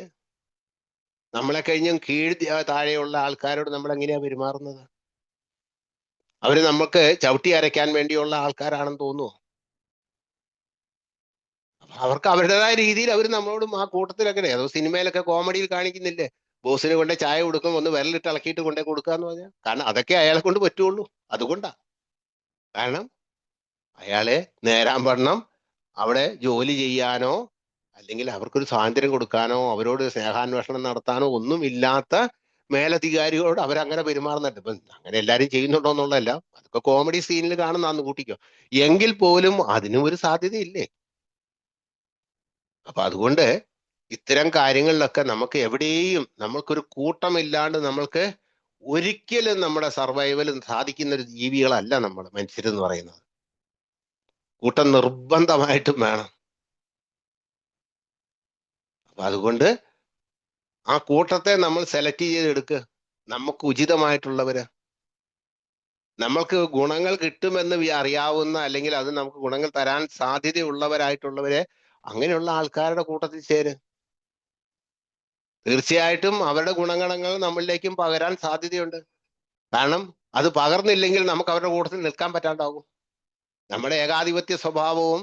നമ്മളെ കഴിഞ്ഞും താഴെയുള്ള ആൾക്കാരോട് നമ്മൾ എങ്ങനെയാ പെരുമാറുന്നത്? അവര് നമുക്ക് ചവിട്ടി അരയ്ക്കാൻ വേണ്ടിയുള്ള ആൾക്കാരാണെന്ന് തോന്നുന്നു. അവർക്ക് അവരുടേതായ രീതിയിൽ അവർ നമ്മളോടും ആ കൂട്ടത്തിലൊക്കെ ഏതോ സിനിമയിലൊക്കെ കോമഡിയിൽ കാണിക്കുന്നില്ലേ, ബോസിന് കൊണ്ട് ചായ കൊടുക്കും, ഒന്ന് വിരലിട്ട് ഇളക്കിയിട്ട് കൊണ്ടേ കൊടുക്കുക എന്ന് പറഞ്ഞാൽ. കാരണം അതൊക്കെ അയാളെ കൊണ്ട് പറ്റുള്ളൂ. അതുകൊണ്ടാ. കാരണം അയാളെ നേരാൻ വണ്ണം അവിടെ ജോലി ചെയ്യാനോ അല്ലെങ്കിൽ അവർക്കൊരു സ്വാതന്ത്ര്യം കൊടുക്കാനോ അവരോട് സ്നേഹാന്വേഷണം നടത്താനോ ഒന്നുമില്ലാത്ത മേലധികാരികളോട് അവരങ്ങനെ പെരുമാറുന്നുണ്ട്. ഇപ്പം അങ്ങനെ എല്ലാവരും ചെയ്യുന്നുണ്ടോ എന്നുള്ളതല്ല, അതൊക്കെ കോമഡി സീനിൽ കാണുന്നാന്ന് കൂട്ടിക്കോ. എങ്കിൽ പോലും അതിനും ഒരു സാധ്യതയില്ലേ? അപ്പൊ അതുകൊണ്ട് ഇത്തരം കാര്യങ്ങളിലൊക്കെ നമുക്ക് എവിടെയും നമ്മൾക്കൊരു കൂട്ടമില്ലാണ്ട് നമ്മൾക്ക് ഒരിക്കലും നമ്മുടെ സർവൈവൽ സാധിക്കുന്ന ഒരു ജീവികളല്ല നമ്മൾ മനുഷ്യരെന്ന് പറയുന്നത്. കൂട്ടം നിർബന്ധമായിട്ടും വേണം. അപ്പൊ അതുകൊണ്ട് ആ കൂട്ടത്തെ നമ്മൾ സെലക്ട് ചെയ്തെടുക്കുക. നമുക്ക് ഉചിതമായിട്ടുള്ളവര്, നമ്മൾക്ക് ഗുണങ്ങൾ കിട്ടുമെന്ന് അറിയാവുന്ന അല്ലെങ്കിൽ അത് നമുക്ക് ഗുണങ്ങൾ തരാൻ സാധ്യതയുള്ളവരായിട്ടുള്ളവരെ, അങ്ങനെയുള്ള ആൾക്കാരുടെ കൂട്ടത്തിൽ ചേര്. തീർച്ചയായിട്ടും അവരുടെ ഗുണഗണങ്ങൾ നമ്മളിലേക്കും പകരാൻ സാധ്യതയുണ്ട്. കാരണം അത് പകർന്നില്ലെങ്കിൽ നമുക്ക് അവരുടെ കൂട്ടത്തിൽ നിൽക്കാൻ പറ്റാണ്ടാകും. നമ്മുടെ ഏകാധിപത്യ സ്വഭാവവും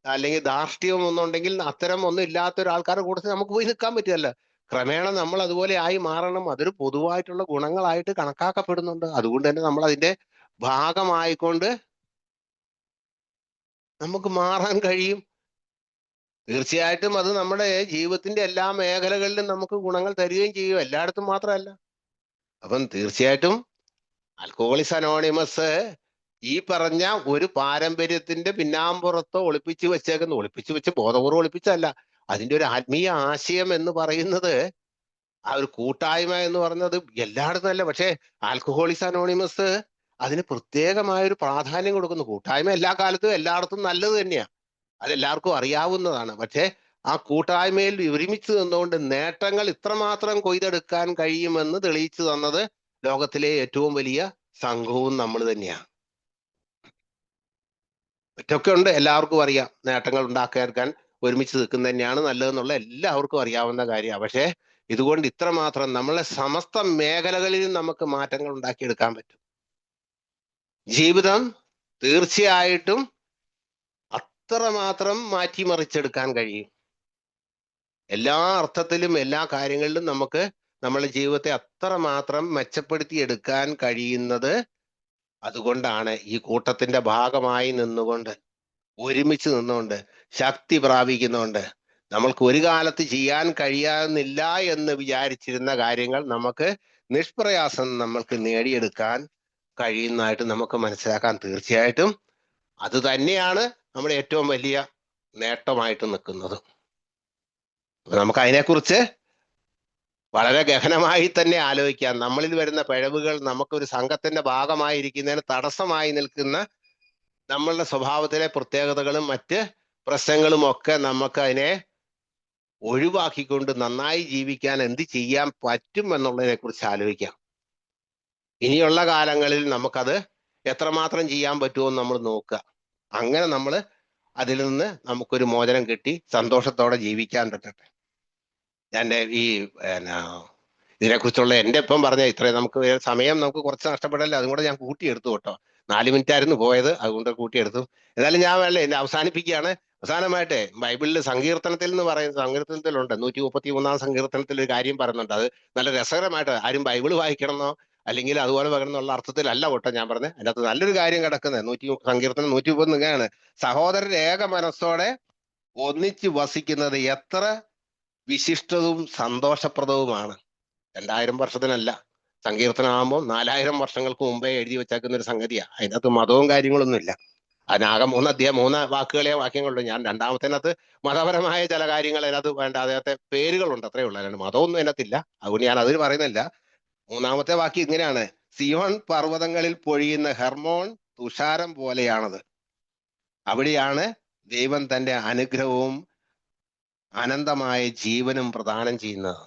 അല്ലെങ്കിൽ ധാർഷ്ട്യവും ഒന്നുണ്ടെങ്കിൽ അത്തരം ഒന്നും ഇല്ലാത്ത ഒരാൾക്കാരുടെ കൂട്ടത്തിൽ നമുക്ക് പോയി നിൽക്കാൻ പറ്റില്ല. ക്രമേണ നമ്മൾ അതുപോലെ ആയി മാറണം. അതൊരു പൊതുവായിട്ടുള്ള ഗുണങ്ങളായിട്ട് കണക്കാക്കപ്പെടുന്നുണ്ട്. അതുകൊണ്ട് തന്നെ നമ്മൾ അതിന്റെ ഭാഗമായിക്കൊണ്ട് നമുക്ക് മാറാൻ കഴിയും. തീർച്ചയായിട്ടും അത് നമ്മുടെ ജീവിതത്തിന്റെ എല്ലാ മേഖലകളിലും നമുക്ക് ഗുണങ്ങൾ തരികയും ചെയ്യും, എല്ലായിടത്തും മാത്രമല്ല. അപ്പം തീർച്ചയായിട്ടും ആൽക്കഹോളിക്സ് അനോണിമസ് ഈ പറഞ്ഞ ഒരു പാരമ്പര്യത്തിന്റെ പിന്നാമ്പുറത്ത് ഒളിപ്പിച്ചു വെച്ച് ബോധപൂർവ്വം ഒളിപ്പിച്ചല്ല. അതിന്റെ ഒരു ആത്മീയ ആശയം എന്ന് പറയുന്നത്, ആ ഒരു കൂട്ടായ്മ എന്ന് പറയുന്നത് എല്ലായിടത്തും അല്ല. പക്ഷെ ആൽക്കഹോളിക്സ് അനോണിമസ് അതിന് പ്രത്യേകമായ ഒരു പ്രാധാന്യം കൊടുക്കുന്നു. കൂട്ടായ്മ എല്ലാ കാലത്തും എല്ലായിടത്തും നല്ലത് തന്നെയാണ്, അതെല്ലാവർക്കും അറിയാവുന്നതാണ്. പക്ഷെ ആ കൂട്ടായ്മയിൽ ഒരുമിച്ച് നിന്നുകൊണ്ട് നേട്ടങ്ങൾ ഇത്രമാത്രം കൊയ്തെടുക്കാൻ കഴിയുമെന്ന് തെളിയിച്ചു തന്നത് ലോകത്തിലെ ഏറ്റവും വലിയ സംഘവും നമ്മൾ തന്നെയാണ്. മറ്റൊക്കെ ഉണ്ട്, എല്ലാവർക്കും അറിയാം. നേട്ടങ്ങൾ ഉണ്ടാക്കിയെടുക്കാൻ ഒരുമിച്ച് നിൽക്കുന്നത് തന്നെയാണ് നല്ലതെന്നുള്ള എല്ലാവർക്കും അറിയാവുന്ന കാര്യമാണ്. പക്ഷേ ഇതുകൊണ്ട് ഇത്രമാത്രം നമ്മളെ സമസ്ത മേഖലകളിലും നമുക്ക് മാറ്റങ്ങൾ ഉണ്ടാക്കിയെടുക്കാൻ പറ്റും. ജീവിതം തീർച്ചയായിട്ടും അത്രമാത്രം മാറ്റിമറിച്ചെടുക്കാൻ കഴിയും. എല്ലാ അർത്ഥത്തിലും എല്ലാ കാര്യങ്ങളിലും നമുക്ക് നമ്മുടെ ജീവിതത്തെ അത്രമാത്രം മെച്ചപ്പെടുത്തി എടുക്കാൻ കഴിയുന്നത് അതുകൊണ്ടാണ് ഈ കൂട്ടത്തിന്റെ ഭാഗമായി നിന്നുകൊണ്ട്, ഒരുമിച്ച് നിന്നുകൊണ്ട്, ശക്തി പ്രാപിക്കുന്നുണ്ട് നമ്മൾക്ക് ഒരു കാലത്ത് ചെയ്യാൻ കഴിയാവുന്നില്ല എന്ന് വിചാരിച്ചിരുന്ന കാര്യങ്ങൾ നമുക്ക് നിഷ്പ്രയാസം നമ്മൾക്ക് നേടിയെടുക്കാൻ കഴിയുന്നതായിട്ട് നമുക്ക് മനസ്സിലാക്കാൻ തീർച്ചയായിട്ടും അത് തന്നെയാണ് നമ്മുടെ ഏറ്റവും വലിയ നേട്ടമായിട്ട് നിൽക്കുന്നത്. നമുക്ക് അതിനെക്കുറിച്ച് വളരെ ഗഹനമായി തന്നെ ആലോചിക്കാം. നമ്മളിൽ വരുന്ന പിഴവുകൾ നമുക്കൊരു സംഘത്തിന്റെ ഭാഗമായിരിക്കുന്നതിന് തടസ്സമായി നിൽക്കുന്ന നമ്മളുടെ സ്വഭാവത്തിലെ പ്രത്യേകതകളും മറ്റ് പ്രശ്നങ്ങളും ഒക്കെ നമുക്ക് അതിനെ ഒഴിവാക്കിക്കൊണ്ട് നന്നായി ജീവിക്കാൻ എന്ത് ചെയ്യാൻ പറ്റും എന്നുള്ളതിനെ കുറിച്ച് ആലോചിക്കാം. ഇനിയുള്ള കാലങ്ങളിൽ നമുക്കത് എത്രമാത്രം ചെയ്യാൻ പറ്റുമെന്ന് നമ്മൾ നോക്കുക. അങ്ങനെ നമ്മൾ അതിൽ നിന്ന് നമുക്കൊരു മോചനം കിട്ടി സന്തോഷത്തോടെ ജീവിക്കാൻ പറ്റട്ടെ. എൻ്റെ ഈ ഇതിനെക്കുറിച്ചുള്ള എൻ്റെ ഇപ്പം പറഞ്ഞ ഇത്രയും നമുക്ക് സമയം നമുക്ക് കുറച്ച് നഷ്ടപ്പെടല്ലേ, അതും കൂടെ ഞാൻ കൂട്ടിയെടുത്തു കേട്ടോ. 4 മിനിറ്റ് ആയിരുന്നു പോയത്, അതുകൊണ്ട് കൂട്ടിയെടുത്തു. എന്നാലും ഞാൻ എന്നെ അവസാനിപ്പിക്കുകയാണ്. അവസാനമായിട്ട് ബൈബിളിൽ സങ്കീർത്തനത്തിൽ എന്ന് പറയുന്ന സങ്കീർത്തനത്തിലുണ്ട് 133 സങ്കീർത്തനത്തിൽ ഒരു കാര്യം പറയുന്നുണ്ട്. അത് നല്ല രസകരമായിട്ട്, ആരും ബൈബിൾ വായിക്കണമെന്നോ അല്ലെങ്കിൽ അതുപോലെ പകർന്നുള്ള അർത്ഥത്തിലല്ല കേട്ടോ ഞാൻ പറഞ്ഞത്. അതിനകത്ത് നല്ലൊരു കാര്യം കിടക്കുന്നത് സങ്കീർത്തനം 130 ഇങ്ങനെയാണ്: സഹോദരർ ഏക മനസ്സോടെ ഒന്നിച്ച് വസിക്കുന്നത് എത്ര വിശിഷ്ടവും സന്തോഷപ്രദവുമാണ്. 2000 വർഷത്തിനല്ല, സങ്കീർത്തനമാകുമ്പോൾ 4000 വർഷങ്ങൾക്ക് മുമ്പേ എഴുതി വെച്ചേക്കുന്ന ഒരു സംഗതിയാണ്. അതിനകത്ത് മതവും കാര്യങ്ങളൊന്നുമില്ല. അതിനാകെ 3 വാക്യങ്ങളുള്ളൂ. ഞാൻ രണ്ടാമത്തേനകത്ത് മതപരമായ ചില കാര്യങ്ങൾ അതിനകത്ത് വേണ്ട, അദ്ദേഹത്തെ പേരുകളുണ്ട്, അത്രേ ഉള്ളൂ. അല്ലാണ്ട് മതമൊന്നും അതിനകത്തില്ല. അതുകൊണ്ട് ഞാൻ അതിന് പറയുന്നില്ല. 3-ാമത്തെ വാക്യം ഇങ്ങനെയാണ്: സിയോൺ പർവ്വതങ്ങളിൽ പൊഴിയുന്ന ഹെർമോൺ തുഷാരം പോലെയാണത്. അവിടെയാണ് ദൈവം തന്റെ അനുഗ്രഹവും അനന്തമായ ജീവനും പ്രദാനം ചെയ്യുന്നത്.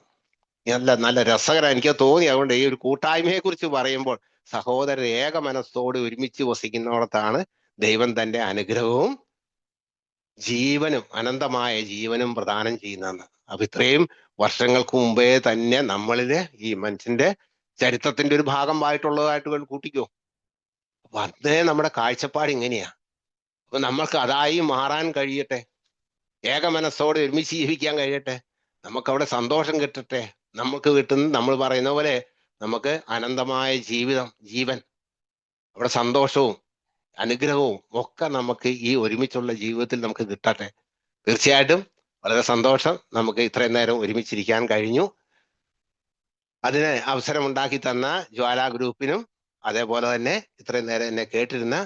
നല്ല രസകരം എനിക്ക് തോന്നി. അതുകൊണ്ട് ഈ ഒരു കൂട്ടായ്മയെ കുറിച്ച് പറയുമ്പോൾ സഹോദരർ ഏക മനസ്സോട് ഒരുമിച്ച് വസിക്കുന്നിടത്താണ് ദൈവം തന്റെ അനുഗ്രഹവും ജീവനും അനന്തമായ ജീവനും പ്രദാനം ചെയ്യുന്നതെന്ന്. അപ്പൊ ഇത്രയും വർഷങ്ങൾക്ക് മുമ്പേ തന്നെ നമ്മളില് ഈ മനുഷ്യന്റെ ചരിത്രത്തിന്റെ ഒരു ഭാഗമായിട്ടുള്ളതായിട്ട് കൂട്ടിക്കോ. അപ്പൊ അതേ നമ്മുടെ കാഴ്ചപ്പാട് ഇങ്ങനെയാ. അപ്പൊ നമ്മൾക്ക് അതായി മാറാൻ കഴിയട്ടെ, ഏക മനസ്സോടെ ഒരുമിച്ച് ജീവിക്കാൻ കഴിയട്ടെ, നമുക്ക് അവിടെ സന്തോഷം കിട്ടട്ടെ. നമുക്ക് കിട്ടുന്ന, നമ്മൾ പറയുന്ന പോലെ നമുക്ക് അനന്തമായ ജീവൻ, അവിടെ സന്തോഷവും അനുഗ്രഹവും ഒക്കെ നമുക്ക് ഈ ഒരുമിച്ചുള്ള ജീവിതത്തിൽ നമുക്ക് കിട്ടട്ടെ. തീർച്ചയായിട്ടും വളരെ സന്തോഷം നമുക്ക് ഇത്രയും നേരം ഒരുമിച്ചിരിക്കാൻ കഴിഞ്ഞു. അതിന് അവസരമുണ്ടാക്കി തന്ന ജ്വാല ഗ്രൂപ്പിനും അതേപോലെ തന്നെ ഇത്രയും നേരം എന്നെ കേട്ടിരുന്ന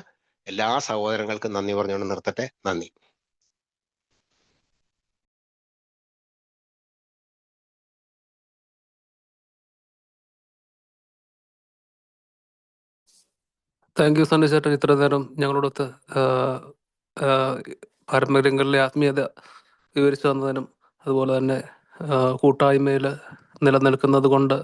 എല്ലാ സഹോദരങ്ങൾക്കും നന്ദി പറഞ്ഞുകൊണ്ട് നിർത്തട്ടെ. നന്ദി. താങ്ക് യു സണ്ണി ചേട്ടൻ, ഇത്ര നേരം ഞങ്ങളോടൊത്ത് പാരമ്പര്യങ്ങളിലെ ആത്മീയത വിവരിച്ചു തന്നതിനും അതുപോലെ തന്നെ കൂട്ടായ്മയിൽ നിലനിൽക്കുന്നത് കൊണ്ട്